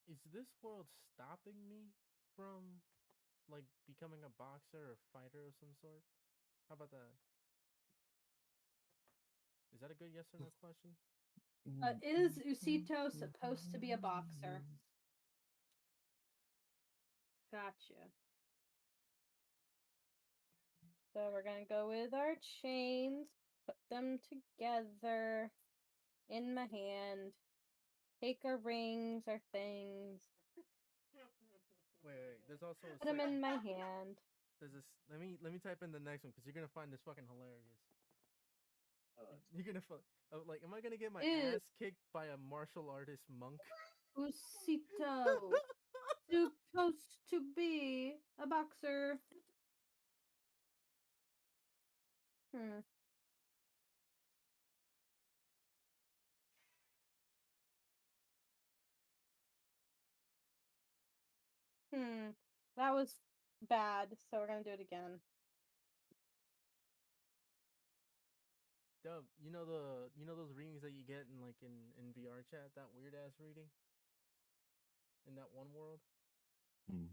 Speaker 2: Is this world stopping me from like becoming a boxer or fighter of some sort? How about that? Is that a good yes or no question?
Speaker 1: Is Usito supposed to be a boxer? Gotcha. So we're gonna go with our chains, put them together in my hand, take our rings, our things,
Speaker 2: Wait. There's also a
Speaker 1: put them
Speaker 2: section.
Speaker 1: in my hand.
Speaker 2: There's this. Let me type in the next one because you're gonna find this fucking hilarious. You're gonna like, am I gonna get my
Speaker 1: Ew.
Speaker 2: ass kicked by a martial artist monk?
Speaker 1: Usito, supposed to be a boxer. Hmm. That was bad, so we're gonna do it again.
Speaker 2: Dub, you know those readings that you get in like in VR chat, that weird ass reading in that one world.
Speaker 4: Mm.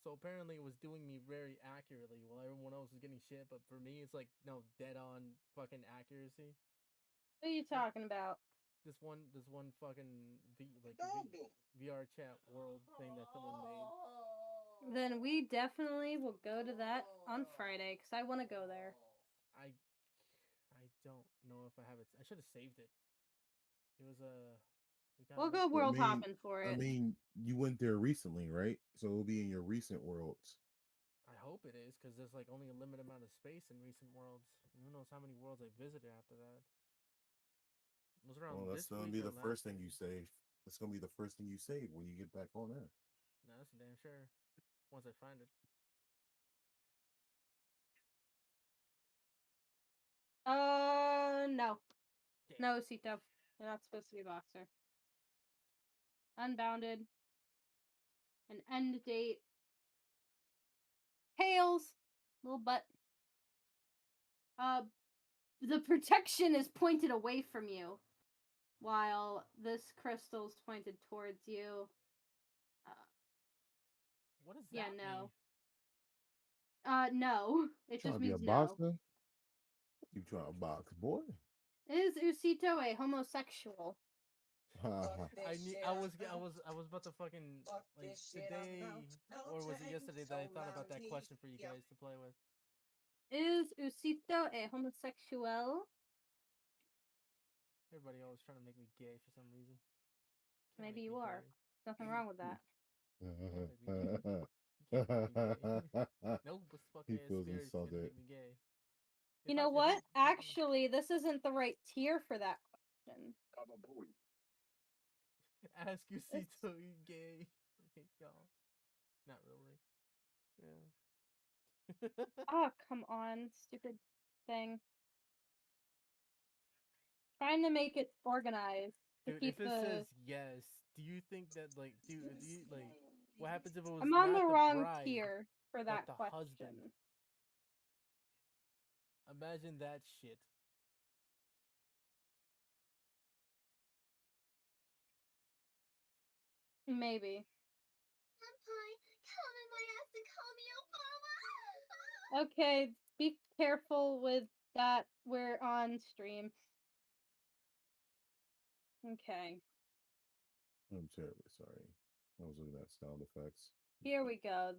Speaker 2: So apparently it was doing me very accurately while everyone else was getting shit, but for me it's like no dead on fucking accuracy.
Speaker 1: What are you talking about?
Speaker 2: This one fucking VR chat world thing that someone made.
Speaker 1: Then we definitely will go to that on Friday because I want to go there.
Speaker 2: I don't know if I have it. I should have saved it. It was we got
Speaker 1: We'll
Speaker 2: away
Speaker 1: go
Speaker 2: from
Speaker 4: Well,
Speaker 1: world hopping for
Speaker 4: I
Speaker 1: it.
Speaker 4: mean, you went there recently, right? So it'll be in your recent worlds.
Speaker 2: I hope it is because there's like only a limited amount of space in recent worlds. Who knows how many worlds I visited after that? It was around
Speaker 4: Well, that's
Speaker 2: this
Speaker 4: gonna
Speaker 2: week
Speaker 4: be
Speaker 2: or
Speaker 4: the
Speaker 2: last
Speaker 4: first thing
Speaker 2: week.
Speaker 4: you save. That's gonna be the first thing you save when you get back on there.
Speaker 2: No, that's damn sure. Once I find it.
Speaker 1: No.
Speaker 2: Damn.
Speaker 1: No, Sito. You're not supposed to be Boxer. Unbounded. An end date. Tails. Little butt. The protection is pointed away from you, while this crystal's pointed towards you.
Speaker 2: What does
Speaker 1: Yeah,
Speaker 2: that
Speaker 1: no.
Speaker 2: mean?
Speaker 1: No. It
Speaker 4: Trying
Speaker 1: just
Speaker 4: to be a
Speaker 1: means no.
Speaker 4: boxer? You trying to box, boy?
Speaker 1: Is Usito a homosexual?
Speaker 4: Ha ha.
Speaker 2: I was about to fucking like today or was it yesterday that I thought about that question for you guys to play with.
Speaker 1: Is Usito a homosexual?
Speaker 2: Everybody always trying to make me gay for some reason. Can't
Speaker 1: Maybe
Speaker 2: make
Speaker 1: you
Speaker 2: me
Speaker 1: are.
Speaker 2: gay.
Speaker 1: Nothing wrong with that.
Speaker 2: Can't make me gay. You can't make me gay. No, this fucking
Speaker 4: He
Speaker 2: ass
Speaker 4: feels
Speaker 2: spirit's gonna
Speaker 4: insulted.
Speaker 2: make me gay.
Speaker 1: You know what? Actually, this isn't the right tier for that question.
Speaker 2: Ask you see to you gay. Y'all. Not really. Yeah.
Speaker 1: Oh, come on, stupid thing. Trying to make it organized to
Speaker 2: Dude,
Speaker 1: keep
Speaker 2: if it
Speaker 1: the.
Speaker 2: says yes, do you think that like do you like what happens if it was
Speaker 1: I'm on the
Speaker 2: not the
Speaker 1: wrong
Speaker 2: bride
Speaker 1: tier for
Speaker 2: but
Speaker 1: that
Speaker 2: the
Speaker 1: question.
Speaker 2: husband? Imagine that shit.
Speaker 1: Maybe. Okay, be careful with that. We're on stream. Okay,
Speaker 4: I'm terribly sorry. I was looking at sound effects.
Speaker 1: here we go.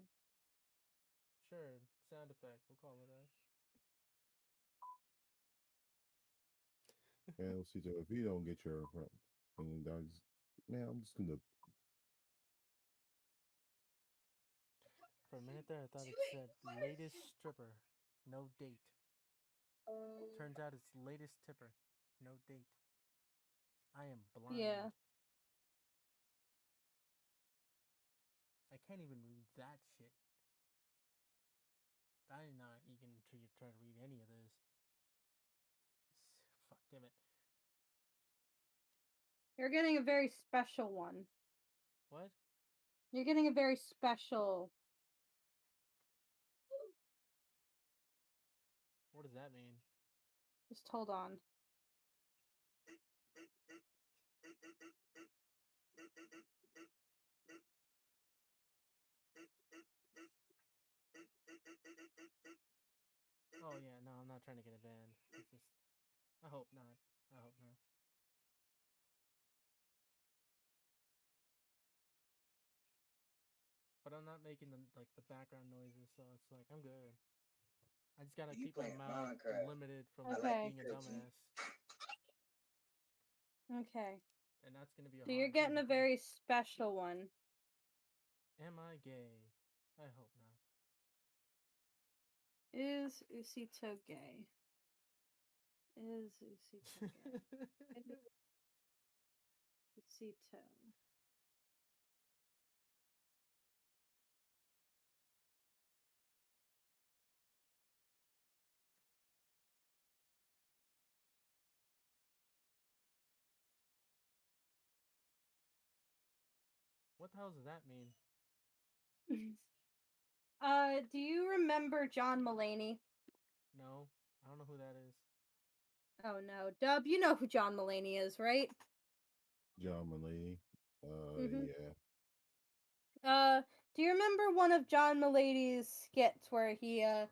Speaker 2: Sure, sound effect. We'll call it that.
Speaker 4: And see, so if you don't get your and dogs, man, I'm just gonna.
Speaker 2: For a minute there, I thought it said latest stripper, no date. Turns out it's latest tipper, no date. I am blind.
Speaker 1: Yeah.
Speaker 2: I can't even read that shit. I'm not even try to read any of this. Fuck, damn it.
Speaker 1: You're getting a very special one.
Speaker 2: What?
Speaker 1: You're getting a very special.
Speaker 2: What does that mean?
Speaker 1: Just hold on.
Speaker 2: Oh yeah, no, I'm not trying to get it banned. It's just, I hope not. I hope not. But I'm not making the background noises, so it's like I'm good. I just gotta keep my mouth limited from
Speaker 1: Okay.
Speaker 2: being a dumbass,
Speaker 1: Okay.
Speaker 2: and that's gonna be a
Speaker 1: So
Speaker 2: hard
Speaker 1: you're
Speaker 2: thing
Speaker 1: getting
Speaker 2: to
Speaker 1: a
Speaker 2: do.
Speaker 1: very special one.
Speaker 2: Am I gay? I hope not.
Speaker 1: Is Usito gay? Is Usito gay? Usito.
Speaker 2: What the hell does that mean?
Speaker 1: Do you remember John Mulaney?
Speaker 2: No, I don't know who that is.
Speaker 1: Oh no, Dub, you know who John Mulaney is, right?
Speaker 4: John Mulaney.
Speaker 1: Mhm.
Speaker 4: Yeah.
Speaker 1: Do you remember one of John Mulaney's skits where he I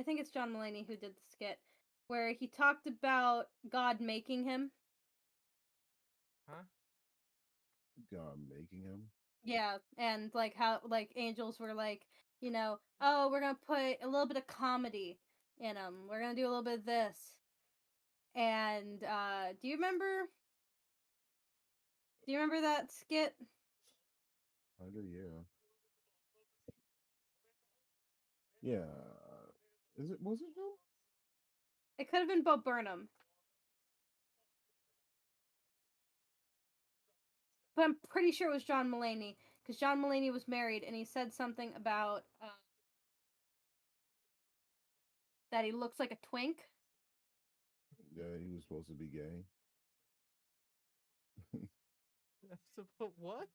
Speaker 1: think it's John Mulaney who did the skit where he talked about God making him?
Speaker 2: Huh?
Speaker 4: God making him.
Speaker 1: Yeah, and like how like angels were like, oh, we're gonna put a little bit of comedy in them. We're gonna do a little bit of this. And do you remember? Do you remember that skit?
Speaker 4: Kinda, yeah. Yeah. Was it him?
Speaker 1: It could have been Bo Burnham, but I'm pretty sure it was John Mulaney because John Mulaney was married and he said something about that he looks like a twink.
Speaker 4: Yeah, he was supposed to be gay.
Speaker 2: What?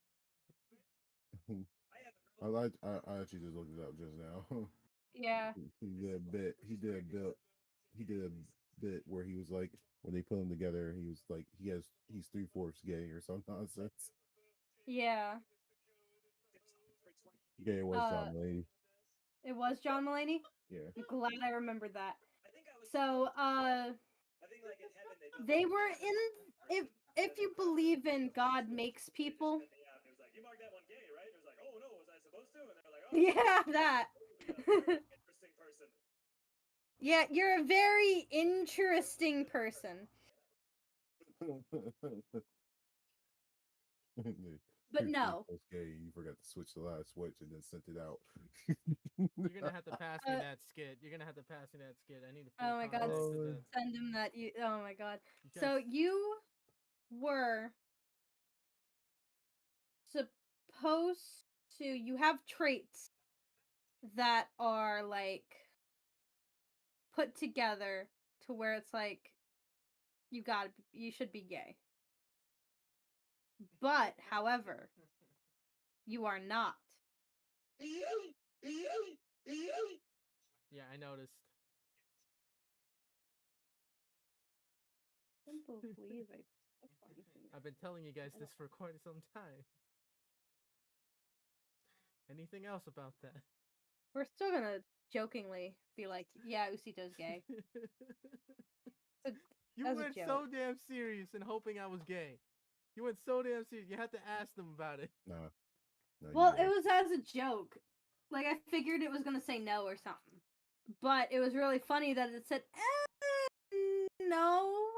Speaker 4: I actually just looked it up just now.
Speaker 1: Yeah.
Speaker 4: He did a bit. He did a bit where he was like, when they put him together, he was like, he's 3/4 gay or some nonsense.
Speaker 1: Yeah.
Speaker 4: Gay was John Mulaney.
Speaker 1: It was John Mulaney?
Speaker 4: Yeah.
Speaker 1: I'm glad I remembered that. So, they were in if you believe in God makes people. Yeah, that. Yeah, you're a very interesting person. But
Speaker 4: You're
Speaker 1: no.
Speaker 4: gay. You forgot to switch the last switch and then sent it out.
Speaker 2: You're gonna have to pass me that skit. You're gonna have to pass me that skit. I need to.
Speaker 1: Oh my god,
Speaker 2: that.
Speaker 1: send him that. Oh my god.
Speaker 2: You
Speaker 1: So
Speaker 2: guys-
Speaker 1: you were supposed to. You have traits that are like put together to where it's like you should be gay. But however, you are not.
Speaker 2: Yeah, I noticed.
Speaker 1: I can't believe
Speaker 2: I've been telling you guys this for quite some time. Anything else about that?
Speaker 1: We're still gonna jokingly be like, yeah, Usito's gay.
Speaker 2: You
Speaker 1: as a
Speaker 2: went
Speaker 1: joke.
Speaker 2: so damn serious and hoping I was gay. You went so damn serious. You had to ask them about it.
Speaker 4: Nah. No,
Speaker 1: Well, it was as a joke. Like, I figured it was gonna say no or something. But it was really funny that it said, no.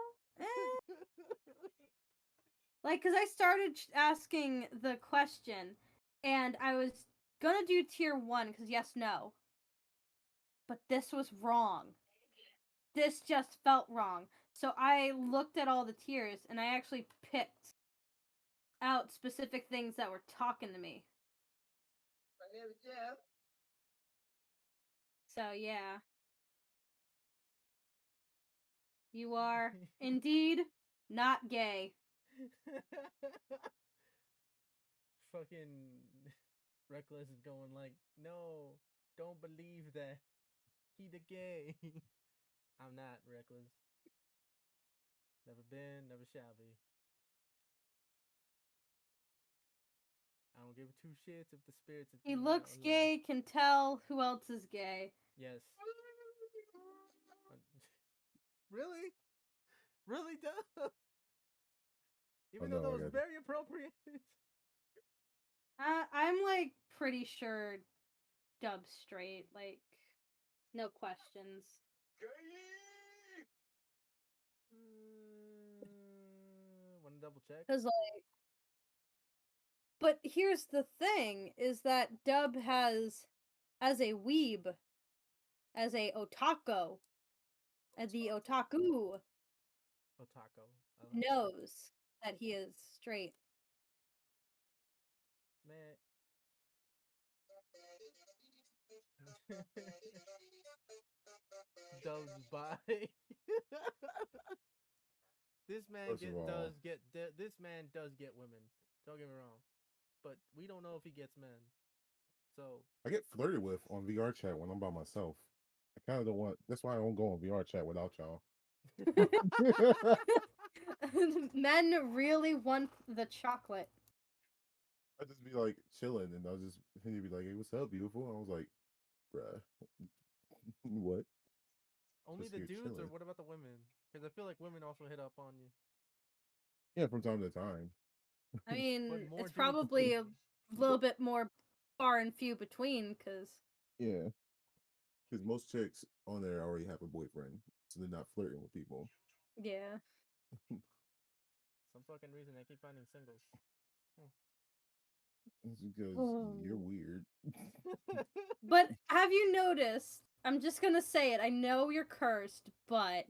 Speaker 1: Like, because I started asking the question, and I was gonna do tier 1, because yes, no. But this was wrong. This just felt wrong. So I looked at all the tiers, and I actually picked out specific things that were talking to me. My name is Jeff. So, yeah. You are indeed not gay.
Speaker 2: Fucking Reckless is going like, no, don't believe that. He the gay. I'm not Reckless. Never been, never shall be. I don't give two shits if the spirits.
Speaker 1: He looks gay, can tell who else is gay.
Speaker 2: Yes. Really? Really, duh? Even though that was very appropriate.
Speaker 1: I'm like pretty sure Dub's straight, like no questions.
Speaker 2: Want to double check?
Speaker 1: Cause like, but here's the thing: is that Dub has, as a weeb, as a otaku, as the otaku, knows that he is straight.
Speaker 2: Man. Dub's bi. This man this man does get women. Don't get me wrong, but we don't know if he gets men. So
Speaker 4: I get flirted with on VR chat when I'm by myself. I kind of don't want. That's why I don't go on VR chat without y'all.
Speaker 1: Men really want the chocolate.
Speaker 4: I just be like chilling, and he'd be like, "Hey, what's up, beautiful?" I was like, "Bruh, what?"
Speaker 2: Only the dudes, or what about the women? Because I feel like women also hit up on you.
Speaker 4: Yeah, from time to time.
Speaker 1: I mean, it's probably little bit more far and few between, because
Speaker 4: Yeah, because most chicks on there already have a boyfriend, so they're not flirting with people.
Speaker 1: yeah.
Speaker 2: Some fucking reason I keep finding singles.
Speaker 4: It's because you're
Speaker 1: Oh.
Speaker 4: weird.
Speaker 1: But have you noticed? I'm just gonna say it. I know you're cursed, but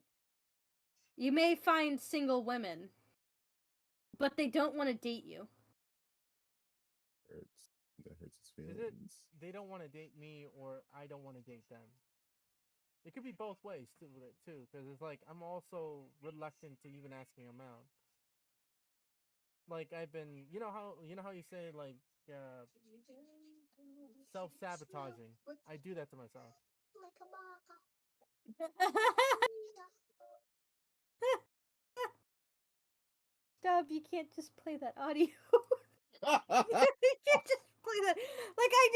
Speaker 1: you may find single women, but they don't want to date you.
Speaker 4: Hurts. That hurts his
Speaker 2: Is it
Speaker 4: feelings.
Speaker 2: they don't want to date me or I don't want to date them? It could be both ways too, because it's like I'm also reluctant to even asking them out. Like I've been, you know how you say like self sabotaging. I do that to myself.
Speaker 1: Dub, you can't just play that audio. You can't just play that. Like I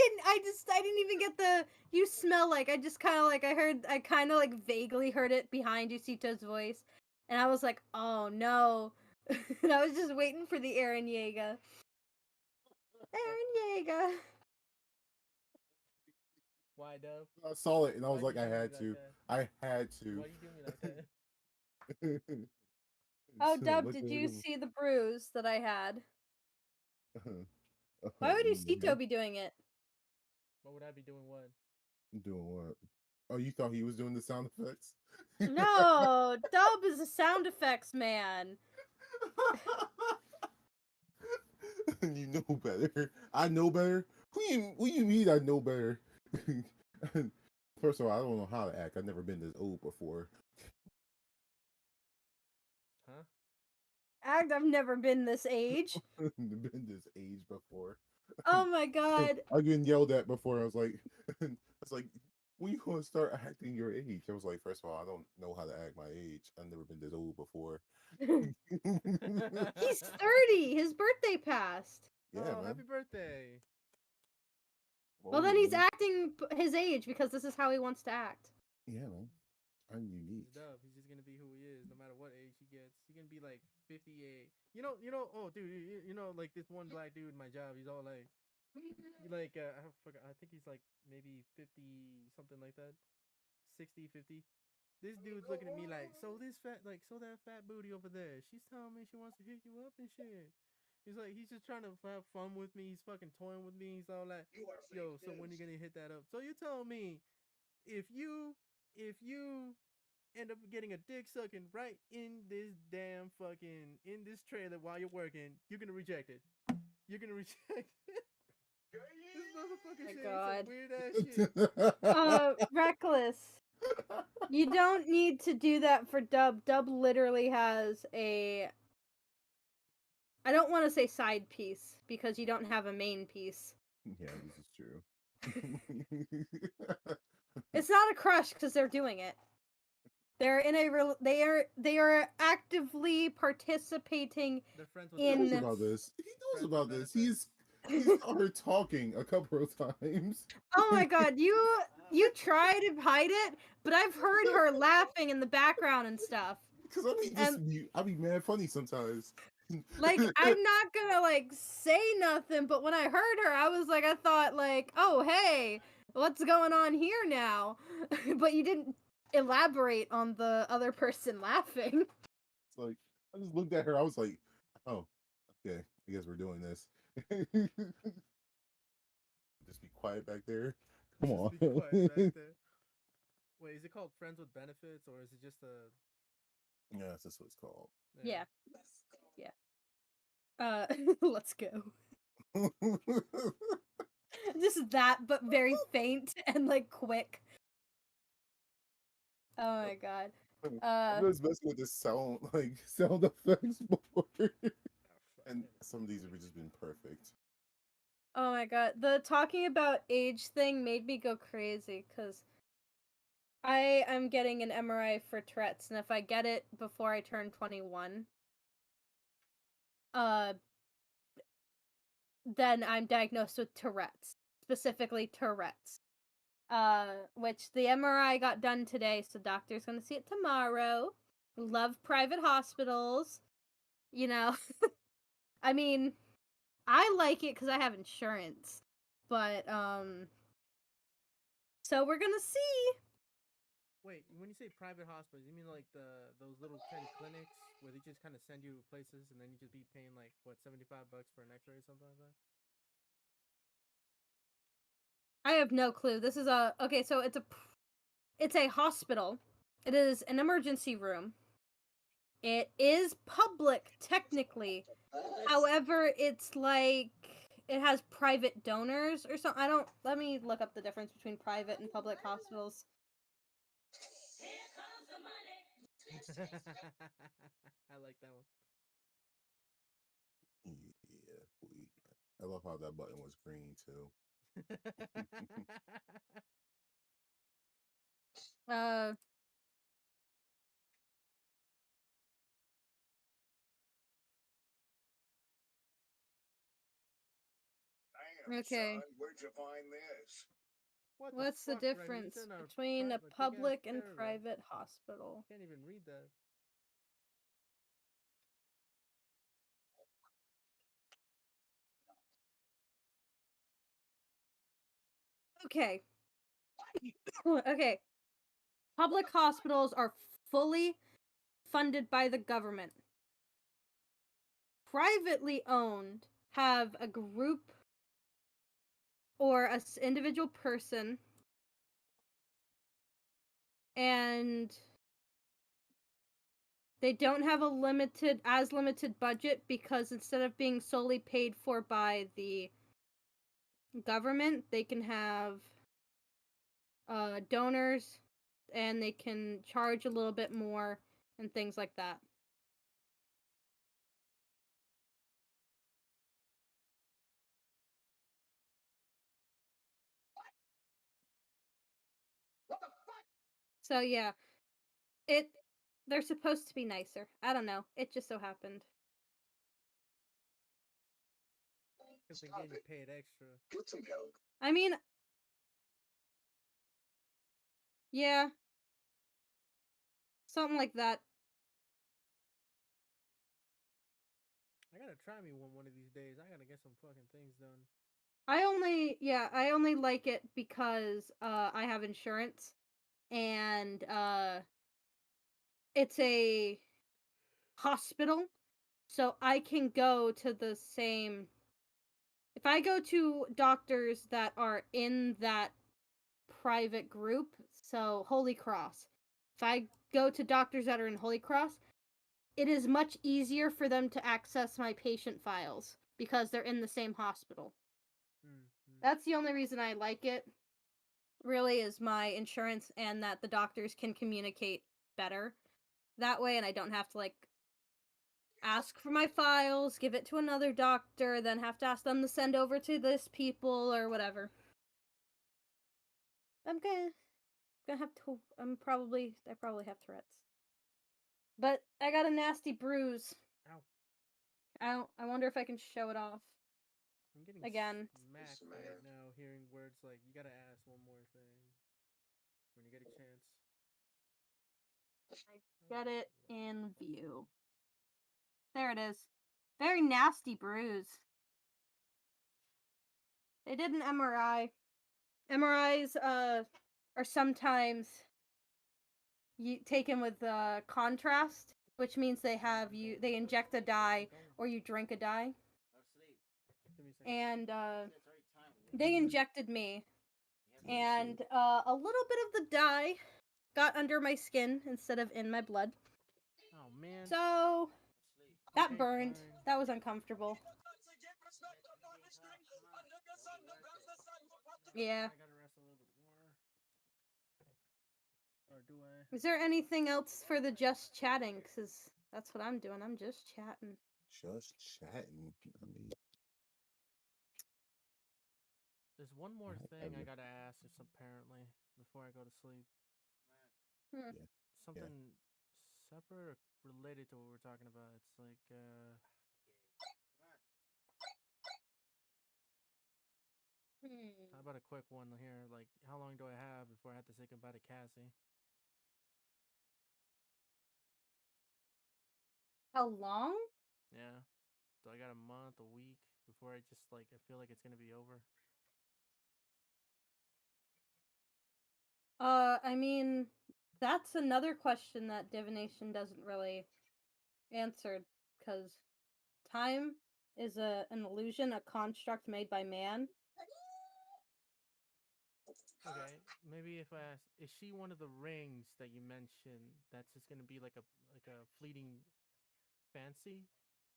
Speaker 1: didn't even get the you smell like. I just kind of like I kind of like vaguely heard it behind Yusito's voice. And I was like, "Oh no." And I was just waiting for the Eren Yeager. Eren Yeager.
Speaker 2: Why, Dove?
Speaker 4: I saw it and I was
Speaker 2: Why'd
Speaker 4: like,
Speaker 2: you
Speaker 4: I
Speaker 2: do me
Speaker 4: had
Speaker 2: like
Speaker 4: to.
Speaker 2: that?
Speaker 4: I had to.
Speaker 2: Why you do me like that?
Speaker 1: Oh,
Speaker 4: So,
Speaker 1: Dub,
Speaker 4: look
Speaker 1: did
Speaker 4: at
Speaker 1: you
Speaker 4: him.
Speaker 1: see the bruise that I had? Why would
Speaker 4: In the
Speaker 1: Yusito
Speaker 4: head?
Speaker 1: be doing it?
Speaker 2: What would I be doing? What?
Speaker 4: Doing what? Oh, you thought he was doing the sound effects?
Speaker 1: No, Dub is a sound effects man.
Speaker 4: You know better. I know better. Who you mean I know better? First of all, I don't know how to act. I've never been this old before.
Speaker 2: Huh?
Speaker 1: I've never been this age.
Speaker 4: Been this age before.
Speaker 1: Oh my god.
Speaker 4: I've been yelled at before. I was like, when you gonna start acting your age? I was like, first of all, I don't know how to act my age. I've never been this old before.
Speaker 1: He's 30. His birthday passed.
Speaker 4: Yeah,
Speaker 2: Oh,
Speaker 4: man.
Speaker 2: happy birthday!
Speaker 1: Well, then he's acting his age because this is how he wants to act.
Speaker 4: Yeah, man. I'm unique.
Speaker 2: He's Dub. He's just gonna be who he is, no matter what age he gets. He's gonna be like 58. Oh, dude, like this one black dude in my job. He's all like, I forgot. I think he's like maybe 50, something like that. 60, 50. This dude's looking at me like, so that fat booty over there. She's telling me she wants to hit you up and shit. He's like, he's just trying to have fun with me. He's fucking toying with me. He's all like, yo, so when you gonna hit that up? So you tell me, if you end up getting a dick sucking right in this damn fucking in this trailer while you're working, you're gonna reject it. You're gonna reject it. This motherfucker
Speaker 1: My
Speaker 2: saying
Speaker 1: God.
Speaker 2: some weird ass shit.
Speaker 1: Reckless. You don't need to do that for Dub. Dub literally has a. I don't want to say side piece because you don't have a main piece.
Speaker 4: Yeah, this is true.
Speaker 1: It's not a crush because they're doing it. They're in a they are actively participating
Speaker 2: They're friends with
Speaker 4: He knows
Speaker 1: in.
Speaker 4: about this. He knows
Speaker 2: Friends
Speaker 4: about
Speaker 2: with
Speaker 4: this.
Speaker 2: benefits.
Speaker 4: He's saw her talking a couple of times.
Speaker 1: Oh my god, you try to hide it, but I've heard her laughing in the background and stuff.
Speaker 4: Because I be mad funny sometimes.
Speaker 1: Like I'm not gonna like say nothing, but when I heard her, I thought like, oh hey, what's going on here now? But you didn't elaborate on the other person laughing.
Speaker 4: It's like I just looked at her. I was like, oh, okay. I guess we're doing this. Just be quiet back there. Come on.
Speaker 2: Just be quiet back there. Wait, is it called Friends with Benefits or is it just a?
Speaker 4: Yeah, that's what it's called.
Speaker 1: Yeah. Let's go. Just that, but very faint and like quick. Oh my god.
Speaker 4: I was messing with the sound effects before, and some of these have just been perfect.
Speaker 1: Oh my god. The talking about age thing made me go crazy because I am getting an MRI for Tourette's, and if I get it before I turn 21, then I'm diagnosed with Tourette's, specifically Tourette's. Which the MRI got done today, so doctor's gonna see it tomorrow. Love private hospitals, you know. I mean, I like it because I have insurance, but so we're gonna see.
Speaker 2: Wait, when you say private hospitals, you mean like those little tiny clinics where they just kind of send you places and then you just be paying like what $75 for an X-ray or something like that?
Speaker 1: I have no clue. This is a okay. So it's a hospital. It is an emergency room. It is public technically. However, it's like it has private donors or something. I don't. Let me look up the difference between private and public hospitals.
Speaker 2: I like that one.
Speaker 4: Yeah, we. I love how that button was green too.
Speaker 1: Uh, okay.
Speaker 5: Where'd you find this?
Speaker 2: What the
Speaker 1: What's the
Speaker 2: fuck, Ren? You're
Speaker 1: difference
Speaker 2: in a
Speaker 1: between a
Speaker 2: big-ass
Speaker 1: public and
Speaker 2: paragraph.
Speaker 1: private hospital?
Speaker 2: Can't even read that.
Speaker 1: Okay. Okay. Public hospitals are fully funded by the government. Privately owned have a group or an individual person, and they don't have a limited budget because instead of being solely paid for by the government, they can have donors, and they can charge a little bit more and things like that. So yeah, they're supposed to be nicer. I don't know. It just so happened.
Speaker 2: Because they're getting paid extra.
Speaker 5: Get some help.
Speaker 1: I mean, yeah, something like that.
Speaker 2: I gotta try me one of these days. I gotta get some fucking things done.
Speaker 1: I only like it because I have insurance, and it's a hospital, so I can go to the same. If I go to doctors that are in that private group, so Holy Cross, if I go to doctors that are in Holy Cross, it is much easier for them to access my patient files because they're in the same hospital.
Speaker 2: Mm-hmm.
Speaker 1: That's the only reason I like it, really, is my insurance and that the doctors can communicate better that way, and I don't have to, like, ask for my files, give it to another doctor, then have to ask them to send over to this people or whatever. I'm gonna have to. I probably have Tourette's, but I got a nasty bruise.
Speaker 2: Ow.
Speaker 1: I wonder if I can show it off.
Speaker 2: I'm getting
Speaker 1: Again.
Speaker 2: smacked right now hearing words like, you gotta ask one more thing when you get a chance.
Speaker 1: Get it in view. There it is. Very nasty bruise. They did an MRI. MRIs are sometimes taken with contrast, which means they inject a dye or you drink a dye.
Speaker 2: Give me a second.
Speaker 1: And they injected me, and a little bit of the dye got under my skin instead of in my blood.
Speaker 2: Oh man.
Speaker 1: So that
Speaker 2: Okay,
Speaker 1: burned.
Speaker 2: fine.
Speaker 1: That was uncomfortable. Yeah.
Speaker 2: I gotta rest a little bit more. Or do I?
Speaker 1: Is there anything else for the just chatting? Because that's what I'm doing. I'm just chatting.
Speaker 4: Just chatting. I mean,
Speaker 2: There's one more
Speaker 4: I
Speaker 2: thing I
Speaker 4: haven't-
Speaker 2: gotta ask, is apparently, before I go to sleep.
Speaker 1: Hmm.
Speaker 4: Yeah.
Speaker 2: Something separate or related to what we're talking about. It's like, how about a quick one here? Like, how long do I have before I have to say goodbye to Cassie?
Speaker 1: How long?
Speaker 2: Yeah. Do I got a month, a week before where I just like I feel like it's gonna be over?
Speaker 1: I mean, that's another question that divination doesn't really answer, because time is an illusion, a construct made by man.
Speaker 2: Okay, maybe if I ask, is she one of the rings that you mentioned? That's just gonna be like a fleeting fancy?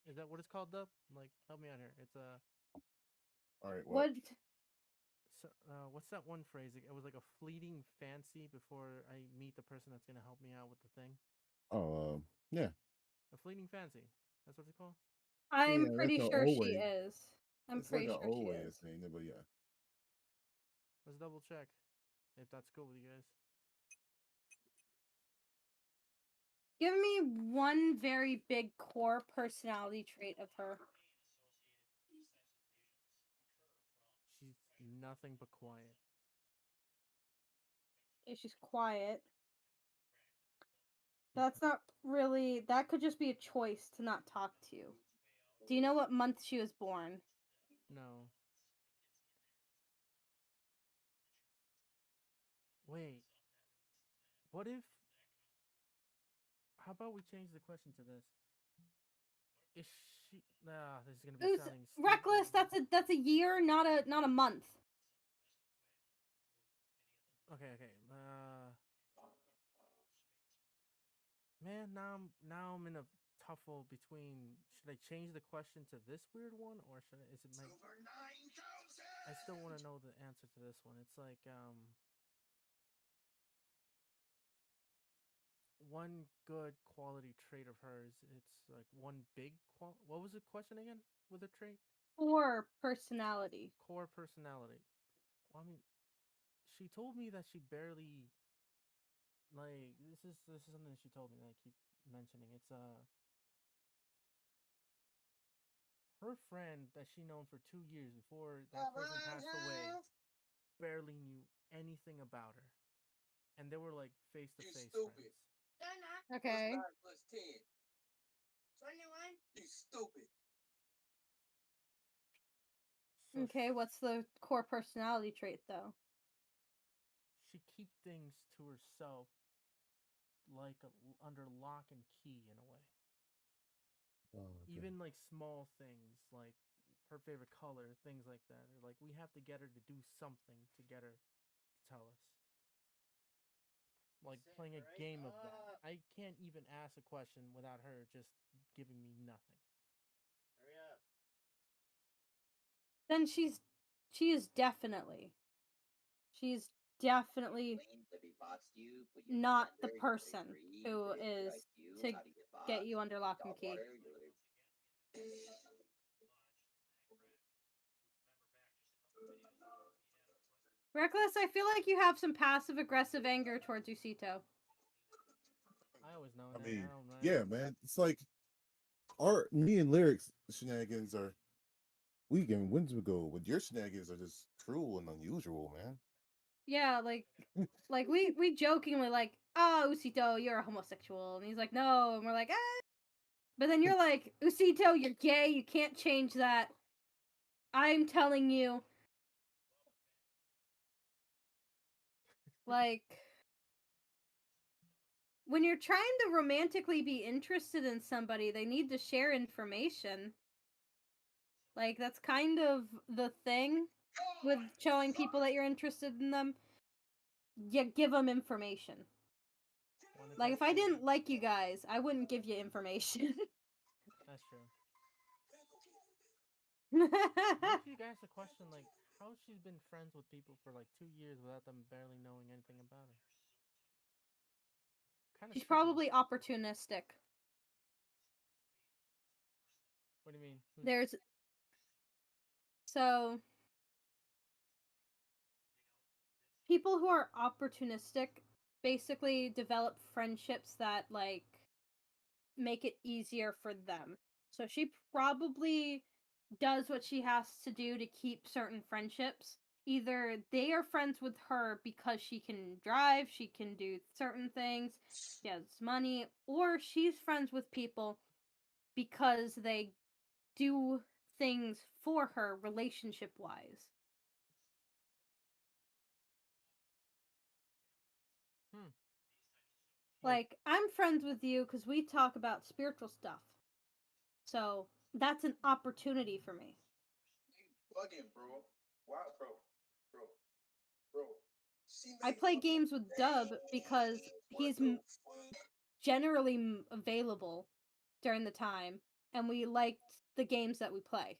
Speaker 2: Is that what it's called, Dub? Like, help me out here. It's a
Speaker 4: All right, what?
Speaker 2: so, what's that one phrase? It was like a fleeting fancy before I meet the person that's gonna help me out with the thing.
Speaker 4: Oh, yeah.
Speaker 2: A fleeting fancy. That's what it's called.
Speaker 1: I'm
Speaker 4: Yeah,
Speaker 1: pretty
Speaker 4: that's a
Speaker 1: sure she
Speaker 4: always.
Speaker 1: is. I'm
Speaker 4: It's like
Speaker 1: pretty
Speaker 4: an
Speaker 1: sure she
Speaker 4: old way of
Speaker 1: is.
Speaker 4: saying it, but yeah.
Speaker 2: Let's double check if that's cool with you guys.
Speaker 1: Give me one very big core personality trait of her.
Speaker 2: She's nothing but quiet.
Speaker 1: She's quiet. That's not really. That could just be a choice to not talk to you. Do you know what month she was born?
Speaker 2: No. Wait. What if? How about we change the question to this? Is she? Nah, this is gonna be
Speaker 1: Who's
Speaker 2: sounding
Speaker 1: reckless?
Speaker 2: stupid.
Speaker 1: That's a year, not a month.
Speaker 2: Okay. Man, now I'm in a tuffle between should I change the question to this weird one or should I, is it my
Speaker 5: Over 9,000.
Speaker 2: I still want to know the answer to this one. It's like one good quality trait of hers. It's like one big what was the question again with a trait?
Speaker 1: Or personality.
Speaker 2: Core personality. Well, I mean, she told me that she barely like this is something that she told me that I keep mentioning. It's her friend that she known for 2 years before that person passed away barely knew anything about her, and they were like face to face friends.
Speaker 1: Okay.
Speaker 5: 9 plus 10? 21. You stupid.
Speaker 2: So
Speaker 1: Okay, what's the core personality trait though?
Speaker 2: she keep things to herself, like under lock and key in a way.
Speaker 4: Oh, okay.
Speaker 2: Even like small things like her favorite color, things like that. Or like we have to get her to do something to get her to tell us. Like
Speaker 3: Say
Speaker 2: playing a
Speaker 3: right
Speaker 2: game of that.
Speaker 3: up.
Speaker 2: I can't even ask a question without her just giving me nothing.
Speaker 3: Hurry up.
Speaker 1: Then she's definitely not the person who is to get you under lock and key. Reckless, I feel like you have some passive aggressive anger towards Usito.
Speaker 2: I always know
Speaker 4: I
Speaker 2: that.
Speaker 4: mean,
Speaker 2: I don't know.
Speaker 4: yeah, man. It's like me and Lyrics shenanigans are weekend wins ago, but your shenanigans are just cruel and unusual, man.
Speaker 1: Yeah, like we jokingly like, oh Usito, you're a homosexual, and he's like, no, and we're like, ah. But then you're like, Usito, you're gay, you can't change that. I'm telling you. Like, when you're trying to romantically be interested in somebody, they need to share information. Like, that's kind of the thing with showing people that you're interested in them. You give them information. Like, if I didn't like you guys, I wouldn't give you information.
Speaker 2: That's true. Makes you ask the question like how she's been friends with people for like 2 years without them barely knowing anything about her. Kind of.
Speaker 1: She's probably opportunistic.
Speaker 2: What do you mean?
Speaker 1: There's so people who are opportunistic basically develop friendships that like make it easier for them. So she probably does what she has to do to keep certain friendships. Either they are friends with her because she can drive, she can do certain things, she has money, or she's friends with people because they do things for her relationship wise. Like, I'm friends with you because we talk about spiritual stuff. So that's an opportunity for me.
Speaker 5: Bugging, bro. Wow, bro.
Speaker 1: I play games with Dub because he's generally available during the time, and we liked the games that we play.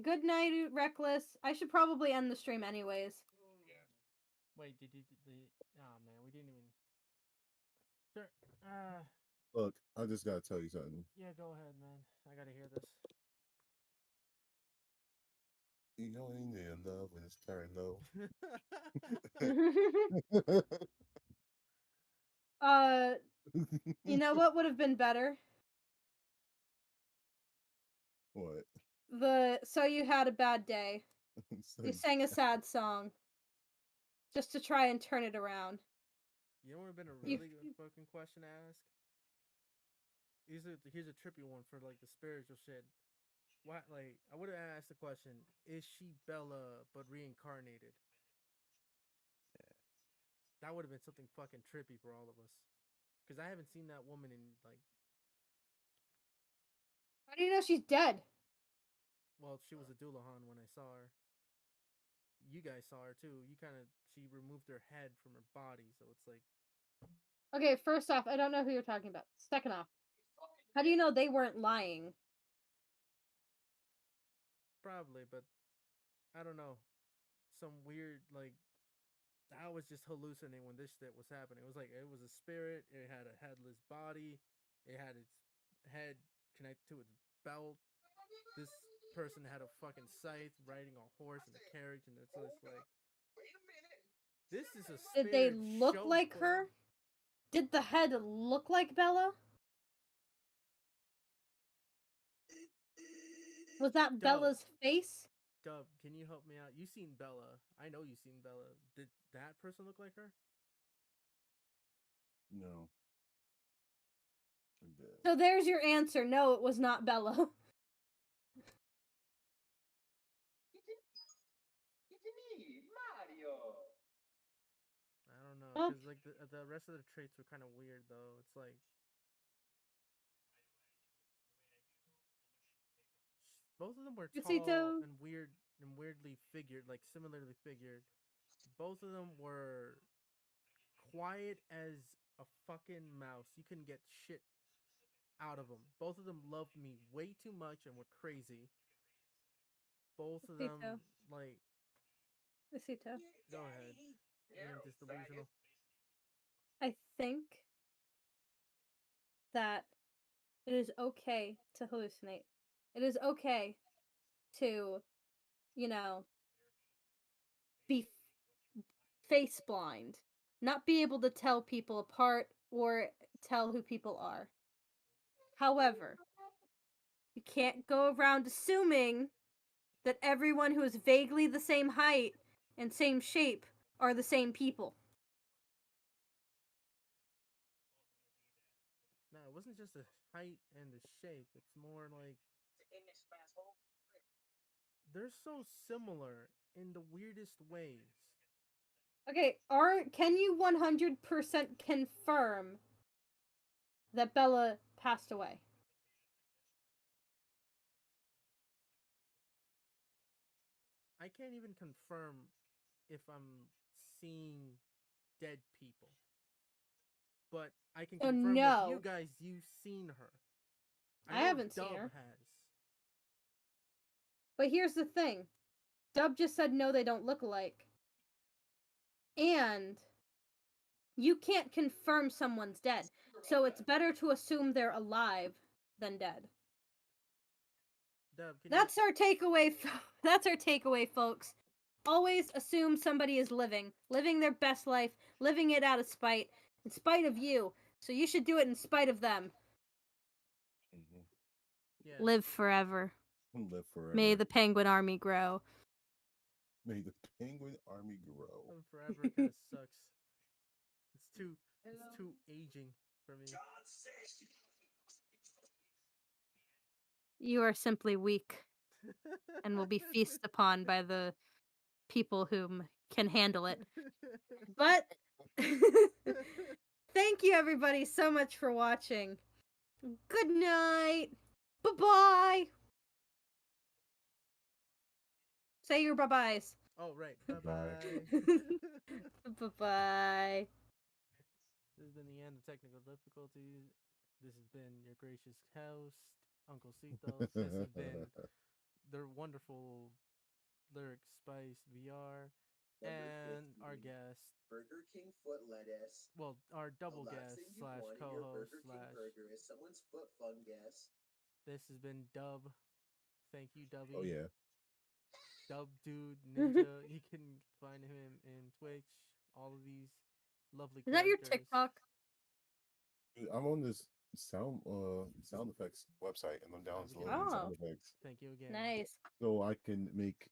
Speaker 1: Good night, Reckless. I should probably end the stream anyways.
Speaker 2: Wait, did you? Oh man, we didn't even. Sure.
Speaker 4: Look, I just gotta tell you something.
Speaker 2: Yeah, go ahead, man. I gotta hear this.
Speaker 4: You know when you're in love when it's turning low.
Speaker 1: You know what would have been better?
Speaker 4: What?
Speaker 1: So you had a bad day. You sang a sad song. Just to try and turn it around.
Speaker 2: You know what would have been a really good fucking question to ask? Here's a trippy one for like the spiritual shit. What, like, I would have asked the question: is she Bella but reincarnated? That would have been something fucking trippy for all of us. Because I haven't seen that woman in like.
Speaker 1: How do you know she's dead?
Speaker 2: Well, she was a Doulahan when I saw her. You guys saw her too. She removed her head from her body, so it's like.
Speaker 1: Okay, first off, I don't know who you're talking about. Second off, how do you know they weren't lying?
Speaker 2: Probably, but I don't know. Some weird, like, I was just hallucinating when this shit was happening. It was like, it was a spirit, it had a headless body, it had its head connected to its belt. This person had a fucking scythe riding a horse in a carriage, and it's just like, this is a spirit.
Speaker 1: Did they look
Speaker 2: show,
Speaker 1: like
Speaker 2: bro.
Speaker 1: her? Did the head look like Bella? Was that Bella's face?
Speaker 2: Dub, can you help me out? You seen Bella. I know you seen Bella. Did that person look like her?
Speaker 4: No.
Speaker 1: So there's your answer. No, it was not Bella.
Speaker 2: I don't know,
Speaker 1: Oh.
Speaker 2: because like the rest of the traits were kind of weird though. It's like both of them were tall
Speaker 1: Yacito.
Speaker 2: and weird and weirdly figured, like similarly figured. Both of them were quiet as a fucking mouse. You couldn't get shit out of them. Both of them loved me way too much and were crazy. Both of them, like.
Speaker 1: Yacito.
Speaker 2: Go ahead. You're just delusional.
Speaker 1: I think that it is okay to hallucinate. It is okay to, be face blind, not be able to tell people apart or tell who people are. However, you can't go around assuming that everyone who is vaguely the same height and same shape are the same people.
Speaker 2: No, it wasn't just the height and the shape. It's more like they're so similar in the weirdest ways.
Speaker 1: Okay, can you 100% confirm that Bella passed away?
Speaker 2: I can't even confirm if I'm seeing dead people. But I can confirm with you guys you've seen her.
Speaker 1: I haven't seen her.
Speaker 2: Has.
Speaker 1: But here's the thing. Dub just said no, they don't look alike. And you can't confirm someone's dead. So it's better to assume they're alive than dead.
Speaker 2: Dub,
Speaker 1: That's our takeaway. That's our takeaway, folks. Always assume somebody is living their best life, living it out of spite, in spite of you. So you should do it in spite of them.
Speaker 4: Mm-hmm.
Speaker 2: Yeah.
Speaker 1: Live forever.
Speaker 4: Live forever.
Speaker 1: May the penguin army grow.
Speaker 4: May the penguin army grow.
Speaker 2: Live forever kind of sucks. It's too aging for me.
Speaker 1: You are simply weak and will be feasted upon by the people whom can handle it. But thank you everybody so much for watching. Good night. Bye-bye. Say your bye-byes.
Speaker 2: Oh, right.
Speaker 4: Bye.
Speaker 2: Bye-bye.
Speaker 1: Bye-bye.
Speaker 2: This has been the end of technical difficulties. This has been your gracious host, Uncle Citos. This has been the wonderful Lyric Spice VR. And our guest,
Speaker 6: Burger King foot lettuce.
Speaker 2: well, our double
Speaker 6: the last
Speaker 2: guest
Speaker 6: thing you
Speaker 2: slash
Speaker 6: want in your
Speaker 2: co-host
Speaker 6: Burger King
Speaker 2: slash.
Speaker 6: burger is someone's foot fungus.
Speaker 2: This has been Dub. Thank you, Dubby.
Speaker 4: Oh yeah.
Speaker 2: Dub Dude Ninja. You can find him in Twitch. All of these lovely
Speaker 1: Is that your
Speaker 2: characters.
Speaker 1: TikTok?
Speaker 4: Dude, I'm on this sound effects website and I'm downloading
Speaker 1: Oh.
Speaker 4: sound effects
Speaker 2: Thank you again.
Speaker 1: Nice.
Speaker 4: so I can make